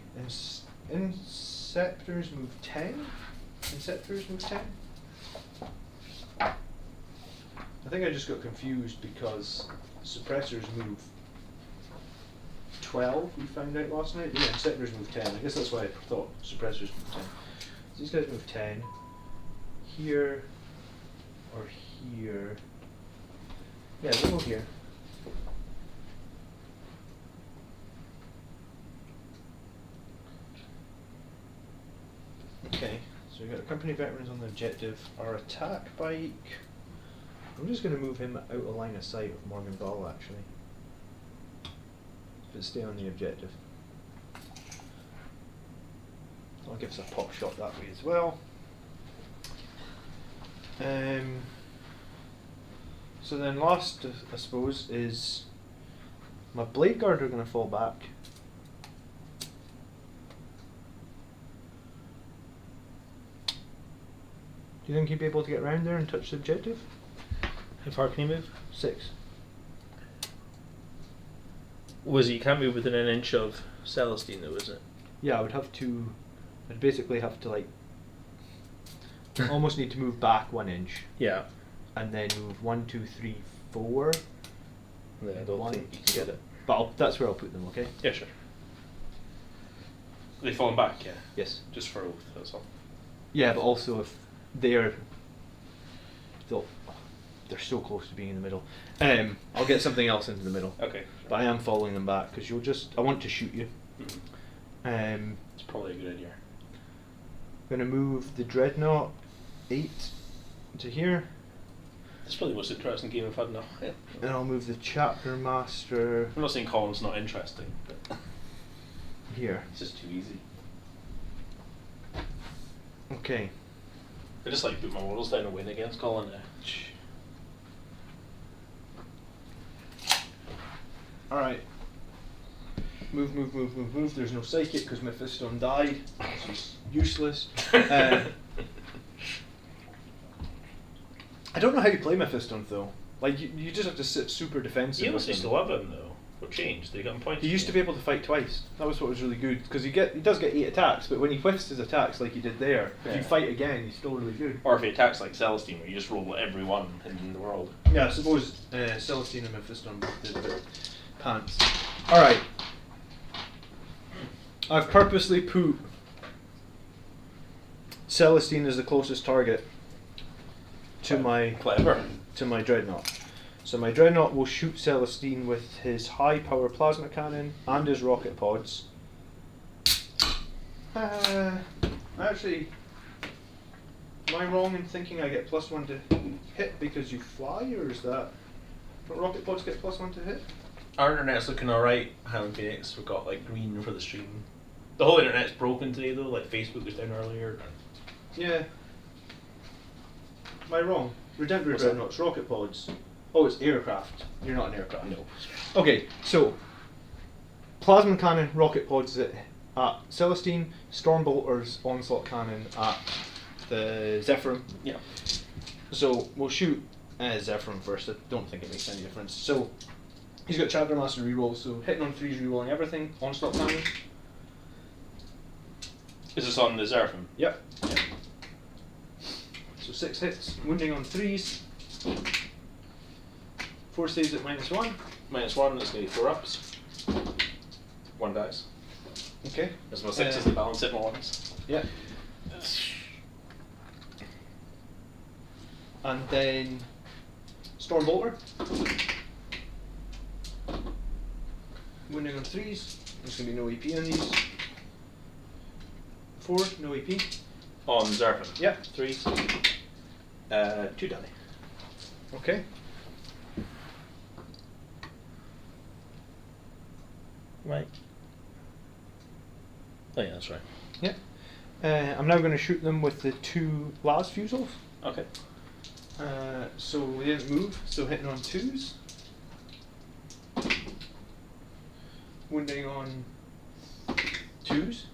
Inceptors move 10? Inceptors move 10? I think I just got confused because suppressors move 12, we found out last night. Yeah, Inceptors move 10. I guess that's why I thought suppressors move 10. So these guys move 10. Here, or here. Yeah, they'll move here. Okay, so we got company veterans on the objective. Our attack bike. I'm just going to move him out of line of sight of Morgan Ball actually. But stay on the objective. I'll give us a pop shot that way as well. So then last, I suppose, is my blade guard are going to fall back. Do you think he'd be able to get around there and touch the objective? How far can he move? 6. You can't move within an inch of Celestine though, is it? Yeah, I'd basically have to like, almost need to move back 1 inch. Yeah. And then move 1, 2, 3, 4. Yeah, I don't think you can get it. But that's where I'll put them, okay? Yeah, sure. Are they falling back? Yeah. Yes. Just for oath, that's all. Yeah, but also if they're so close to being in the middle, I'll get something else into the middle. Okay. But I am following them back because I want to shoot you. It's probably a good idea. I'm going to move the Dreadnought 8 to here. It's probably the most interesting game I've had now. Yeah. And I'll move the Chapter Master I'm not saying Colin's not interesting, but here. it's just too easy. Okay. I just like put my models down and win against Colin now. Alright. Move. There's no psychic because Mephiston died. It's useless. I don't know how you play Mephiston though. Like you just have to sit super defensive. You with obviously him. still have him though. What changed? They got him points. He used to be able to fight twice. That was what was really good because he does get 8 attacks, but when he whiffs his attacks like he did there, if Yeah. you fight again, he's still really good. Or if he attacks like Celestine, where you just roll every one in the world. Yeah, I suppose Celestine and Mephiston both did their pants. Alright. I've purposely put Celestine as the closest target to my Dreadnought. So my Dreadnought will shoot Celestine with his high power plasma cannon and his rocket pods. Actually, am I wrong in thinking I get +1 to hit because you fly, or is that... Don't rocket pods get +1 to hit? Our internet's looking alright. Ham Phoenix, we've got like green for the stream. The whole internet's broken today though, like Facebook was down earlier. Yeah. Am I wrong? Redemptor What's that? Dreadnoughts, rocket pods. Oh, it's aircraft. You're not an aircraft. No. Okay, so plasma cannon, rocket pods at Celestine, Stormbolter's onslaught cannon at the Zephyrin. Yeah. So we'll shoot Zephyrin first. I don't think it makes any difference. So he's got Chapter Master reroll, so hitting on 3s, rerolling everything. Onslaught cannon. Is this on the Zeraphim? Yep. So 6 hits, wounding on 3s. 4 saves at -1. -1, that's going to be 4 ups. 1 dice. Okay. That's my 6s to balance it, my 1s. Yeah. And then Stormbolter. Wounding on 3s. There's going to be no EP on these. 4, no EP. On Zeraphim? Yeah. 3s. 2 die. Okay. Right. Oh yeah, that's right. Yeah. I'm now going to shoot them with the 2 las fusils. Okay. So we didn't move, so hitting on 2s. Wounding on 2s.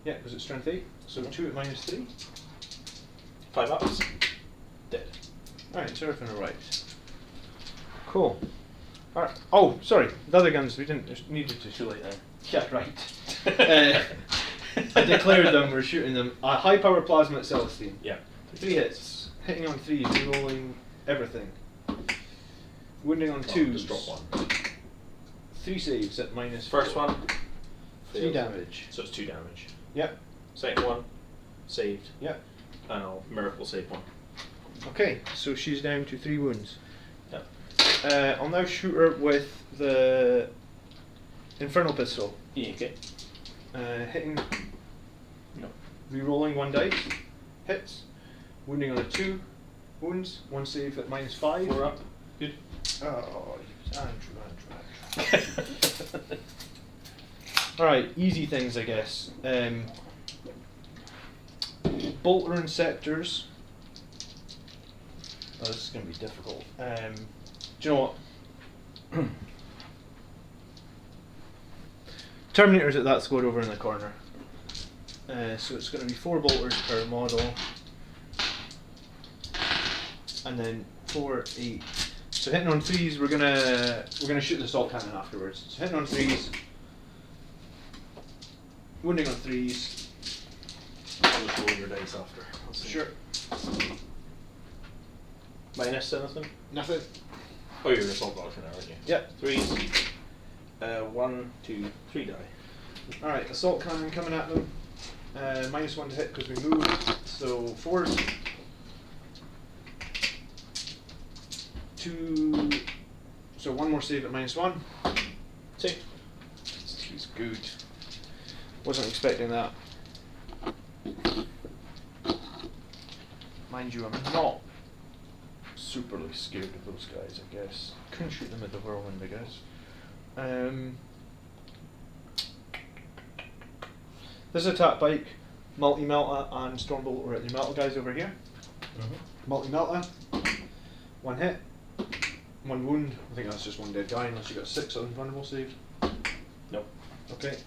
Yeah, because it's strength 8. So 2 at -3. 5 ups. Dead. Alright, Seraphim arrives. Cool. Alright. Oh, sorry. The other guns we didn't needed to Too late now. Yeah, right. I declared them, we're shooting them. High power plasma at Celestine. Yeah. 3 hits. Hitting on 3s, rerolling everything. Wounding on 2s. Just drop 1. 3 saves at -4. First one. 3 fails. damage. So it's 2 damage. Yep. Second one. Saved. Yep. And I'll miracle save 1. Okay, so she's down to 3 wounds. Yeah. I'll now shoot her with the Infernal Pistol. Yeah, okay. Hitting, No. rerolling 1 dice. Hits. Wounding on a 2. Wounds. 1 save at -5. 4 up. Good. Oh, Andrew. Alright, easy things, I guess. Bolter and Scepters. Oh, this is going to be difficult. Do you know what? Terminators at that squad over in the corner. So it's going to be 4 bolters per model. And then 4, 8. So hitting on 3s, we're gonna shoot the assault cannon afterwards. So hitting on 3s, wounding on 3s. I'll just roll your dice after. I'll see. Sure. Minus anything? Nothing. Oh, you're assault dodge for now, aren't you? Yep. 3s. 1, 2, 3 die. All right, assault cannon coming at them. -1 to hit because we moved. So 4s. 2. So 1 more save at -1. See. He's good. Wasn't expecting that. Mind you, I'm not superly scared of those guys, I guess. Couldn't shoot them at the whirlwind, I guess. This is attack bike, multi-melta and Stormbolt are at the melta guys over here. Multi-melta, 1 hit, 1 wound. I think that's just 1 dead guy unless you got 6 invulnerable saved. Nope. Okay,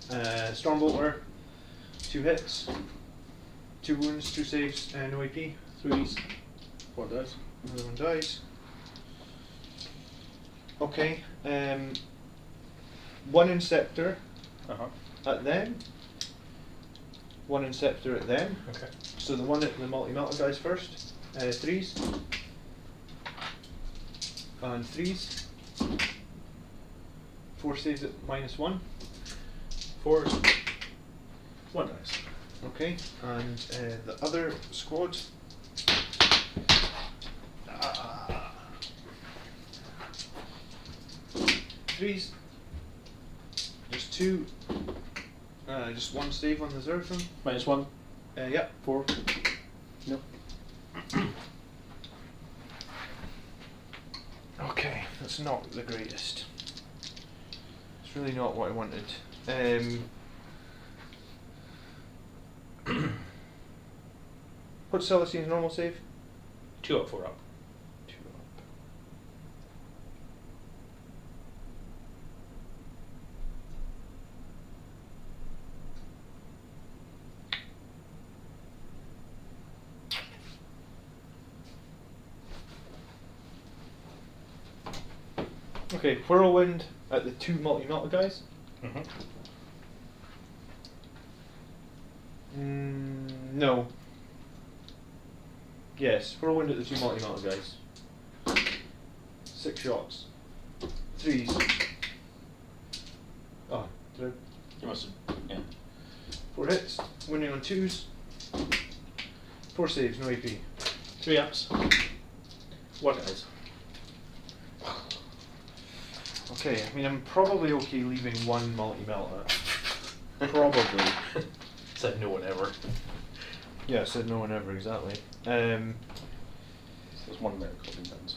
Stormbolter, 2 hits, 2 wounds, 2 saves, no AP. 3s. 4 dice. Another 1 dies. Okay, 1 Inceptor at them. 1 Inceptor at them. Okay. So the one at the multi-melta guys first. 3s. And 3s. 4 saves at -1. 4s. 1 dice. Okay, and the other squad. 3s. Just 2. Just 1 save on the Zerfim. -1. Yep. 4. Nope. Okay, that's not the greatest. It's really not what I wanted. What's Celestine's normal save? 2 up, 4 up. 2 up. Okay, Whirlwind at the 2 multi-melta guys. No. Yes, Whirlwind at the 2 multi-melta guys. 6 shots. 3s. Oh, did I? You must have. Yeah. 4 hits, winning on 2s. 4 saves, no AP. 3 ups. 1 dice. Okay, I mean, I'm probably okay leaving 1 multi-melta. Probably. Said no one ever. Yeah, I said no one ever, exactly. There's 1 miracle defense.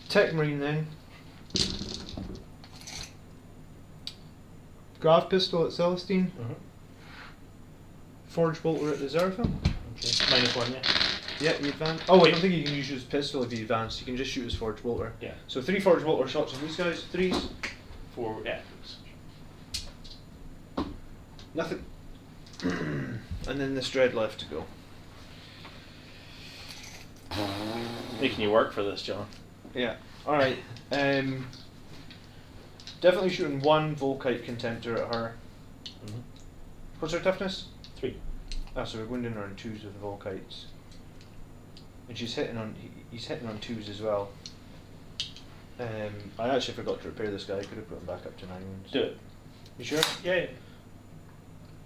Tech Marine then. Grav Pistol at Celestine. Forge Bolter at the Zerfim. Okay. -1, yeah. Yeah, you advance. Oh, I don't think you can use his pistol if you advance. You can just shoot his Forge Bolter. Yeah. So 3 Forge Bolter shots on these guys. 3s. 4, yeah. Nothing. And then this Dread left to go. Making you work for this, John. Yeah. Alright. Definitely shooting 1 Volkite Contemptor at her. What's her toughness? 3. Ah, so we're wounding her on 2s with the Volkites. And she's hitting on, he's hitting on 2s as well. I actually forgot to repair this guy. I could have put him back up to 9 wounds. Do it. You sure? Yeah.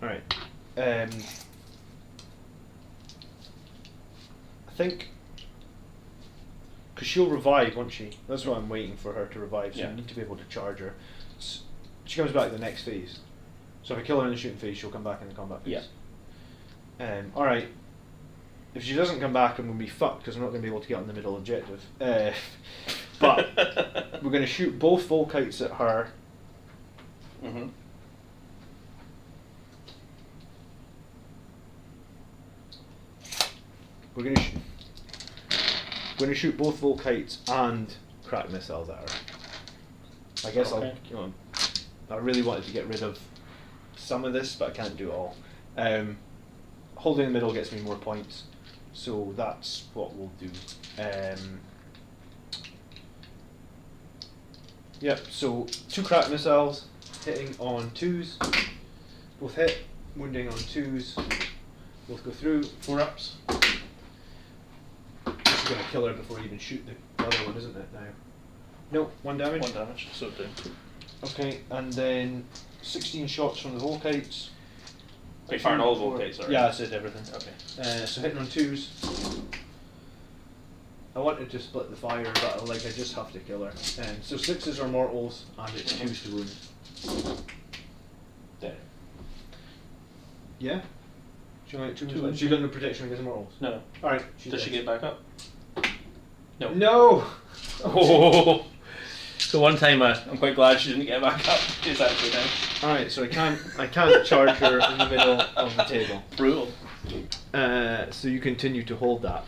Alright. I think because she'll revive, won't she? That's what I'm waiting for her to revive. So Yeah. you need to be able to charge her. She comes back the next phase. So if I kill her in the shooting phase, she'll come back in the combat phase. Yeah. All right. If she doesn't come back, I'm going to be fucked because I'm not going to be able to get on the middle objective. But we're going to shoot both Volkites at her. Mm-hmm. We're going to shoot both Volkites and crack missiles at her. I guess Okay. I really wanted to get rid of some of this, but I can't do it all. Holding the middle gets me more points, so that's what we'll do. Yep, so 2 crack missiles, hitting on 2s, both hit, wounding on 2s, both go through. 4-ups. This is going to kill her before you even shoot the other one, isn't it now? No, 1 damage. 1 damage, so down. Okay, and then 16 shots from the Volkites. Are you firing all the Volkites, already? Yeah, I said everything. Okay. So hitting on 2s. I wanted to split the fire, but I just have to kill her. So 6s are mortals, and it's 2s to wound. Dead. Yeah? She only 2 Two wounds. She got no protection against mortals. No. Alright. Does she get back up? No. No! Oh. So one time I'm quite glad she didn't get back up. She's actually down. Alright, so I can't charge her in the middle of the table. Brutal. So you continue to hold that.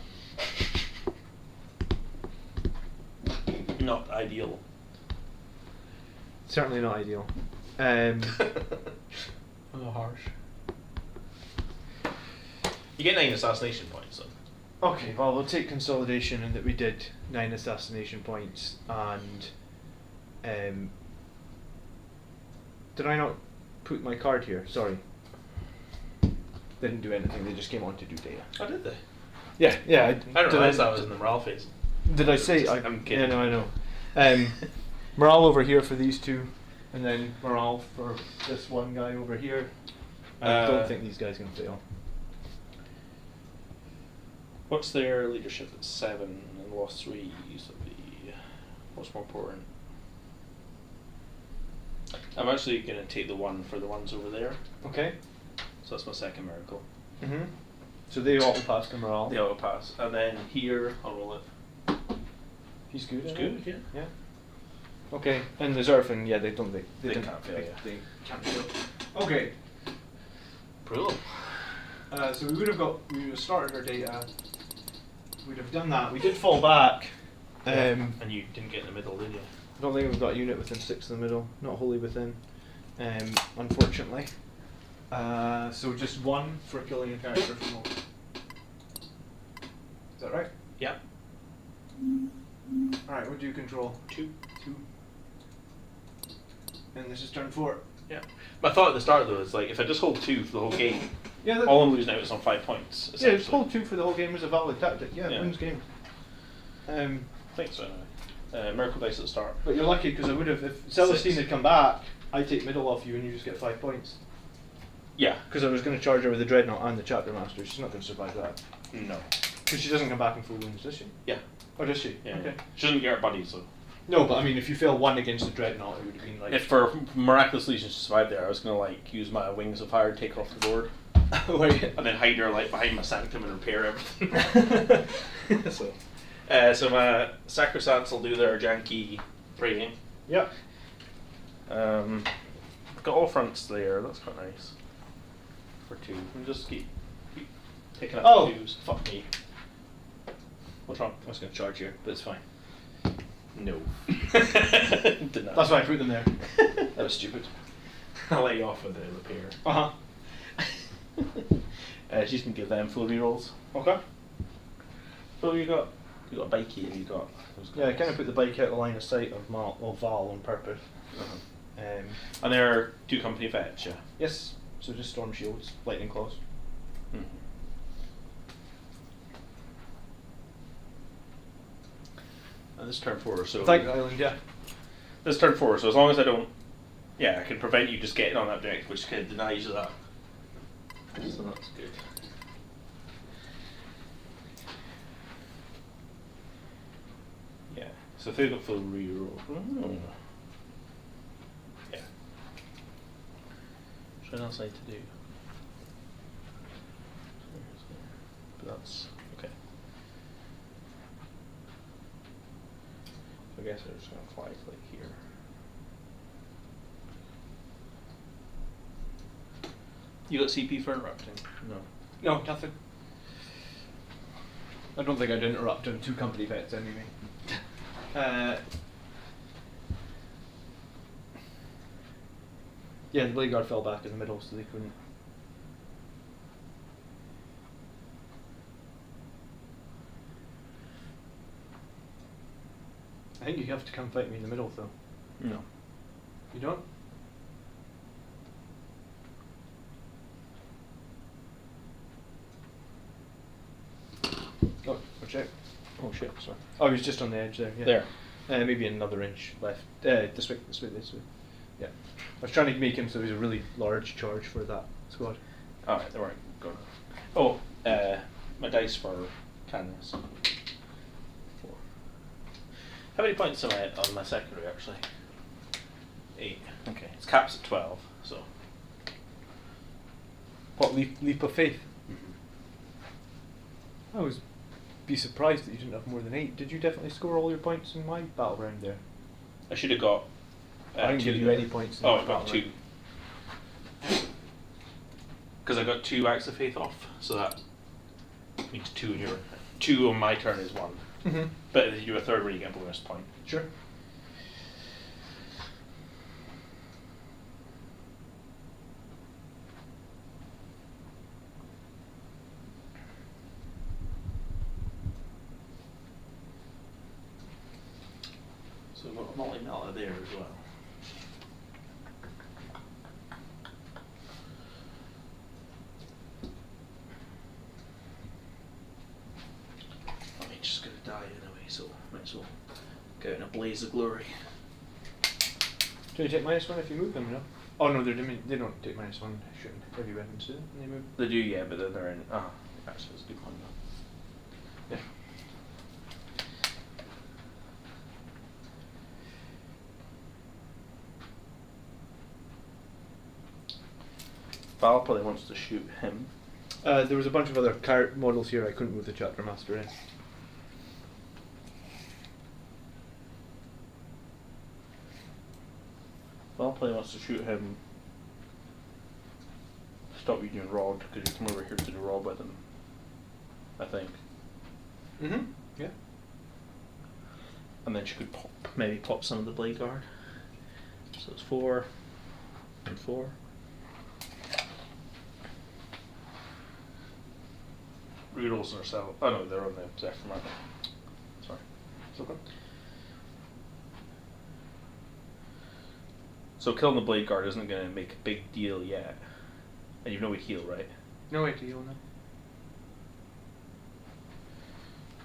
Not ideal. Certainly not ideal. Oh, harsh. You get 9 assassination points though. Okay, well we'll take consolidation in that we did 9 assassination points and did I not put my card here? Sorry. Didn't do anything, they just came on to do data. Oh, did they? Yeah, yeah. I didn't realize that was in the morale phase. Did I say? I'm kidding. Yeah, no, I know. Morale over here for these 2, and then morale for this one guy over here. I don't think these guys can fail. What's their leadership at 7 and lost 3? So what's more important? I'm actually going to take the 1 for the ones over there. Okay. So that's my second miracle. Mhm. So they all pass the morale. The auto pass. And then here, I'll roll it. He's good. It's isn't good, he? Yeah. Okay. And the Zerfin, yeah, they don't. They They don't- can't fail, yeah. They can't fail. Okay. Brutal. So we would have started our data. We'd have done that. We did fall back. And you didn't get in the middle, did you? I don't think we've got a unit within 6 in the middle. Not wholly within. Unfortunately. So just 1 for killing a character from all. Is that right? Yeah. Alright, what do you control? 2. 2. And this is turn 4. Yeah. My thought at the start though is like if I just hold 2 for the whole game, Yeah, that, all I'm losing out is on 5 points. yeah, Essentially. just hold 2 for the whole game is a valid tactic. Yeah, Yeah. wins game. I think so anyway. Miracle dice at the start. But you're lucky because I would have, if Celestine 6. had come back, I take middle off you and you just get 5 points. Yeah. Because I was going to charge her with the Dreadnought and the Chapter Master. She's not going to survive that. No. Because she doesn't come back in full wounds, does she? Yeah. Or does she? Yeah. Okay. She doesn't get her buddies so. No, but I mean, if you fail 1 against the Dreadnought, it would have been like. If for miraculously she survived there, I was gonna like use my wings of fire, take her off the board, Wait. and then hide her like behind my sanctum and repair everything. So my sacrosancts will do their janky praying. Yep. I've got all fronts there. That's quite nice. For 2, and just keep picking up Oh, 2s. fuck me. What's wrong? I was going to charge here, but it's fine. No. Did not. That's why I put them there. That was stupid. I'll let you off with the repair. She's gonna give them full rerolls. Okay. So you got a bikey and you got. Yeah, I kind of put the bike out of line of sight of Val on purpose. And they're 2 company vets, yeah. Yes, so just Storm Shields, Lightning Claws. Mm-hmm. And this turn 4, so. Thank Island, yeah. This turn 4, so as long as I don't. Yeah, I can prevent you just getting on that deck, which kind of denies you that. So that's good. So fatal for reroll. Yeah. What else I need to do? But that's okay. So I guess I'm just gonna fly like here. You got CP for interrupting? No. No, nothing. I don't think I'd interrupt on 2 company pets anyway. Yeah, the blade guard fell back in the middle, so they couldn't. I think you have to come fight me in the middle, though. No. You don't? Oh, watch out. Oh shit, sorry. Oh, he was just on the edge there, yeah. There. Maybe another inch left. This way. Yeah. I was trying to make him so he's a really large charge for that squad. Alright, there weren't going. Oh, my dice for cannons. 4. How many points am I at on my secondary actually? 8. Okay. It's caps at 12, so. What, leap of faith? Mm-hmm. I was be surprised that you didn't have more than 8. Did you definitely score all your points in my battle round there? I should have got. I didn't give you any points in Oh, my I got battle 2. Because I got 2 acts of faith off, so that means 2 in your 2 on my turn is 1. Mm-hmm. But if you do a third one, you get a bonus point. Sure. So I've got a multi-melta there as well. I mean, just gonna die anyway, so might as well go in a blaze of glory. Do you take -1 if you move them, no? Oh no, they don't take -1 shooting heavy weapons, do they? When they move? They do, yeah, but then they're in. Actually, it's a good one though. Yeah. Val probably wants to shoot him. There was a bunch of other models here I couldn't move the chapter master in. Val probably wants to shoot him. Stop you doing rod, because you come over here to do rod with him. I think. Mm-hmm. Yeah. And then she could maybe pop some of the blade guard. So it's 4 and 4. Rerolls on herself. Oh no, they're on the Zephyr, aren't they? Sorry. It's okay. So killing the blade guard isn't going to make a big deal yet. And you know we'd heal, right? No way to heal now.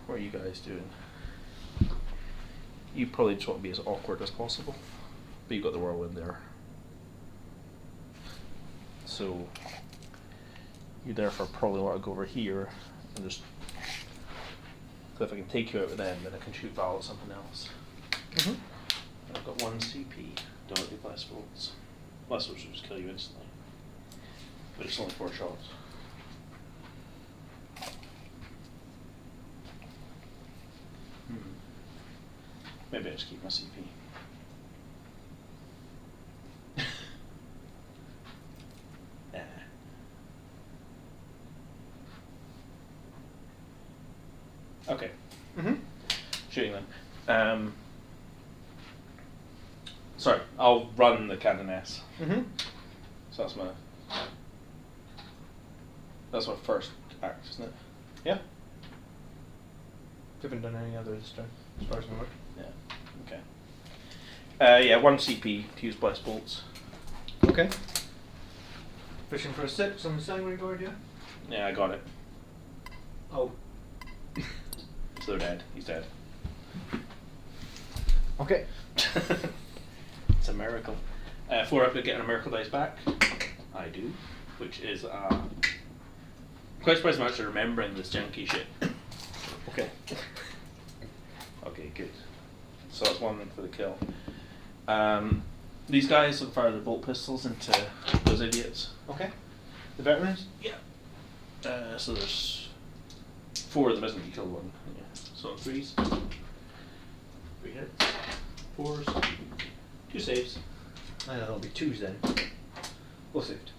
What are you guys doing? You probably just want to be as awkward as possible. But you've got the whirlwind there. So you therefore probably want to go over here and just. So if I can take you out with them, then I can shoot Val at something else. Mm-hmm. I've got 1 CP. Don't do blast bolts. Blast bolts will just kill you instantly. But it's only 4 shots. Maybe I just keep my CP. Nah. Okay. Mm-hmm. Shooting them. Sorry, I'll run the canoness. Mm-hmm. So that's my first act, isn't it? Yeah. Haven't done any others this turn, as far as I know. Yeah. Okay. Yeah, 1 CP to use blast bolts. Okay. Fishing for a 6 on the sanguine guard, yeah? Yeah, I got it. Oh. So they're dead. He's dead. Okay. It's a miracle. 4 up to get a miracle dice back. I do, which is quite surprised I'm actually remembering this janky shit. Okay. Okay, good. So that's one for the kill. These guys will fire their bolt pistols into those idiots. Okay. The veterans? Yeah. So there's 4 of them, isn't it? You kill one. Yeah. So 3s. 3 hits. 4s. 2 saves. That'll be 2s then. Well saved.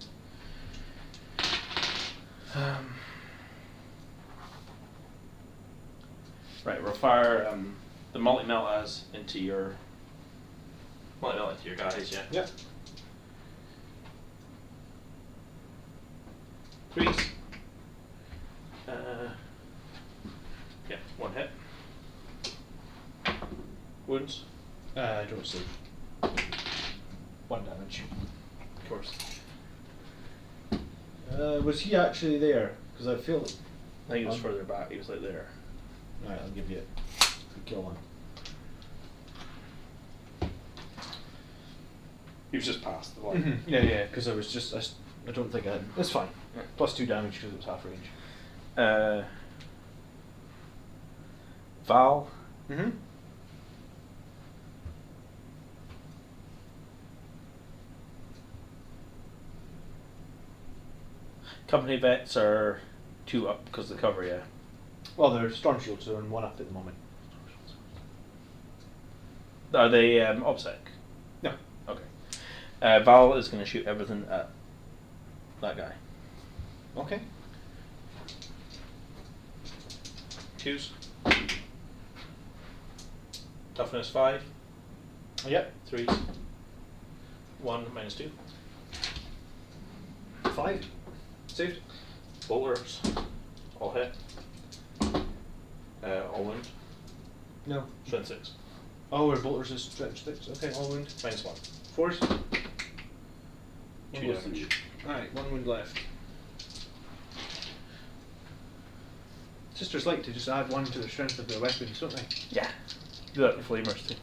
Right, we'll fire the multi-melt into your guys, yeah. Yep. 3s. Yeah, 1 hit. Wounds. Don't save. 1 damage. Of course. Was he actually there? Because I feel. I think he was further back. He was like there. Alright, I'll give you it. Kill one. He was just past the line. Yeah, because I was just. I don't think I had. That's fine. Yeah. Plus 2 damage because it was half range. Val. Mm-hmm. Company vets are 2 up because of the cover, yeah. Well, they're storm shields, so they're in 1 up at the moment. Are they OBSEC? No. Okay. Val is going to shoot everything at that guy. Okay. 2s. Toughness 5. Yep. 3s. 1 minus 2. 5. Saved. Bolters. All hit. All wound. No. Strength 6. Oh, we're bolters is stretch 6. Okay, all wound. Minus 1. 4s. 2 damage. Alright, 1 wound left. Sisters like to just add 1 to the strength of their weapons, don't they? Yeah. Do that with flamers too.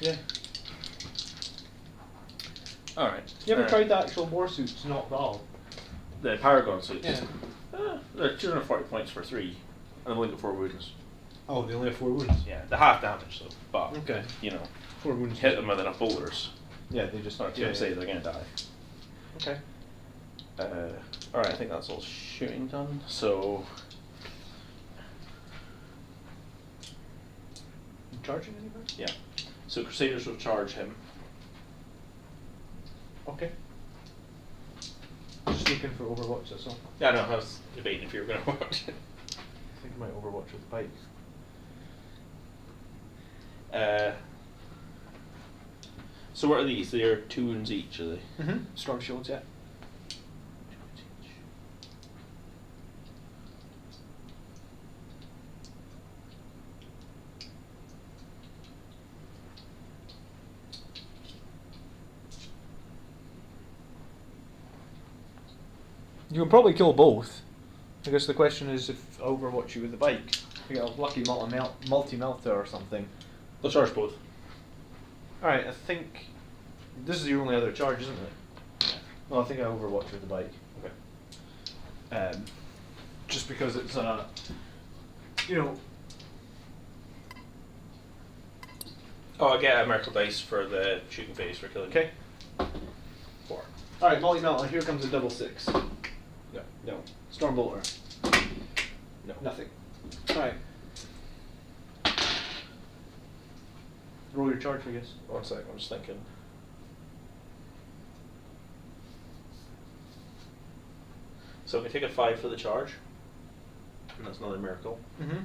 Yeah. Alright. You ever tried the actual war suits, not Val? The Paragon suits? Yeah. They're 240 points for 3. And I've only got 4 wounds. Oh, they only have 4 wounds? Yeah, the half damage though. But, Okay. you know, 4 wounds. hit them with enough bolters. Yeah, they just. Not to say they're going to die. Okay. Alright, I think that's all shooting done. So, You charging anybody? yeah. So Crusaders will charge him. Okay. Just looking for Overwatch, that's all. Yeah, no, I was debating if you were going to watch it. I think I might Overwatch with bike. So what are these? They're 2 wounds each, are they? Mm-hmm. Storm shields, yeah. 2 wounds each. You can probably kill both. I guess the question is if I Overwatch you with the bike. You get a lucky multi-melter or something. They'll charge both. Alright, I think this is your only other charge, isn't it? Well, I think I Overwatch with the bike. Okay. Just because it's Oh, I get a miracle dice for the shooting phase for killing. Okay. 4. Alright, multi-melter, here comes a double 6. No. No. Storm bolter. No. Nothing. Alright. Roll your charge, I guess. 1 second, I'm just thinking. So we take a 5 for the charge. And that's another miracle. Mm-hmm.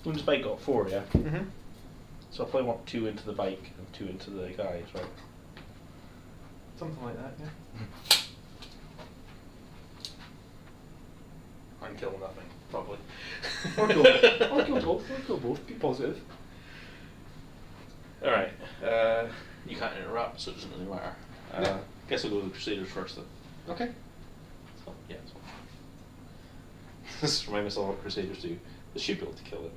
Wounds bike got 4, yeah? Mm-hmm. So I'll probably want 2 into the bike and 2 into the guys, right? Something like that, yeah. And kill nothing, probably. Or kill both. Or kill both. Or kill both. Be positive. Alright, you can't interrupt, so it doesn't really matter. Yeah. Guess I'll go with the Crusaders first then. Okay. So, yeah. This reminds us of what Crusaders do. They should be able to kill it.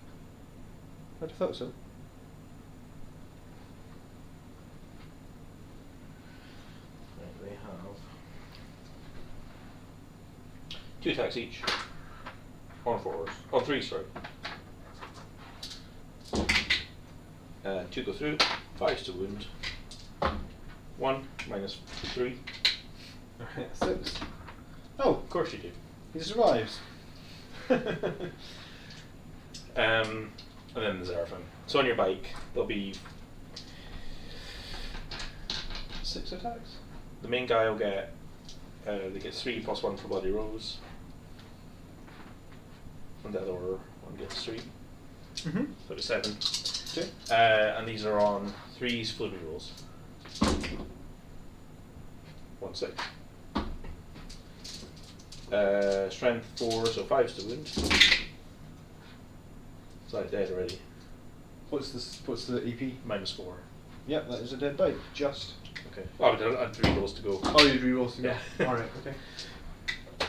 I'd have thought so. Right, they have 2 attacks each. On 4s. On 3, sorry. 2 go through. 5's to wound. 1 minus 3. Alright, 6. Oh, of course you do. He survives. And then the Xeraphim. So on your bike, there'll be 6 attacks? the main guy will get they get 3 plus 1 for Bloody Rose, and the other one gets 3. Mm-hmm. So it's 7. Okay. And these are on 3s fluid rolls. 1 6. Strength 4, so 5's to wound. Is that dead already? What's the EP? Minus 4. Yep, that is a dead bite. Just. Okay. Oh, but I had 3 rolls to go. Oh, you re-roll to go. Yeah. Alright, okay.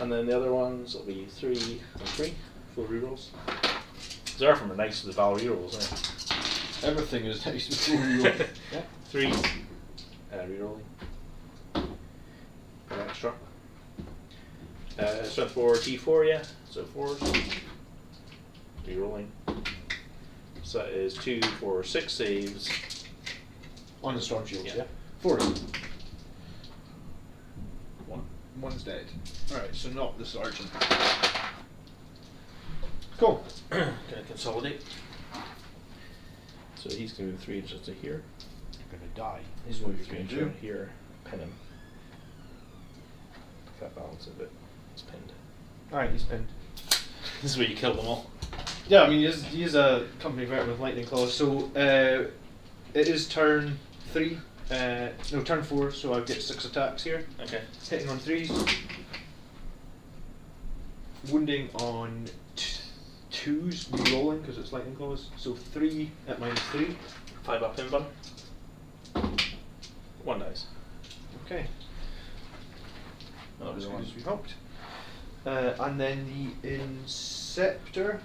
And then the other ones will be 3 and 3, full rerolls. Xeraphim are nice with the Val rerolls, isn't Everything is nice with re-roll. Yeah. 3 rerolling. An extra. Strength 4, D4, yeah. So 4s. Rerolling. So that is 2, 4, 6 saves. On the storm shields, Yeah. yeah? 4 of them. 1. One's dead. Alright, so not the sergeant. Cool. Gonna consolidate. So he's gonna move 3 inches to here. Gonna die. He's what moving you're 3 gonna inches do. here. Pin him. That balance of it. It's pinned. Alright, he's pinned. This is where you kill them all. Yeah, I mean, he is a company veteran with lightning claws, so it is turn 3. No, turn 4, so I'll get 6 attacks here. Okay. Hitting on 3s. Wounding on 2s, re-rolling because it's lightning claws. So 3 at minus 3. 5 up in bun. 1 dice. Okay. Oh, As the good one. as we hoped. And then the Inceptor.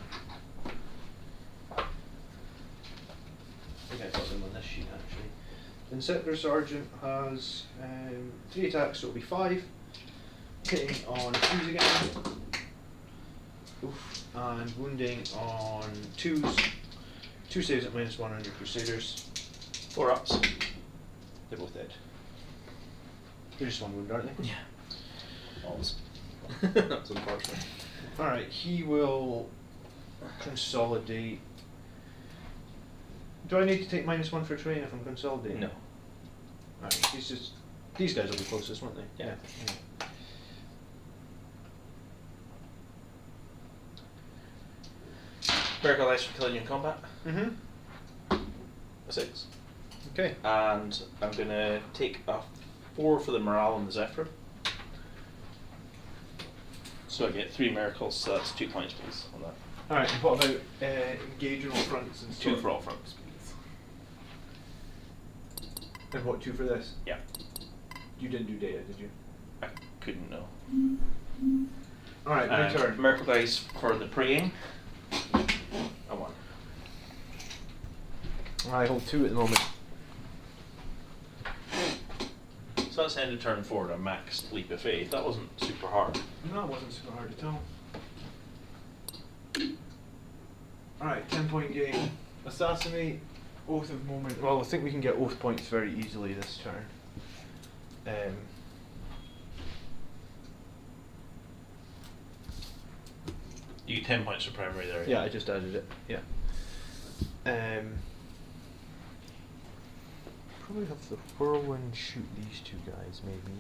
I think I got them on this sheet actually. Inceptor Sergeant has 3 attacks, so it'll be 5. Hitting on 2s again. Oof. And wounding on 2s. 2 saves at minus 1 on your Crusaders. 4 ups. They're both dead. They're just 1 wound, aren't they? Yeah. Always. That's unfortunate. Alright, he will consolidate. Do I need to take minus 1 for terrain if I'm consolidating? No. Alright, these guys will be closest, won't they? Yeah. Miracle dice for killing you in combat. Mm-hmm. A 6. Okay. And I'm gonna take a 4 for the morale on the Zephyr. So I get 3 miracles, so that's 2 points please on that. Alright, and what about engage on all fronts and 2 for all fronts, please. And what, 2 for this? Yeah. You didn't do data, did you? I couldn't know. Alright, my And turn. Miracle dice for the praying. A 1. I hold 2 at the moment. So that's end of turn forward, a max leap of faith. That wasn't super hard. No, it wasn't super hard at all. Alright, 10-point game. Assassinate, Oath of Moment. Well, I think we can get oath points very easily this turn. You get 10 points for primary there. Yeah, I just added it. Yeah. Probably have the whirlwind shoot these 2 guys, maybe.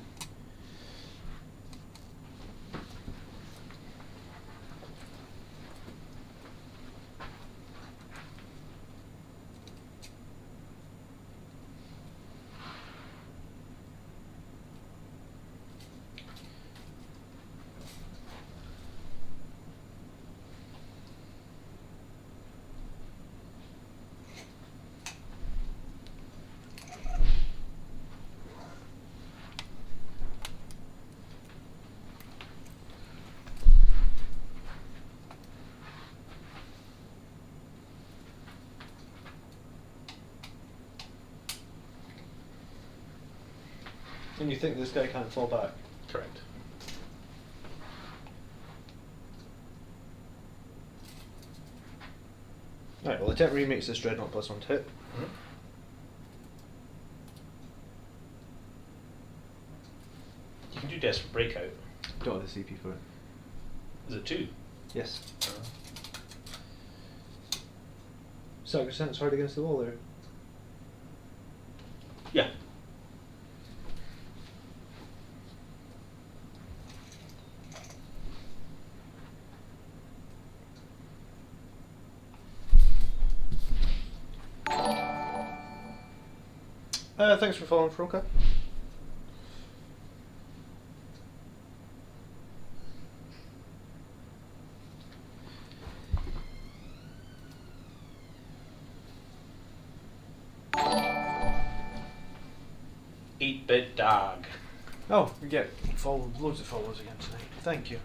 And you think this guy can't fall back? Correct. Right, well, the temporary makes this dreadnought +1 to hit. You can do Desperate Breakout. Don't have the CP for it. Is it 2? Yes. Sacrosanct hard against the wall there. Yeah. Thanks for following, Froka. Eight-bit dog. Oh, we get loads of follows again tonight. Thank you.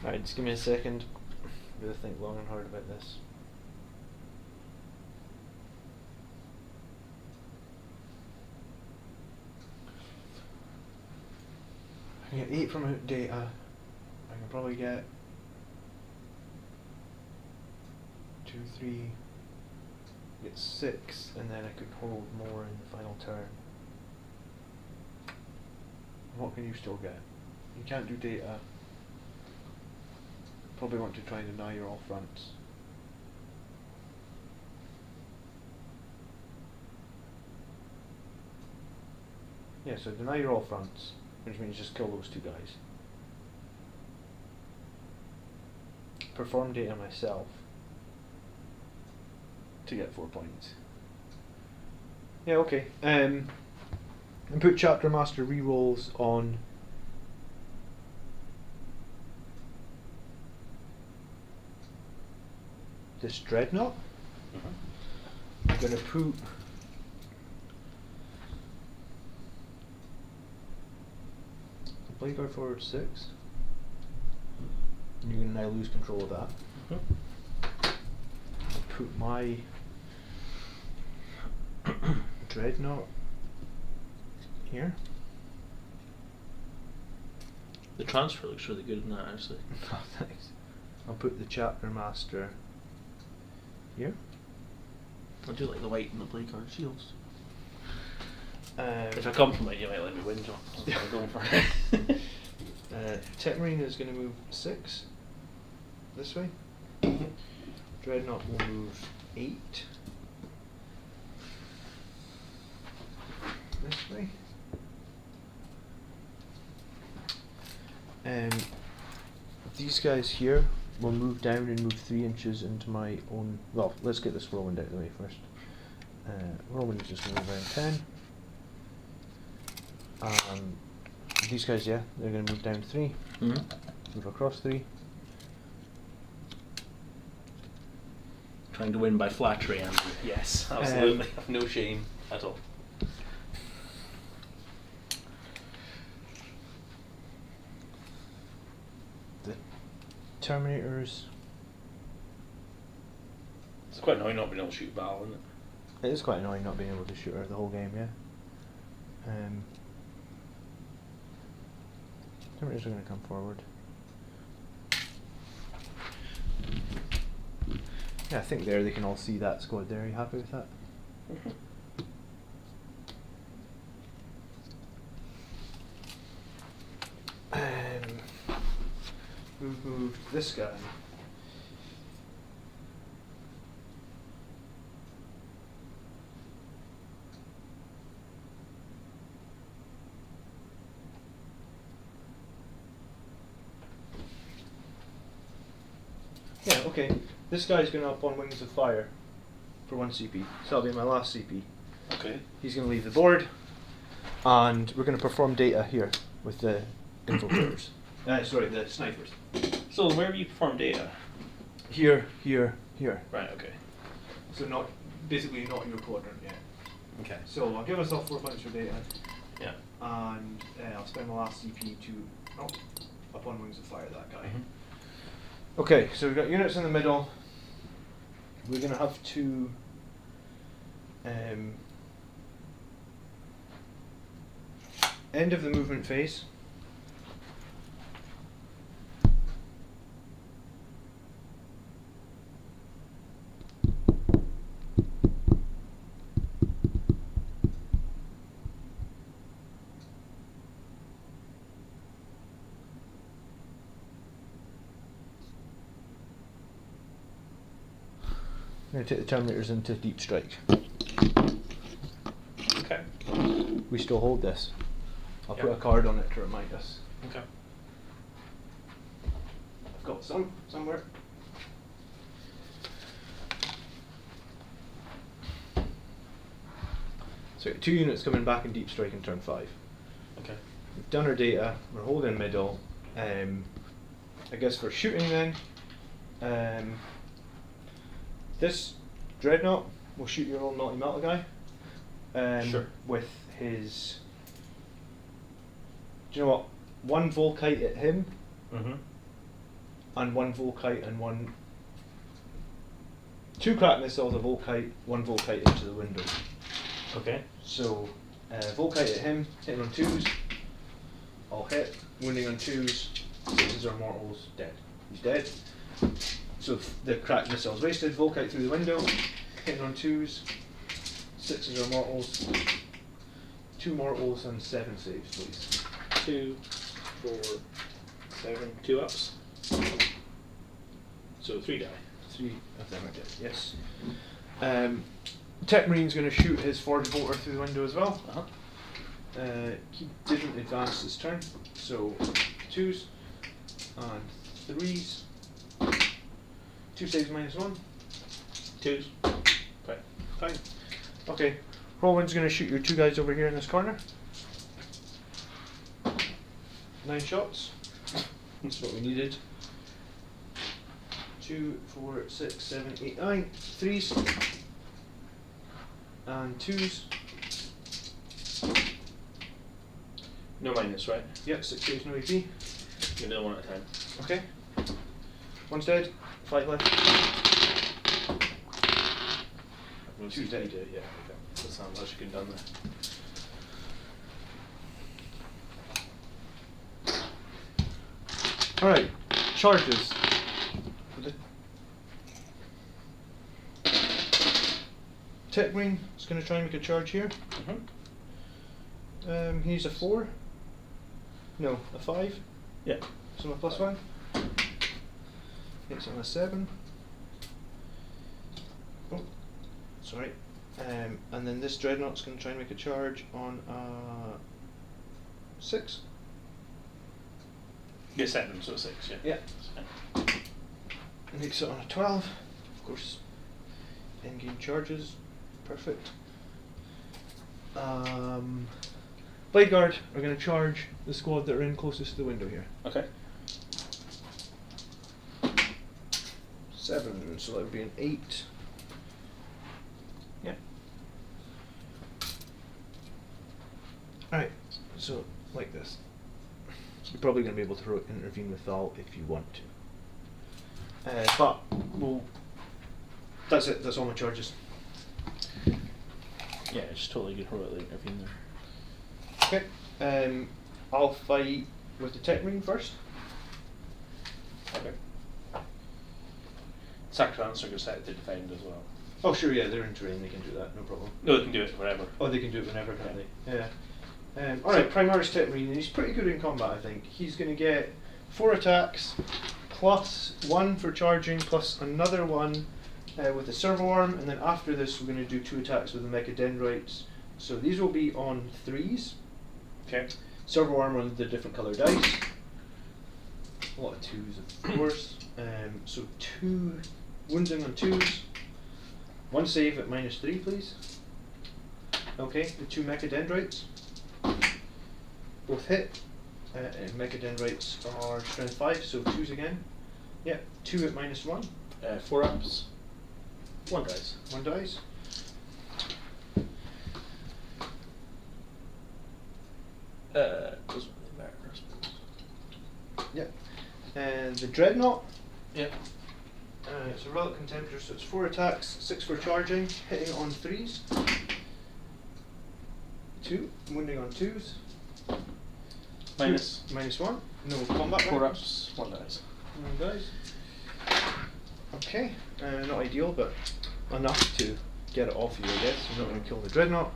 Alright, just give me a second. I'm gonna think long and hard about this. I can get 8 from data. I can probably get 2, 3, get 6, and then I could hold more in the final turn. What can you still get? You can't do data. Probably want to try and deny your all fronts. Yeah, so deny your all fronts, which means just kill those 2 guys. Perform data myself to get 4 points. Yeah, okay. And put Chapter Master rerolls on this dreadnought. I'm gonna put Blade Guard forward 6. And you're gonna now lose control of that. I'll put my dreadnought here. The transfer looks really good in that, actually. Oh, thanks. I'll put the Chapter Master here. I do like the white and the blade guard shields. If If I compliment you, might let me win, John. I'm going for it. Tech Marine is going to move 6 this way. Dreadnought will move 8 this way. And these guys here will move down and move 3 inches into my own. Well, let's get this Roman out of the way first. Roman is just going to move around 10. These guys, yeah, they're going to move down 3, move across 3. Trying to win by flattery, Andrew. Yes, absolutely. No shame at all. The Terminators. It's quite annoying not being able to shoot Val, isn't it? It is quite annoying not being able to shoot her the whole game, yeah. Terminators are going to come forward. Yeah, I think there they can all see that squad there. Are you happy with that? We've moved this guy. Yeah, okay. This guy's going to up on Wings of Fire for 1 CP. So that'll be my last CP. Okay. He's going to leave the board, and we're going to perform data here with the infiltrators. Sorry, the snipers. So where do you perform data? Here, here, here. Right. Okay. So basically not in your quadrant yet. Okay. So I'll give myself 4 points for data, Yeah. and I'll spend my last CP to up on Wings of Fire that guy. Okay, so we've got units in the middle. We're going to have to end of the movement phase. I'm going to take the Terminators into Deep Strike. Okay. We still hold this. I'll put a Yep. card on it to remind us. Okay. I've got some somewhere. So 2 units coming back in Deep Strike in turn 5. Okay. We've done our data, we're holding middle. I guess for shooting then, this Dreadnought will shoot your old Naughty Metal guy. Sure. With his... Do you know what? 1 Volkite at him, and 1 Volkite and 1... 2 crack missiles, a Volkite, 1 Volkite into the window. Okay. So, Volkite at him, hitting on 2s. I'll hit, wounding on 2s, 6s or mortals, dead. He's dead. So the crack missile's wasted, Volkite through the window, hitting on 2s, 6s or mortals, 2 mortals and 7 saves, please. 2, 4, 7, 2 ups. So 3 die. 3 of them are dead, yes. Tech Marine's going to shoot his Forge Bolter through the window as well. He didn't advance this turn, so 2s and 3s. 2 saves -1. 2s. Right. Fine. Okay. Roland's going to shoot your 2 guys over here in this corner. 9 shots. That's what we needed. 2, 4, 6, 7, 8, 9. 3s. And 2s. No minus, right? Yep, 6 saves, no AP. You know 1 at a time. Okay. 1's dead. 5 left. We'll 2's dead. Yeah, okay. That's not much you could have done there. Alright, charges. Tech Marine is going to try and make a charge here. He's a 4. No, a 5. Yeah. So my +1. Hits on a 7. Oh, sorry. And then this Dreadnought's going to try and make a charge on a 6. Yeah, 7, so 6, yeah. Yeah. That's fine. Makes it on a 12. Of course, in-game charges. Perfect. Blade Guard are going to charge the squad that are in closest to the window here. Okay. 7, so that would be an 8. Yeah. Alright, so like this. You're probably going to be able to intervene with Val if you want to. But we'll. That's it, that's all my charges. Yeah, just totally good heroically intervene there. Okay. I'll fight with the Tech Marine first. Okay. Sacrifice are going to set to defend as well. Oh sure, yeah, they're in terrain, they can do that, no problem. No, they can do it wherever. Oh, they can do it whenever, can't they? Yeah. Alright, Primaris Tech Marine, and he's pretty good in combat, I think. He's going to get 4 attacks, plus 1 for charging, plus another 1 with the servo arm, and then after this we're going to do 2 attacks with the Mechadendrites. So these will be on 3s. Okay. Servo arm on the different colour dice. A lot of 2s, of course. So 2 wounding on 2s. 1 save at -3, please. Okay, the 2 mechadendrites. Both hit. And mechadendrites are strength 5, so 2s again. Yeah, 2 at -1. 4 ups. 1 dice. 1 dice. Doesn't really matter, I suppose. Yeah. And the dreadnought. Yep. It's a relic contemptor, so it's 4 attacks, 6 for charging, hitting on 3s. 2, wounding on 2s. Minus. -1. No combat. 4 rounds. ups. 1 dice. 1 dice. Okay, not ideal, but enough to get it off you, I guess. You're not going to kill the dreadnought.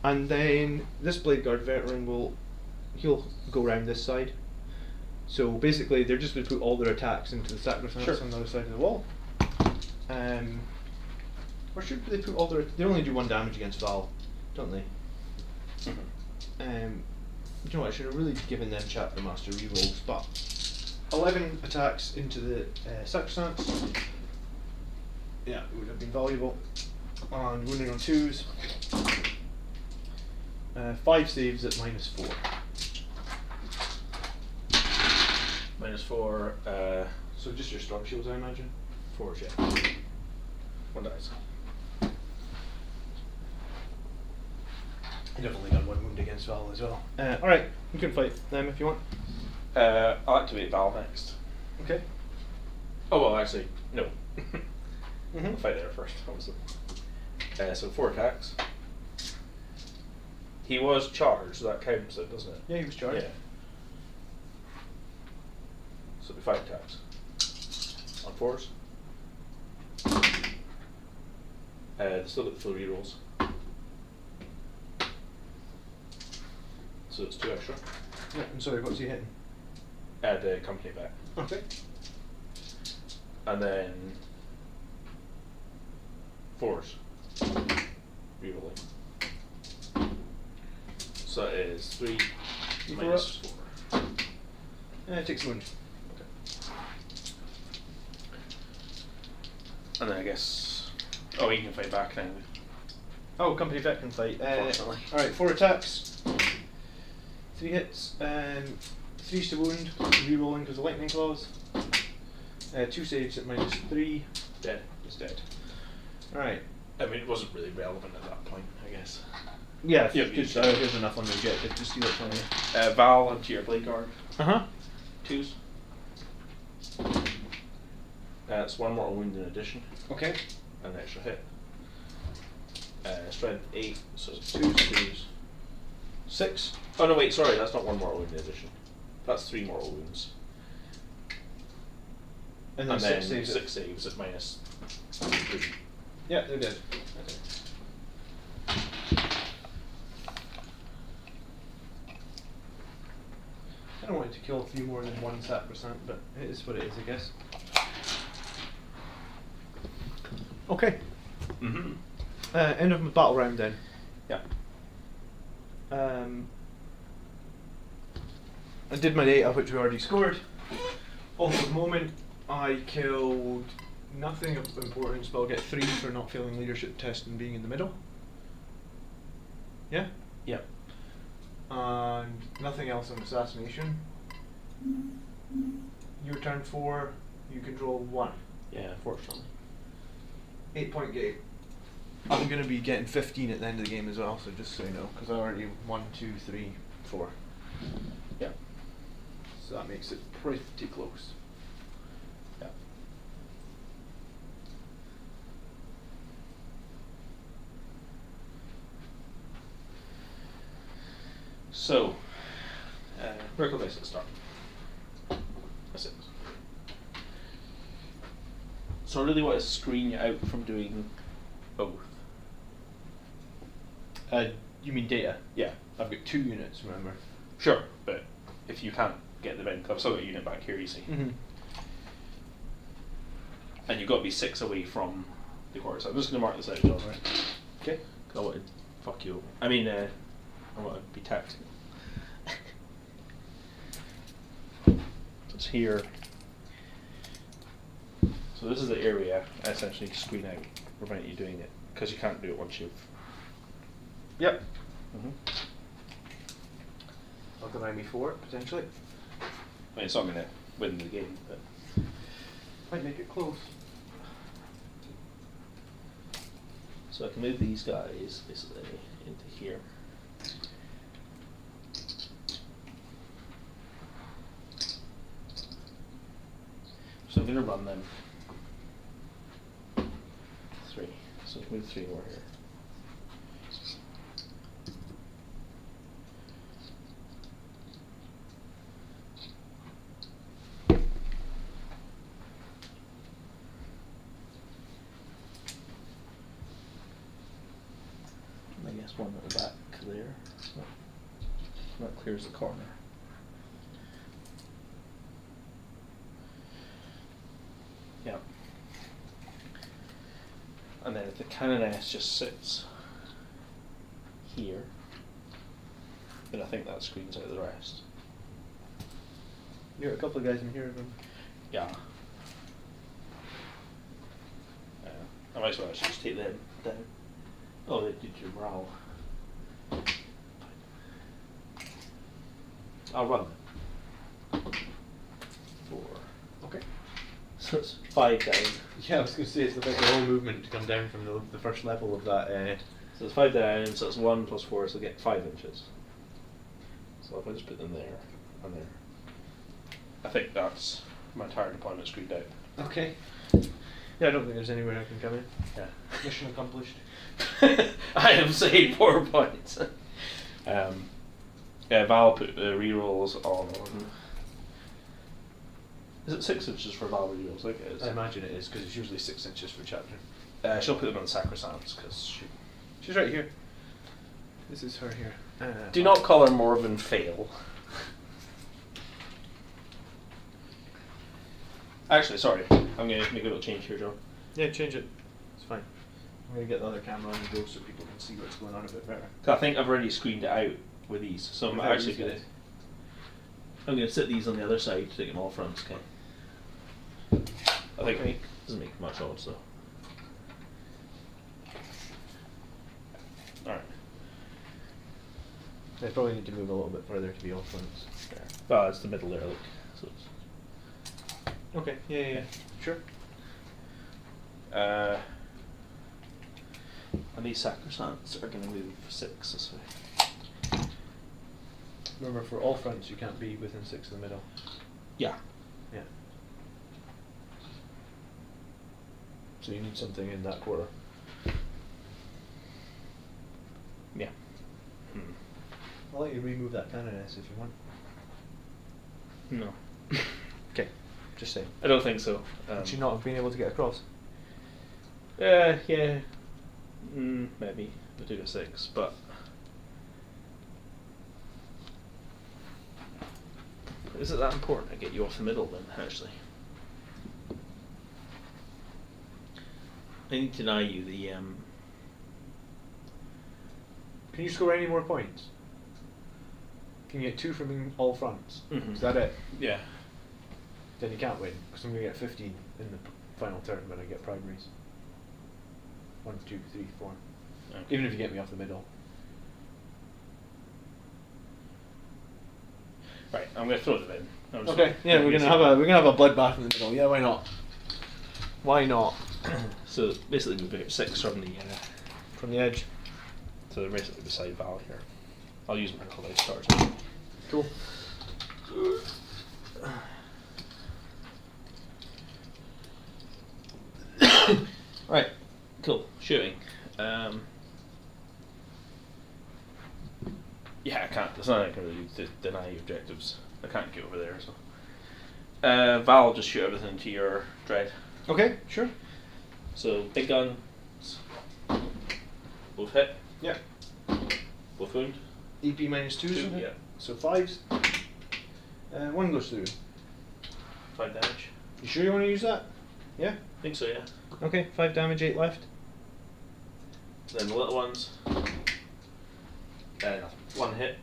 And then this Blade Guard veteran he'll go around this side. So basically, they're just going to put all their attacks into the sacrosanct Sure. on the other side of the wall. Or should they put all their? They only do 1 damage against Val, don't they? You know what? I should have really given them Chapter Master rerolls, but 11 attacks into the sacrosanct. Yeah, it would have been valuable. And wounding on 2s. 5 saves at -4. -4. So just your strong shields, I imagine. 4, yeah. 1 dice. You've only done 1 wound against Val as well. Alright, you can fight them if you want. I'll activate Val next. Okay. Oh well, actually, no. Mm-hmm. I'll fight there first, obviously. So 4 attacks. He was charged, so that counts it, doesn't it? Yeah, he was charged. Yeah. So it'll be 5 attacks. On 4s. They still get the full rerolls. So it's 2 extra. Yeah, I'm sorry, what's he hitting? Add the company back. Okay. And then 4s. Rerolling. So that is 3 You minus 4. It takes a wound. And then I guess. Oh, he can fight back now. Oh, company vet can fight. Fortunately. Alright, 4 attacks. 3 hits. 3's to wound. Rerolling because of lightning claws. 2 saves at -3. Dead. He's dead. Alright. I mean, it wasn't really relevant at that point, I guess. Yeah, Yeah, good. you- There's enough on the objective. Just see what's on there. Val into your Blade Guard. Uh-huh. 2s. It's 1 mortal wound in addition. Okay. An extra hit. Strength 8, so it's 2s. 6. Oh no, wait, sorry, that's not 1 mortal wound in addition. That's 3 mortal wounds. And then 6 saves. 6 saves at -3. Yeah, they're dead. I don't want it to kill a few more than 1 sacrosanct, but it is what it is, I guess. Okay. Mm-hmm. End of my battle round then. Yeah. I did my data, which we already scored. Awful moment. I killed nothing of importance, but I'll get 3 for not failing leadership test and being in the middle. Yeah? Yeah. And nothing else on assassination. Your turn 4, you control 1. Yeah, unfortunately. 8-point game. I'm going to be getting 15 at the end of the game as well, so just so you know, because I already 1, 2, 3, 4. Yeah. So that makes it pretty close. Yeah. So, miracle dice at the start. That's it. So I really want to screen you out from doing both. You mean data? Yeah. I've got 2 units, remember? Sure, but if you can't get them in, 'cause I've still got a unit back here, you see. Mm-hmm. And you've got to be 6 away from the quarters. I'm just going to mark this out, John, right? Okay. 'Cause I want to fuck you over. I mean, I want to be tactical. So it's here, So this is the area I essentially screen out, prevent you doing it, because you can't do it once you've. Yep. Mm-hmm. I'll deny me 4 potentially. I mean, it's not going to win the game, but. Might make it close. So I can move these guys basically into here. So I'm going to run them 3. So move 3 more here. I guess one at the back clear. That clears the corner. Yeah. And then if the cannon S just sits here, then I think that screens out the rest. You got a couple of guys in here. Yeah. I might as well actually just take them down. Oh, they did your morale. I'll run them. 4. Okay. So it's 5 down. Yeah, I was going to say it's like a whole movement to come down from the first level of that. So it's 5 down, so it's 1 plus 4, so they get 5 inches. So if I just put them there and there. I think that's my entire deployment screened out. Okay. Yeah, I don't think there's anywhere I can come in. Yeah. Mission accomplished. I have saved 4 points. Yeah, Val put the rerolls on. Is it 6 inches for Val rerolls? I think it is. I imagine it is, because it's usually 6 inches per chapter. She'll put them on the sacrosancts, because She's right here. This is her here. do not call her Morven fail. Actually, sorry. I'm going to make a little change here, Joe. Yeah, change it. It's fine. I'm going to get the other camera on the go so people can see what's going on a bit better. 'Cause I think I've already screened it out with these, so I'm Without actually these going to. guys. I'm going to sit these on the other side to take them all fronts, okay? I think it doesn't make much odds though. Alright. They probably need to move a little bit further to be all fronts. Well, it's the middle there, look. So it's Okay, yeah. Sure. and these sacrosancts are going to move 6 this way. Remember, for all fronts, you can't be within 6 in the middle. Yeah. Yeah. So you need something in that quarter. Yeah. I'll let you remove that cannon S if you want. No. Okay, just saying. I don't think so. Would you not have been able to get across? Yeah. Maybe. We'll do a 6, but. Is it that important to get you off the middle then, actually? I need to deny you the. Can you score any more points? Can you get 2 from all fronts? Mhm. Is that it? Yeah. Then you can't win, because I'm going to get 15 in the final turn when I get primaries. 1, 2, 3, 4. Okay. Even if you get me off the middle. Right, I'm going to throw them in. I'm just Okay. Yeah, we're gonna have a bloodbath in the middle. Yeah, why not? Why not? So basically, move out 6 From the edge. so they're basically beside Val here. I'll use my dice stars. Cool. Right, cool. Shooting. Yeah, I can't. There's nothing I can really do to deny objectives. I can't get over there, so. Val, just shoot everything to your dread. Okay, sure. So big guns. Both hit. Yeah. Both wound. EP minus 2, isn't it? Yeah. So 5s. 1 goes through. 5 damage. You sure you want to use that? Yeah? I think so, yeah. Okay, 5 damage, 8 left. Then the little ones. 1 hit.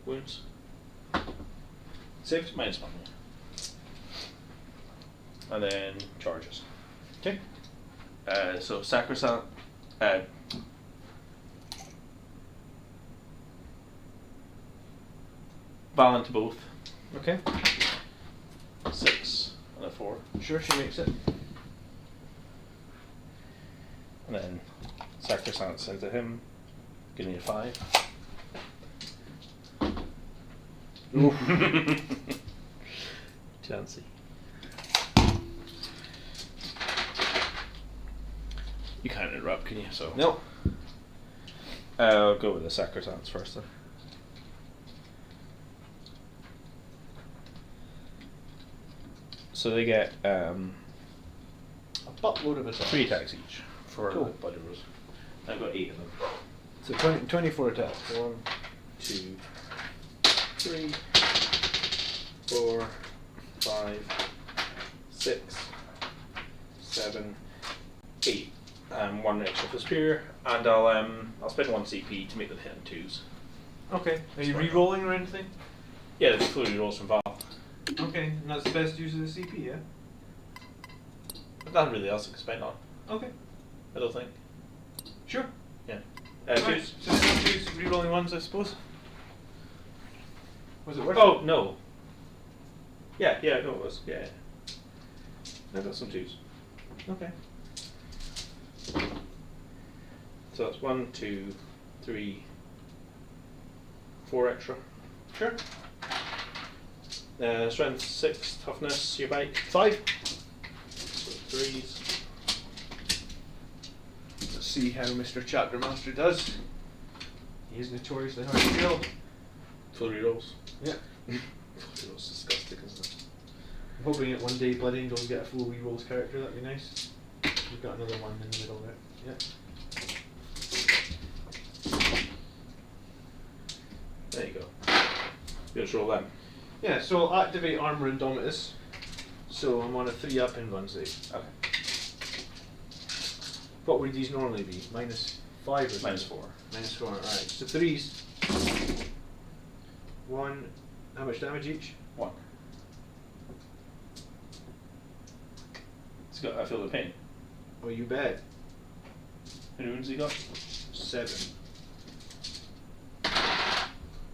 Wounds. Saved? -1. and then charges. Okay. So Sacrosanct. Valiant to both. Okay. 6 and a 4. Sure, she makes it. And then Sacrosanct into him. Give me a 5. Chancy. You can't interrupt, can you? So No. I'll go with the Sacrosancts first then. So they get A buttload of attacks. 3 attacks each for Cool. the Bloody Rose. I've got 8 of them. So 24 attacks. 1, 2, 3, 4, 5, 6, 7, 8. 1 extra for spear, and I'll spend 1 CP to make them hit in 2s. Okay. Are you re-rolling or anything? Yeah, there's fully rolls from Val. Okay, and that's the best use of the CP, yeah? But nothing really else I can spend on, Okay. I don't think. Sure. Yeah. Right, Twos. so then we'll use re-rolling ones, I suppose. Was it worth Oh, it? no. Yeah, no, it was. Yeah. I got some 2s. Okay. So that's 1, 2, 3, 4 extra. Sure. Strength 6, toughness, your bike. 5. So 3s. Let's see how Mr. Chapter Master does. He is notoriously hard to kill. Full rerolls. Yeah. Full rerolls is disgusting, isn't it? I'm hoping that one day Blood Angel will get a full rerolls character, that'd be nice. We've got another one in the middle there. Yeah. There you go. You just roll them. Yeah, so I'll activate Armor Indomitus. So I'm on a 3 up in run save. Okay. What would these normally be? -5 or -4. -4, alright. So 3s. 1. How much damage each? 1. It's got. I feel the pain. Oh, you bet. How many wounds he got? 7.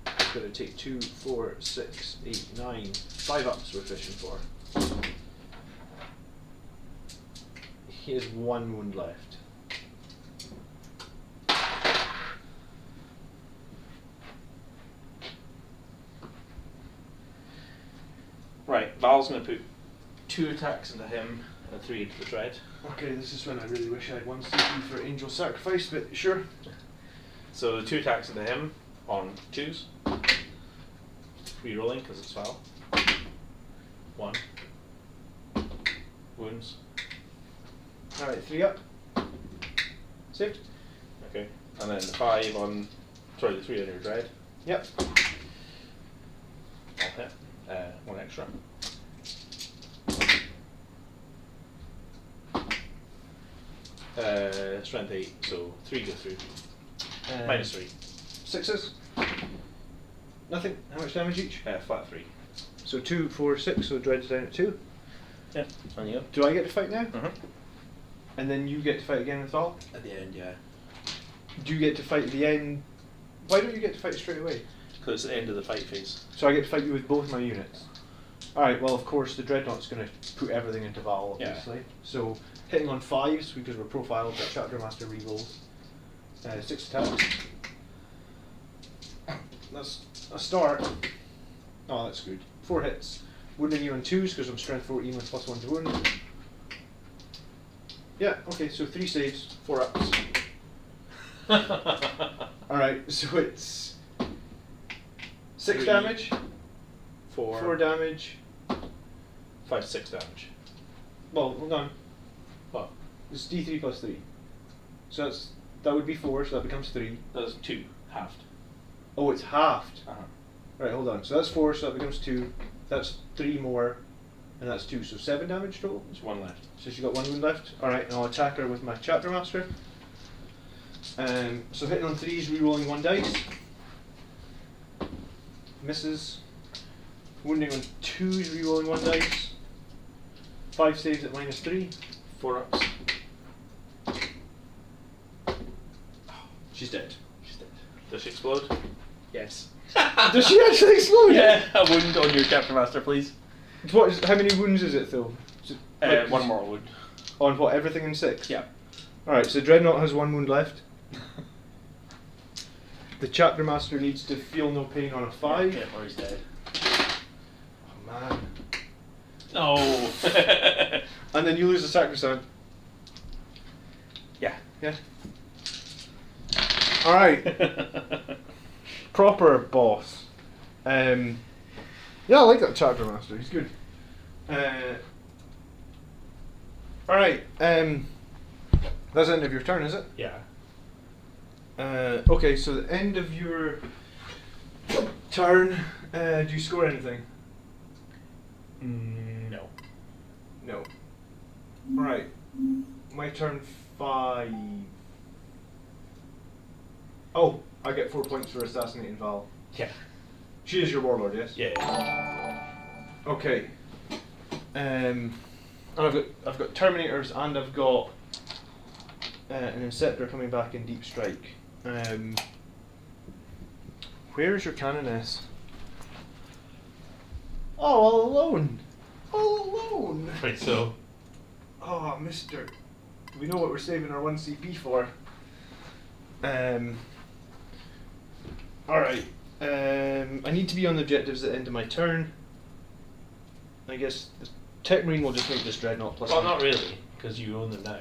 It's going to take 2, 4, 6, 8, 9. 5 ups we're fishing for. He has 1 wound left. Right. Val's going to put 2 attacks into him and 3 into the Dread. Okay, this is when I really wish I had 1 CP for Angel Sacrifice, but sure. So the 2 attacks into him on 2s. Rerolling because it's Val. 1. Wounds. Alright, 3 up. Saved. Okay. And then the 5 on. Sorry, the 3 on your Dread. Yep. I'll hit. 1 extra. Strength 8, so 3 go through. -3. 6s. Nothing. How much damage each? Flat 3. So 2, 4, 6, so Dread's down at 2. Yeah. And you go. Do I get to fight now? Mm-hmm. And then you get to fight again with Val? At the end, yeah. Do you get to fight at the end? Why don't you get to fight straight away? Because it's the end of the fight phase. So I get to fight you with both my units. Alright, well of course the Dreadnought's going to put everything into Val, Yeah. obviously. So hitting on 5s, because we're profiled, but Chapter Master rerolls. 6 attacks. That's a start. Oh, that's good. 4 hits. Wounding you on 2s, because I'm strength 14 with +1 to wound. Yeah, okay, so 3 saves, 4 ups. Alright, so it's 6 3, damage, 4, 4 damage. 5, 6 damage. Well, hold on. What? It's D3 plus 3. So that would be 4, so that becomes 3. That's 2, halved. Oh, it's halved. Uh-huh. Right, hold on. So that's 4, so that becomes 2. That's 3 more, and that's 2. So 7 damage total. There's 1 left. So she's got 1 wound left. Alright, and I'll attack her with my Chapter Master. So hitting on 3s, rerolling 1 dice. Misses. Wounding on 2s, rerolling 1 dice. 5 saves at -3. 4 ups. She's dead. She's dead. Does she explode? Yes. Does she actually explode? Yeah, a wound on your Captain Master, please. How many wounds is it though? Is it, One more wound. On what? Everything in 6? Yeah. Alright, so Dreadnought has 1 wound left. The Chapter Master needs to feel no pain on a 5. Yeah, or he's dead. Oh man. No. And then you lose the Sacrosanct. Yeah. Yeah. Alright. Proper boss. Yeah, I like that Chapter Master. He's good. Alright. That's the end of your turn, is it? Yeah. Okay, so the end of your turn. Do you score anything? No. No. Right. My turn 5. Oh, I get 4 points for assassinating Val. Yeah. She is your warlord, yes? Yeah. Okay. And I've got Terminators and I've got an Inceptor coming back in Deep Strike. Where is your Canoness? Oh, all alone. All alone. Right, so. Oh, mister. We know what we're saving our 1 CP for. Alright. I need to be on the objectives at the end of my turn. I guess the Tech Marine will just make this Dreadnought plus. Well, one. not really, because you own them now.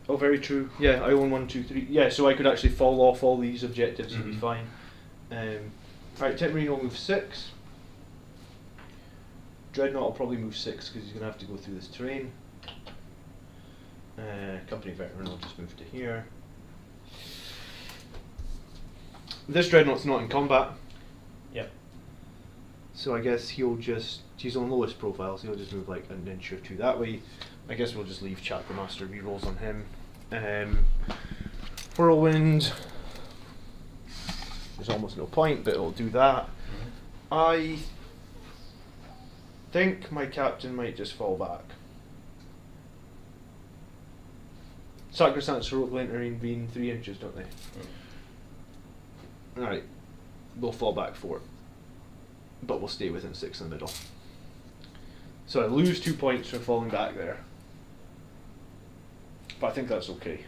Oh, very true. Yeah, I own 1, 2, 3. Yeah, so I could actually fall off all these objectives and be Mhm. fine. Alright, Tech Marine will move 6. Dreadnought will probably move 6 because he's going to have to go through this terrain. Company Veteran will just move to here. This Dreadnought's not in combat. Yep. So I guess he's on lowest profile, so he'll just move like an inch or 2 that way. I guess we'll just leave Chapter Master rerolls on him. Whirlwind. There's almost no point, but it'll do that. I think my captain might just fall back. Sacrosanct Heroic Lantern being 3 inches, don't they? Alright. We'll fall back 4. But we'll stay within 6 in the middle. So I lose 2 points for falling back there. But I think that's okay.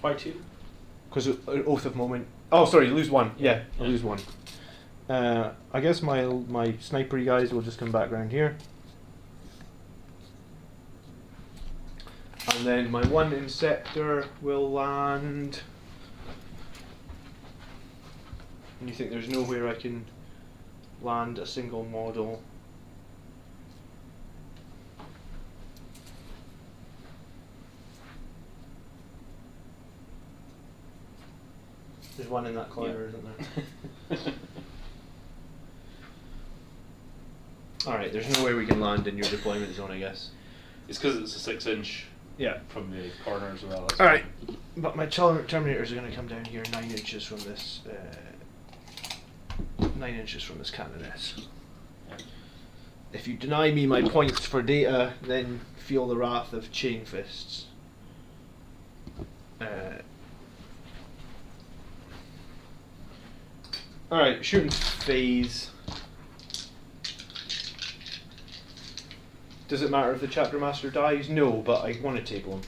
Why 2? Because Oath of Moment. Oh, sorry, you lose 1. Yeah, I Yeah. lose 1. I guess my snipery guys will just come back around here. And then my 1 Inceptor will land. And you think there's nowhere I can land a single model? There's one in that corner, isn't there? Alright, there's no way we can land in your deployment zone, I guess. It's because it's a 6-inch Yeah. from the corner as well. Alright, but my Terminators are going to come down here 9 inches from this 9 inches from this Canoness. Yeah. If you deny me my points for data, then feel the wrath of Chain Fists. Alright, shooting phase. Does it matter if the Chapter Master dies? No, but I want to table him.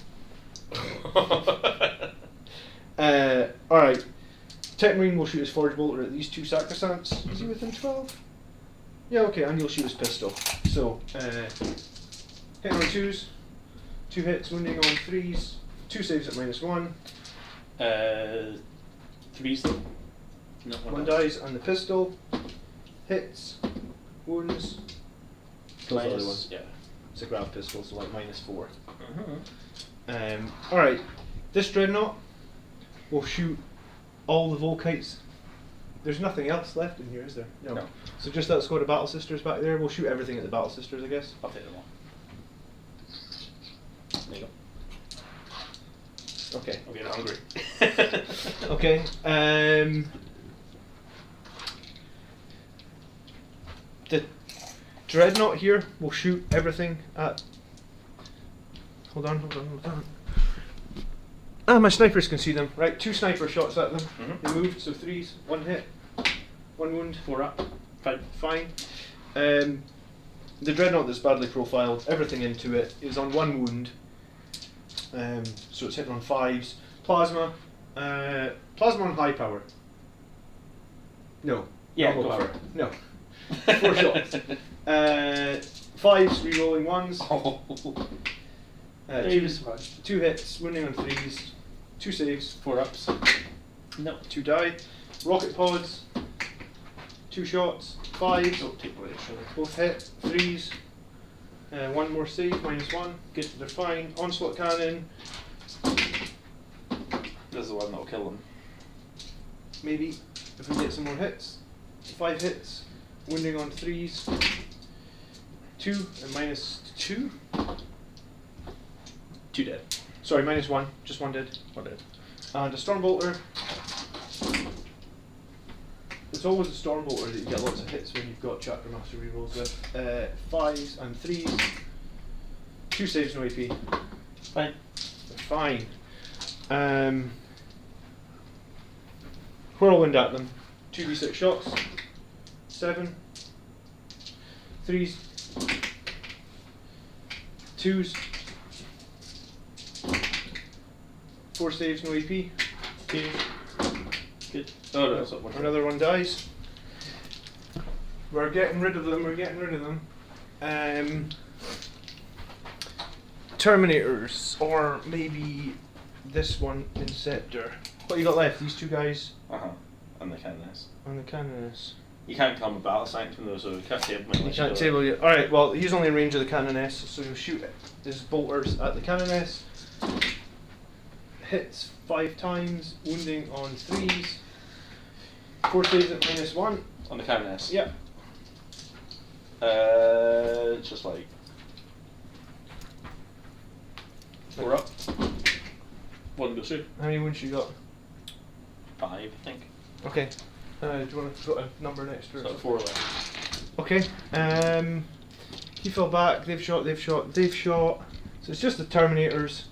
Alright. Tech Marine will shoot his Forge Bolter at these 2 Sacrosancts. Is he within 12? Yeah, okay, and he'll shoot his pistol. So, hit on 2s. 2 hits, wounding on 3s. 2 saves at -1. 3s though? No, 1 dies, and the pistol hits, wounds. Kills the other one. Yeah. It's a grav pistol, so like -4. Alright, this Dreadnought will shoot all the Volkites. There's nothing else left in here, is there? No. So just that squad of Battle Sisters back there, we'll shoot everything at the Battle Sisters, I guess. I'll take them all. There you go. Okay. I'm getting hungry. Okay. The dreadnought here will shoot everything at. Hold on. Ah, my snipers can see them. Right, 2 sniper shots at them. They moved, so 3s, 1 hit, 1 wound. 4 up. Fine. The dreadnought that's badly profiled, everything into it is on 1 wound. So it's hitting on 5s. Plasma on high power. No. Yeah, normal go power. for it. No. 4 shots. 5s, re-rolling 1s. Two hits, wounding on 3s. 2 saves. 4 ups. No. 2 die. Rocket pods. 2 shots. 5s. Don't take away, surely. Both hit. 3s. 1 more save, -1. Good, they're fine. Onslaught cannon. This is the one that'll kill them. Maybe if we get some more hits. 5 hits. Wounding on 3s. 2 and -2. 2 dead. Sorry, -1. Just 1 dead. 1 dead. And a Stormbolter. It's always a Stormbolter that you get lots of hits when you've got Chapter Master rerolls with. 5s and 3s. 2 saves, no AP. Fine. They're fine. Whirlwind at them. 2d6 shots. 7. 3s. 2s. 4 saves, no AP. 2. Good. Oh no, that's not one. Another one dies. We're getting rid of them. Terminators, or maybe this one, Inceptor. What you got left? These 2 guys And the cannoness. on the Canoness. You can't come with Battle Sanctum though, so you can't table him. You can't table you. Alright, well, he's only in range of the Canoness, so he'll shoot his bolters at the Canoness. Hits 5 times, wounding on 3s. 4 saves at -1. On the cannoness. Yep. It's just like 4 up. 1 goes through. How many wounds you got? 5, I think. Okay. Do you want to put a number next to it? So 4 left. Okay. He fell back. They've shot. So it's just the Terminators.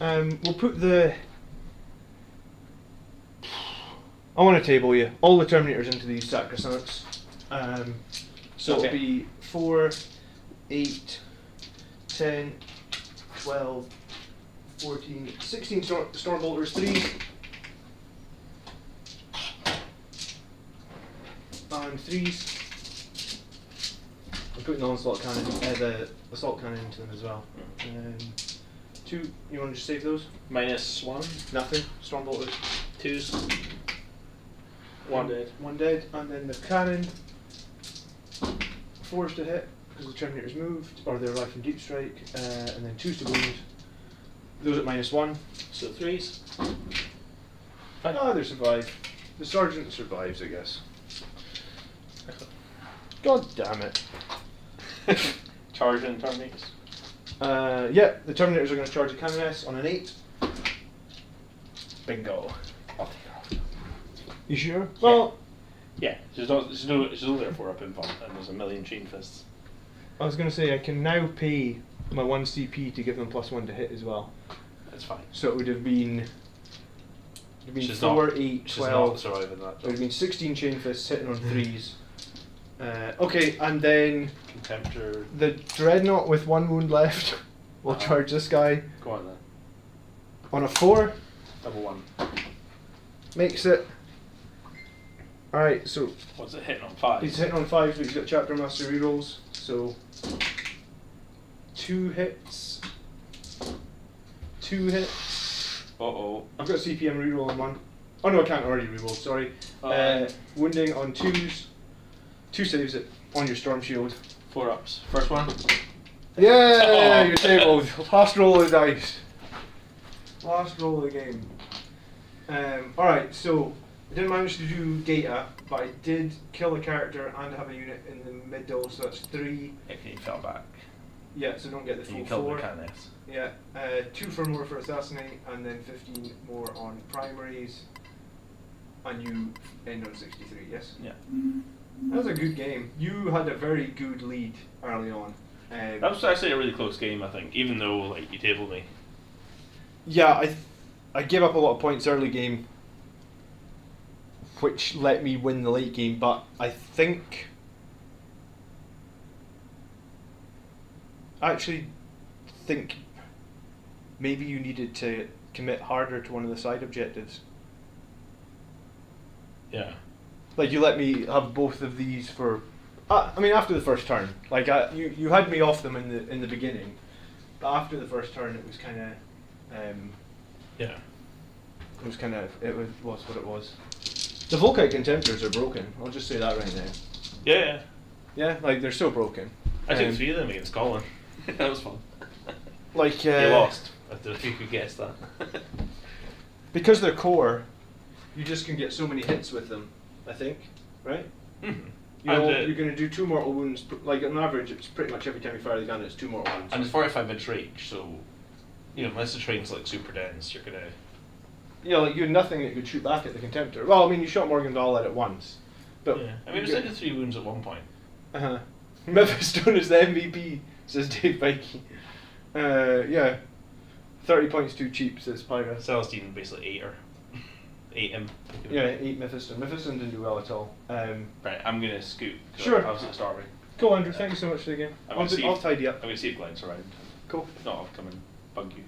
We'll put the. I want to table you all the Terminators into these Sacrosancts. So Okay. it'll be 4, 8, 10, 12, 14, 16 Stormbolters, 3. And 3s. I'm putting the onslaught cannon, the assault cannon into them as well. 2. You want to just save those? -1. Nothing. Stormbolters. 2s. 1 dead. 1 dead, and then the cannon. 4s to hit because the Terminators moved, or they're alive from deep strike, and then 2s to wound. Those at -1. So 3s. Fine. Oh, they survive. The sergeant survives, I guess. God damn it. Charge and terminates. Yeah, the Terminators are going to charge the Canoness on an 8. Bingo. I'll take her off. You sure? Well, Yeah, she's only there 4 up in front, and there's a million chain fists. I was going to say I can now pay my 1 CP to give them +1 to hit as well. That's fine. So it would have been. She's 4, not, 8, she's 12. not surviving that. It would have been 16 chain fists hitting on 3s. Okay, and then Contemptor. the Dreadnought with 1 wound left will charge this guy Go on then. on a 4. Double 1. Makes it. Alright, so What's it hitting on 5? he's hitting on 5s, but he's got Chapter Master rerolls. So 2 hits. 2 hits. Uh-oh. I've got a CPM reroll on 1. Oh no, I can't already reroll, sorry. Wounding on 2s. 2 saves it on your Storm Shield. 4 ups. First one. Yeah, you're tabled. Last roll of the dice. Last roll of the game. Alright, so I didn't manage to do data, but I did kill a character and have a unit in the middle, so that's 3. If you fell back. Yeah, so don't get the And you full killed 4. the cannons. Yeah, 2 for more for assassinate, and then 15 more on primaries, and you end on 63. Yes. Yeah. That was a good game. You had a very good lead early on. That was actually a really close game, I think, even though like you tabled me. Yeah, I gave up a lot of points early game, which let me win the late game, but I think maybe you needed to commit harder to one of the side objectives. Yeah. Like, you let me have both of these for I mean, after the first turn. Like, you had me off them in the beginning, but after the first turn it was kind of Yeah. it was what it was. The Volkite Contemptors are broken. I'll just say that right now. Yeah. Yeah, like, they're so broken. I took 3 of them against Colin. That was fun. Like, You lost. I don't know if you could guess that. because they're core, you just can get so many hits with them, I think, right? Mm-hmm. You're going to do 2 mortal wounds, like on average it's pretty much every time you fire the gun it's 2 mortal wounds. And it's 45 inch range, so unless the terrain's like super dense, you're gonna. Yeah, like, you had nothing that could shoot back at the Contemptor. Well, I mean, you shot Morgenthau at it once, but Yeah. I mean, it was down to 3 wounds at one point. Uh-huh. Mephisto is the MVP, says Dave Vikey. Yeah. 30 points too cheap, says Pyra. Celestine basically ate her. Ate him. Yeah, 8 Mephisto. Mephisto didn't do well at all. Right, I'm gonna scoot. 'Cause Sure. I'm absolutely starving. Cool, Andrew. Thank you so much for the game. I'm gonna see I'll if- tidy up. I'm gonna see if Glenn's around. Cool. If not, I'll come and bug you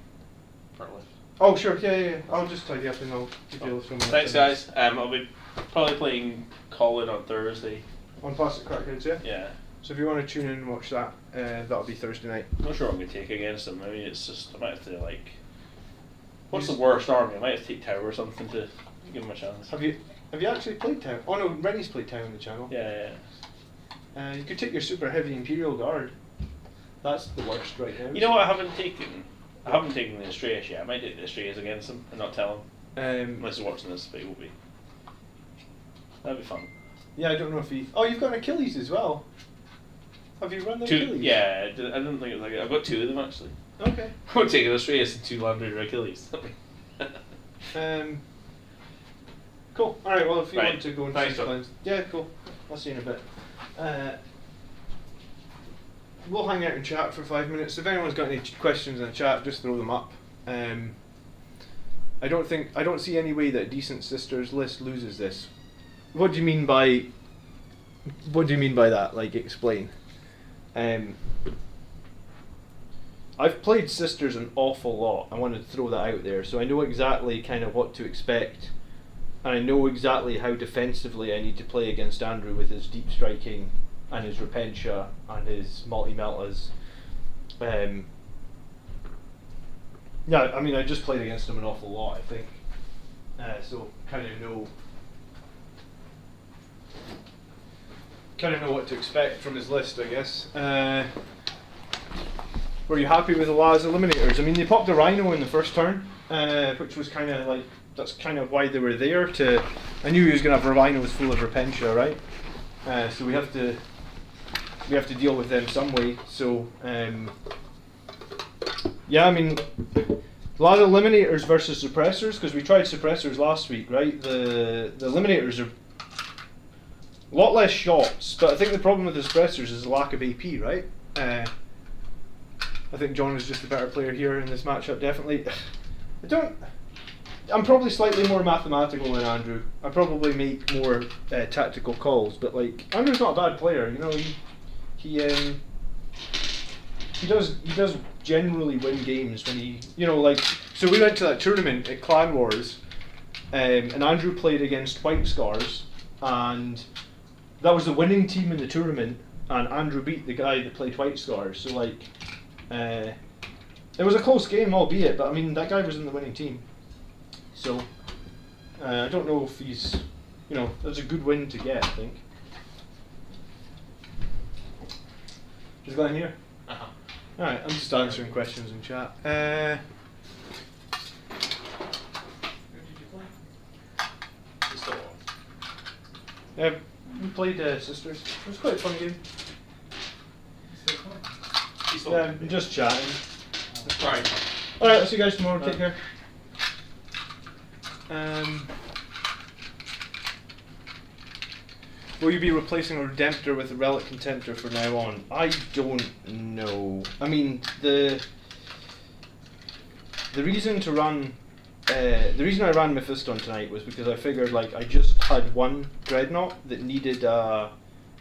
for a lift. Oh, sure. Yeah. I'll just tidy up and I'll give you a little minutes. Thanks, guys. I'll be probably playing Colin on Thursday. On Plastic Crackheads, yeah? Yeah. So if you want to tune in and watch that, that'll be Thursday night. I'm not sure what I'm gonna take against him. I mean, it's just I might have to like. What's the worst army? I might have to take Tower or something to give him a chance. Have you actually played Town? Oh no, Rennie's played Town on the channel. Yeah. You could take your super heavy Imperial Guard. That's the worst right now. You know what? I haven't taken the Astraeus yet. I might take the Astraeus against him and not tell him. Unless he's watching this, but he will be. That'd be fun. Yeah, I don't know if he. Oh, you've got an Achilles as well. Have you run the 2, Achilles? yeah, I didn't think it was like I've got 2 of them actually. Okay. I'm taking Astraeus and 2 Lander Achilles. Cool. All right. Well, if you Right. want to go and Thanks, see John. plans, yeah, cool. I'll see you in a bit. We'll hang out and chat for 5 minutes. If anyone's got any questions in the chat, just throw them up. I don't see any way that Decent Sisters list loses this. What do you mean by that? Like, explain. I've played Sisters an awful lot. I wanted to throw that out there, so I know exactly kind of what to expect, and I know exactly how defensively I need to play against Andrew with his deep striking and his Repentia and his multi-meltas. Yeah, I mean, I just played against him an awful lot, I think. So kind of know what to expect from his list, I guess. Were you happy with the Laz Eliminators? I mean, they popped a Rhino in the first turn, which was kind of like, that's kind of why they were there. I knew he was going to have Rhinos full of Repentia, right? So we have to deal with them some way. So yeah, I mean, Laz Eliminators versus Suppressors, because we tried Suppressors last week, right? The Eliminators are a lot less shots, but I think the problem with the Suppressors is the lack of AP, right? I think John is just a better player here in this matchup, definitely. I'm probably slightly more mathematical than Andrew. I probably make more tactical calls, but like, Andrew's not a bad player, you know. He does generally win games when he, you know, like, so we went to that tournament at Clan Wars, and Andrew played against White Scars, and that was the winning team in the tournament, and Andrew beat the guy that played White Scars. So like, it was a close game, albeit, but I mean, that guy was in the winning team. So I don't know if he's, you know, that's a good win to get, I think. Is Glenn here? Uh-huh. Alright, I'm just answering questions in chat. It's still on. Yeah, we played Sisters. It was quite a fun game. He's still Yeah, on. I'm just chatting. Right. Alright, I'll see you guys tomorrow. Take care. Will you be replacing a Redemptor with a Relic Contemptor for now on? I don't know. I mean, the reason to run, the reason I ran Mephiston tonight was because I figured like I just had one Dreadnought that needed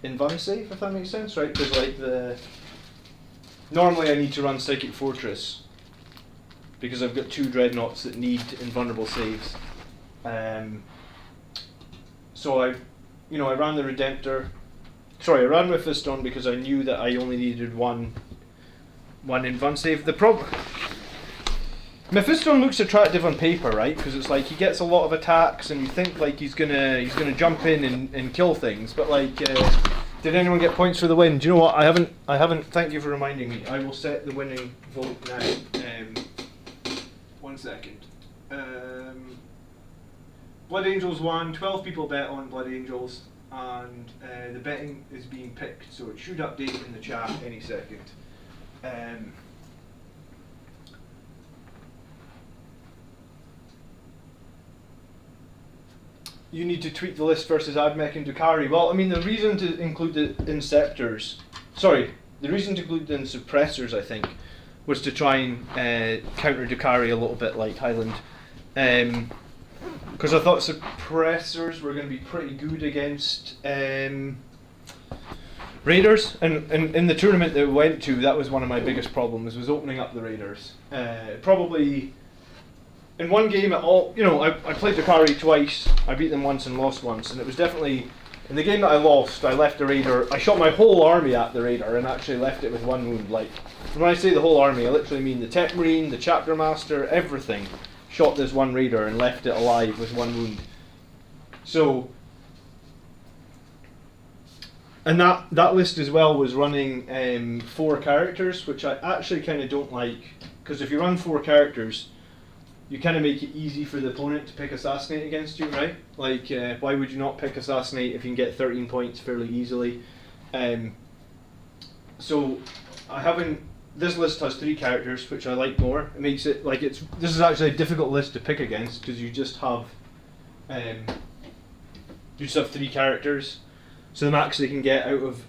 Invuln save, if that makes sense, right? Because like normally I need to run Psychic Fortress because I've got two Dreadnoughts that need invulnerable saves. So I ran the Redemptor. Sorry, I ran Mephiston because I knew that I only needed one Invuln save. The problem, Mephiston looks attractive on paper, right? Because it's like he gets a lot of attacks, and you think like he's gonna jump in and kill things. But like, did anyone get points for the win? Do you know what? I haven't. Thank you for reminding me. I will set the winning vote now. 1 second. Blood Angels won. 12 people bet on Blood Angels, and the betting is being picked, so it should update in the chat any second. You need to tweak the list versus Admech and Dukari. Well, I mean, the reason to include the Inceptors, the reason to include the Suppressors, I think, was to try and counter Dukari a little bit like Highland. Because I thought Suppressors were going to be pretty good against Raiders, and in the tournament that we went to, that was one of my biggest problems, was opening up the Raiders. Probably in one game at all, I played Dukari twice, I beat them once and lost once, and it was definitely, in the game that I lost, I left the Raider, I shot my whole army at the Raider and actually left it with one wound. Like, when I say the whole army, I literally mean the Tech Marine, the Chapter Master, everything. Shot this one Raider and left it alive with one wound. So, and that list as well was running 4 characters, which I actually kind of don't like, because if you run 4 characters, you kind of make it easy for the opponent to pick Assassinate against you, right? Like, why would you not pick Assassinate if you can get 13 points fairly easily? So, this list has 3 characters, which I like more. It makes it like this is actually a difficult list to pick against because you just have 3 characters. So the max they can get out of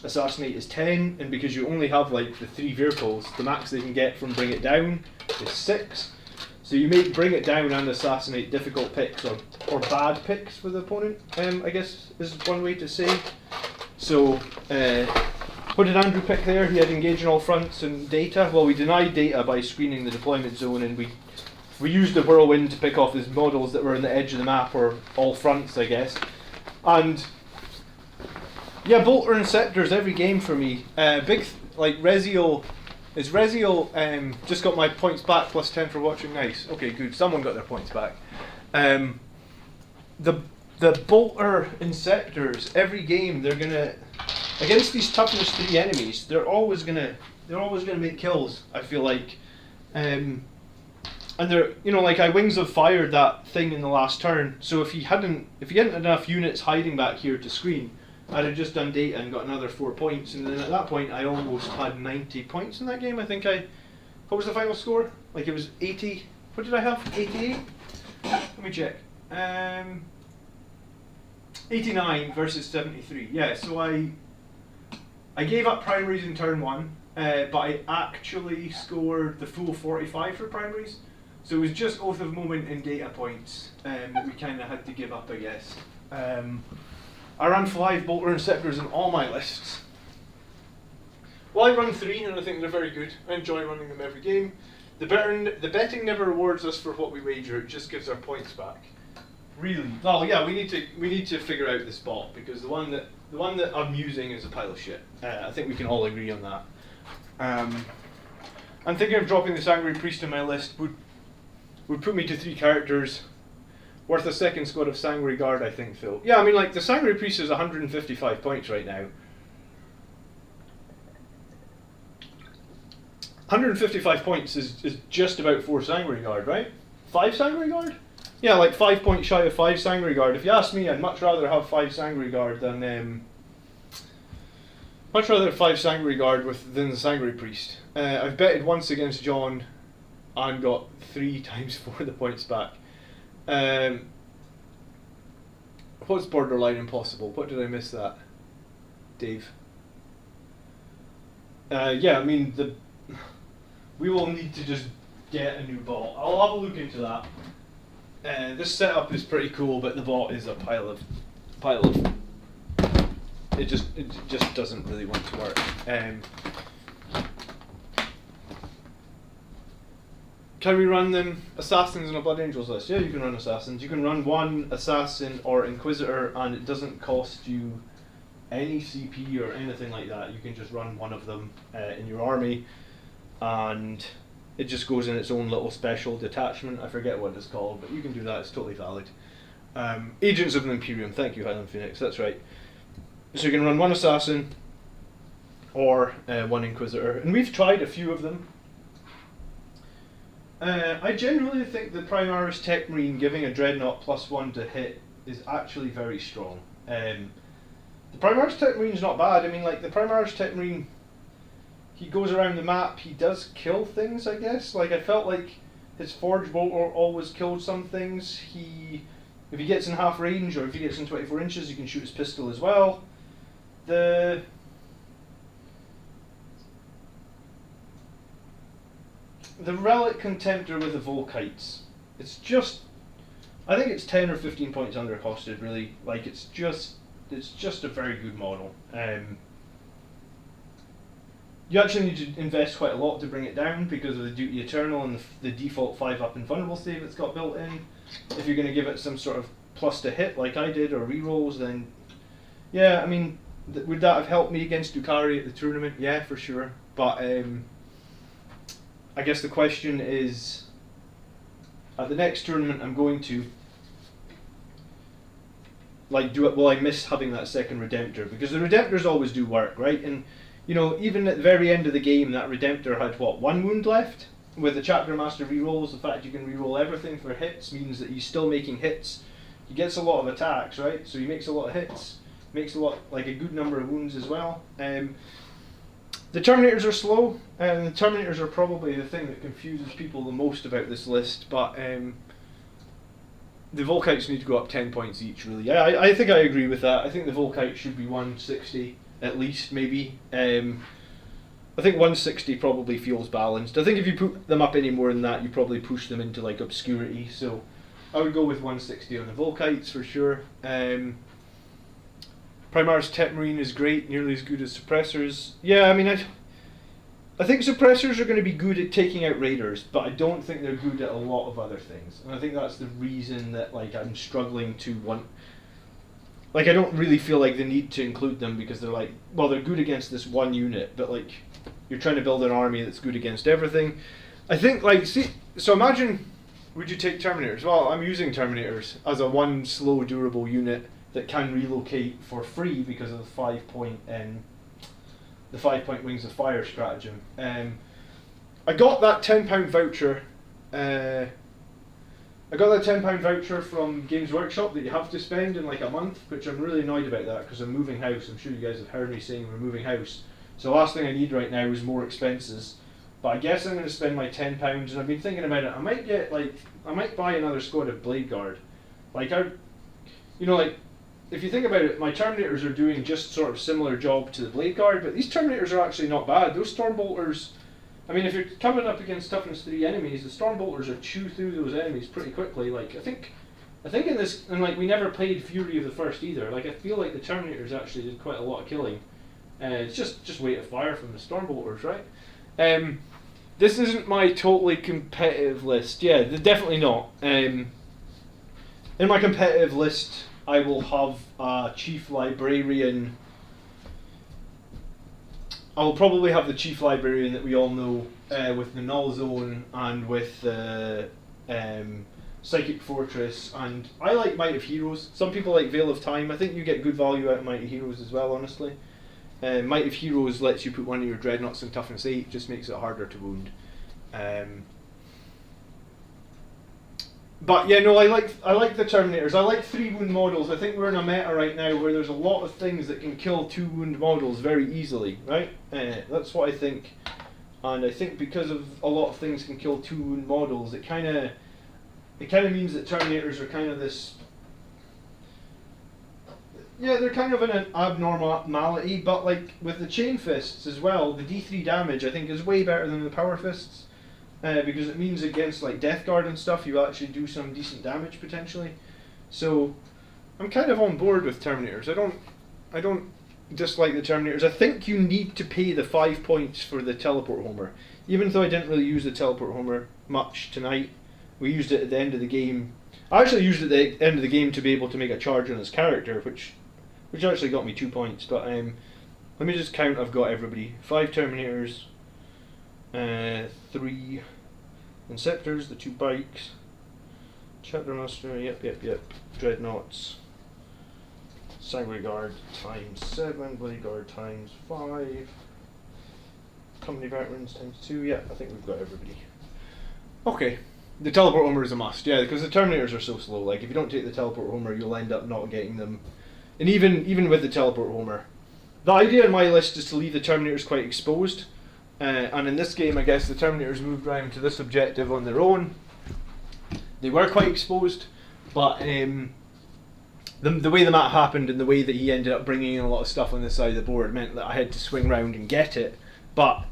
Assassinate is 10, and because you only have like the 3 vehicles, the max they can get from Bring It Down is 6. So you make Bring It Down and Assassinate difficult picks or bad picks for the opponent. I guess is one way to say. So. What did Andrew pick there? He had engage in all fronts and data. Well, we denied data by screening the deployment zone, and we used the whirlwind to pick off his models that were on the edge of the map, or all fronts, I guess. And yeah, Bolter and Scepters every game for me. Like Reziel. Is Reziel just got my points back plus 10 for watching? Nice. Okay, good. Someone got their points back. The Bolter and Scepters every game, they're gonna. Against these toughness 3 enemies, they're always gonna make kills, I feel like, and they're like I Wings of Fired that thing in the last turn. So if he hadn't enough units hiding back here to screen, I'd have just done data and got another 4 points, and then at that point I almost had 90 points in that game. I think what was the final score? Like it was 80. What did I have? 88. Let me check. 89 versus 73. Yeah. So I gave up primaries in turn 1, but I actually scored the full 45 for primaries. So it was just Oath of Moment and data points that we kind of had to give up, I guess. I ran 5 Bolter and Scepters in all my lists. Well, I run 3 and I think they're very good. I enjoy running them every game. The betting never rewards us for what we wager, it just gives our points back. Really? Well, yeah, we need to figure out the spot, because the one that I'm using is a pile of shit. I think we can all agree on that. I'm thinking of dropping the Sanguinary Priest in my list. Would put me to 3 characters, worth a second squad of Sanguinary Guard, I think, Phil. Yeah, I mean, like the Sanguinary Priest is 155 points right now. 155 points is just about 4 Sanguinary Guard, right? 5 Sanguinary Guard? Yeah, like 5 points shy of 5 Sanguinary Guard. If you ask me, I'd much rather have 5 Sanguinary Guard than than the Sanguinary Priest. I've betted once against John and got 3 times 4 the points back. What's borderline impossible? What did I miss that, Dave? Yeah, I mean we will need to just get a new bot. I'll have a look into that. This setup is pretty cool, but the bot is a pile of. It just doesn't really want to work. Can we run them assassins on a Blood Angels list? Yeah, you can run assassins. You can run one assassin or inquisitor, and it doesn't cost you any CP or anything like that. You can just run one of them in your army, and it just goes in its own little special detachment. I forget what it's called, but you can do that. It's totally valid. Agents of the Imperium. Thank you, Highland Phoenix. That's right. So you can run one assassin or one inquisitor, and we've tried a few of them. I generally think the Primaris Tech Marine giving a Dreadnought +1 to hit is actually very strong. The Primaris Tech Marine's not bad. I mean, like, the Primaris Tech Marine, he goes around the map, he does kill things, I guess. Like, I felt like his Forge Bolter always killed some things. If he gets in half range, or if he gets in 24 inches, you can shoot his pistol as well. The Relic Contemptor with the Volkites, it's just, I think it's 10 or 15 points undercosted, really. Like, it's just a very good model. You actually need to invest quite a lot to bring it down because of the Duty Eternal and the default 5-up invulnerable save it's got built in. If you're going to give it some sort of plus to hit like I did, or rerolls, then yeah, I mean, would that have helped me against Dukari at the tournament? Yeah, for sure. But I guess the question is, at the next tournament I'm going to, like, will I miss having that second Redemptor? Because the Redemptors always do work, right? And, you know, even at the very end of the game, that Redemptor had, what, 1 wound left? With the Chapter Master rerolls, the fact you can reroll everything for hits means that he's still making hits. He gets a lot of attacks, right? So he makes a lot of hits, makes a lot, like a good number of wounds as well. The Terminators are slow, and the Terminators are probably the thing that confuses people the most about this list, but the Volkites need to go up 10 points each, really. I think I agree with that. I think the Volkites should be 160, at least, maybe. I think 160 probably feels balanced. I think if you put them up any more than that, you probably push them into, like, obscurity, so I would go with 160 on the Volkites, for sure. Primaris Tech Marine is great, nearly as good as Suppressors. Yeah, I mean, I think Suppressors are going to be good at taking out Raiders, but I don't think they're good at a lot of other things. And I think that's the reason that, like, I'm struggling to want... Like, I don't really feel like the need to include them, because they're like, well, they're good against this one unit, but, like, you're trying to build an army that's good against everything. I think, like, see, so imagine, would you take Terminators? Well, I'm using Terminators as a one slow, durable unit that can relocate for free because of the 5-point Wings of Fire stratagem. I got that £10 voucher. I got that £10 voucher from Games Workshop that you have to spend in like a month, which I'm really annoyed about that because I'm moving house. I'm sure you guys have heard me saying we're moving house. So the last thing I need right now is more expenses. But I guess I'm going to spend my £10, and I've been thinking about it. I might buy another squad of Blade Guard. Like, if you think about it, my Terminators are doing just sort of similar job to the Blade Guard, but these Terminators are actually not bad. Those Stormbolters, I mean, if you're coming up against toughness 3 enemies, the Stormbolters are chew through those enemies pretty quickly. Like, I think in this, and like, we never played Fury of the First either. Like, I feel like the Terminators actually did quite a lot of killing. It's just weight of fire from the Stormbolters, right? This isn't my totally competitive list. Yeah, definitely not. In my competitive list, I will have a Chief Librarian. I will probably have the Chief Librarian that we all know, with the Null Zone and with the Psychic Fortress, and I like Might of Heroes. Some people like Veil of Time. I think you get good value out of Might of Heroes as well, honestly. Might of Heroes lets you put one of your Dreadnoughts in Toughness 8, just makes it harder to wound. But yeah, no, I like the Terminators. I like 3-wound models. I think we're in a meta right now where there's a lot of things that can kill 2-wound models very easily, right? That's what I think. And I think because of a lot of things can kill 2-wound models, it kind of means that Terminators are kind of this... Yeah, they're kind of an abnormality, but like with the chain fists as well, the D3 damage I think is way better than the power fists, because it means against like Death Guard and stuff you actually do some decent damage potentially. So I'm kind of on board with Terminators. I don't dislike the Terminators. I think you need to pay the 5 points for the Teleport Homer. Even though I didn't really use the Teleport Homer much tonight, we used it at the end of the game. I actually used it at the end of the game to be able to make a charge on his character, which actually got me 2 points. But let me just count. I've got everybody. 5 Terminators, 3 Inceptors, the 2 bikes, Chapter Master, yep. Dreadnoughts, Sanguinary Guard times 7, Bloody Guard times 5, Company Veterans times 2, yeah, I think we've got everybody. Okay, the Teleport Homer is a must, yeah, because the Terminators are so slow. Like, if you don't take the Teleport Homer, you'll end up not getting them. And even with the Teleport Homer, the idea in my list is to leave the Terminators quite exposed. And in this game, I guess the Terminators moved around to this objective on their own. They were quite exposed, but the way the map happened and the way that he ended up bringing in a lot of stuff on this side of the board meant that I had to swing round and get it. But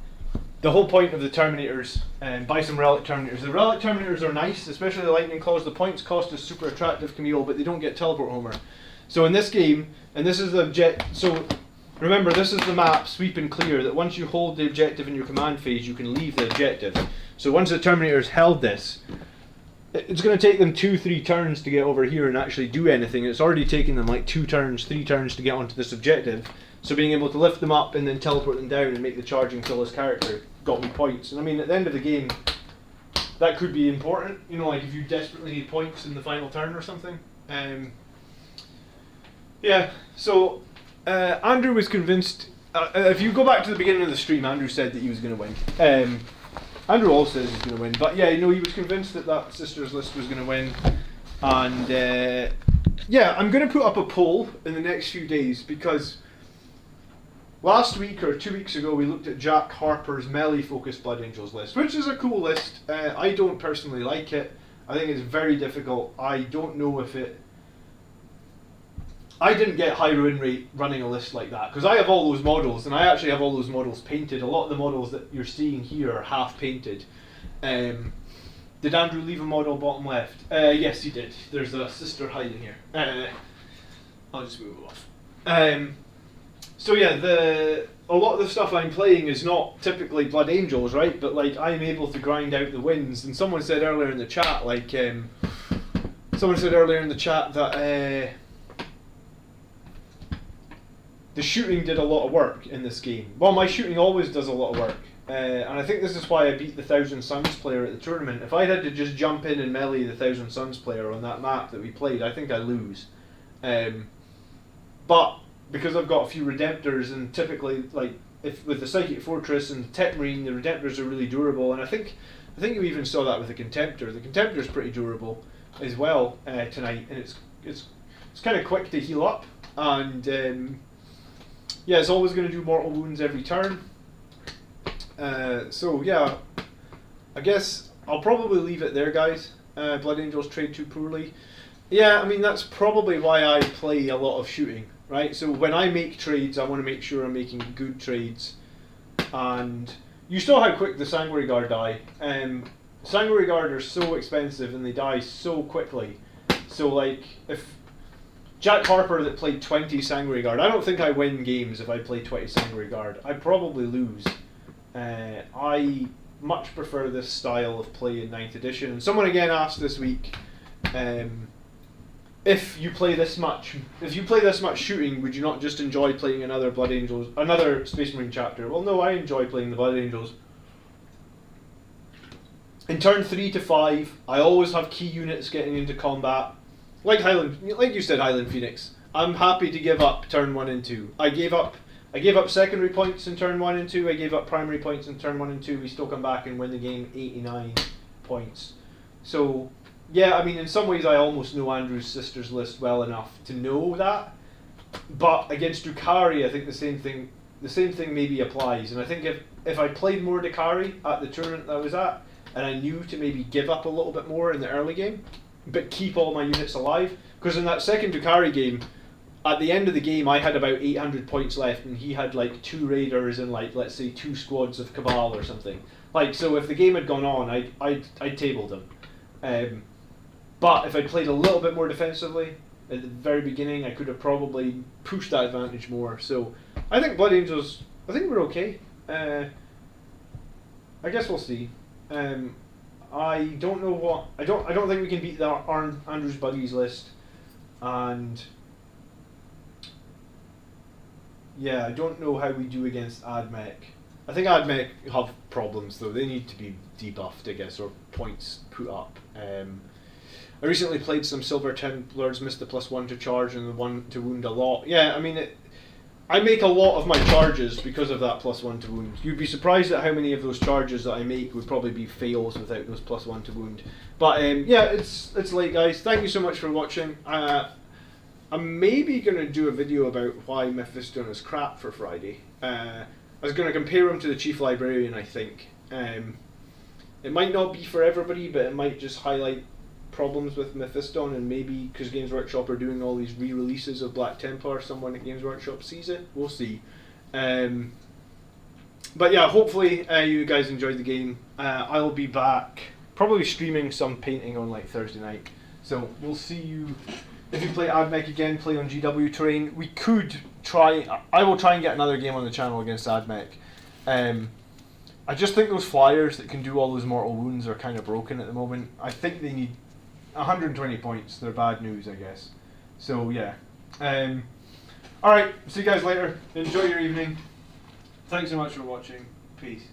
the whole point of the Terminators, buy some Relic Terminators. The Relic Terminators are nice, especially the Lightning Claws. The points cost is super attractive, Camille, but they don't get Teleport Homer. So in this game, and this is the so remember, this is the map, sweep and clear, that once you hold the objective in your command phase, you can leave the objective. So once the Terminators held this, it's going to take them 2-3 turns to get over here and actually do anything. It's already taken them like 2 turns, 3 turns to get onto this objective. So being able to lift them up and then teleport them down and make the charge and kill his character got me points. And I mean, at the end of the game, that could be important. You know, like if you desperately need points in the final turn or something. Yeah, so Andrew was convinced. If you go back to the beginning of the stream, Andrew said that he was going to win. Andrew also says he's going to win, but yeah, you know, he was convinced that Sisters list was going to win. And yeah, I'm going to put up a poll in the next few days, because last week or 2 weeks ago we looked at Jack Harper's melee focused Blood Angels list, which is a cool list. I don't personally like it. I think it's very difficult. I don't know if it... I didn't get high ruin rate running a list like that, because I have all those models, and I actually have all those models painted. A lot of the models that you're seeing here are half painted. Did Andrew leave a model bottom left? Yes, he did. There's a sister hiding here. I'll just move it off. So yeah, a lot of the stuff I'm playing is not typically Blood Angels, right? But like, I'm able to grind out the wins. And someone said earlier in the chat, like, that the shooting did a lot of work in this game. Well, my shooting always does a lot of work. And I think this is why I beat the Thousand Suns player at the tournament. If I had to just jump in and melee the Thousand Suns player on that map that we played, I think I lose. But because I've got a few Redemptors, and typically, like, if with the Psychic Fortress and the Tech Marine, the Redemptors are really durable, and I think you even saw that with the Contemptor. The Contemptor is pretty durable as well tonight, and it's kind of quick to heal up, and yeah, it's always going to do mortal wounds every turn. So yeah, I guess I'll probably leave it there, guys. Blood Angels trade too poorly. Yeah, I mean, that's probably why I play a lot of shooting, right? So when I make trades, I want to make sure I'm making good trades. And you saw how quick the Sanguinary Guard die. Sanguinary Guard are so expensive and they die so quickly. So like, if Jack Harper that played 20 Sanguinary Guard, I don't think I win games if I play 20 Sanguinary Guard. I probably lose. I much prefer this style of play in 9th edition. And someone again asked this week, if you play this much shooting, would you not just enjoy playing another Blood Angels, another Space Marine chapter? Well, no, I enjoy playing the Blood Angels. In turn 3 to 5, I always have key units getting into combat. Like you said, Highland Phoenix. I'm happy to give up turn 1 and 2. I gave up secondary points in turn 1 and 2. I gave up primary points in turn 1 and 2. We still come back and win the game 89 points. So yeah, I mean, in some ways I almost know Andrew's Sisters list well enough to know that. But against Drukhari, I think the same thing maybe applies. And I think if I played more Drukhari at the tournament that I was at, and I knew to maybe give up a little bit more in the early game, but keep all my units alive, because in that second Drukhari game, at the end of the game, I had about 800 points left, and he had like 2 raiders and like, let's say, 2 squads of cabal or something. Like, so if the game had gone on, I'd tabled him. But if I'd played a little bit more defensively at the very beginning, I could have probably pushed that advantage more. So I think Blood Angels, I think we're okay. I guess we'll see. I don't know what I don't think we can beat the Andrew's Buddies list, and yeah, I don't know how we do against AdMech. I think AdMech have problems though. They need to be debuffed, I guess, or points put up. I recently played some Silver Templars, missed the +1 to charge and the 1 to wound a lot. Yeah, I mean, I make a lot of my charges because of that +1 to wound. You'd be surprised at how many of those charges that I make would probably be fails without those +1 to wound. But yeah, it's late, guys. Thank you so much for watching. I'm maybe going to do a video about why Mephiston is crap for Friday. I was going to compare him to the Chief Librarian, I think. It might not be for everybody, but it might just highlight problems with Mephiston, and maybe because Games Workshop are doing all these re-releases of Black Templar, someone at Games Workshop sees it. We'll see. But yeah, hopefully you guys enjoyed the game. I'll be back, probably streaming some painting on like Thursday night. So we'll see you. If you play AdMech again, play on GW terrain. We could try. I will try and get another game on the channel against AdMech. I just think those flyers that can do all those mortal wounds are kind of broken at the moment. I think they need 120 points. They're bad news, I guess. So yeah. Alright, see you guys later. Enjoy your evening. Thanks so much for watching. Peace.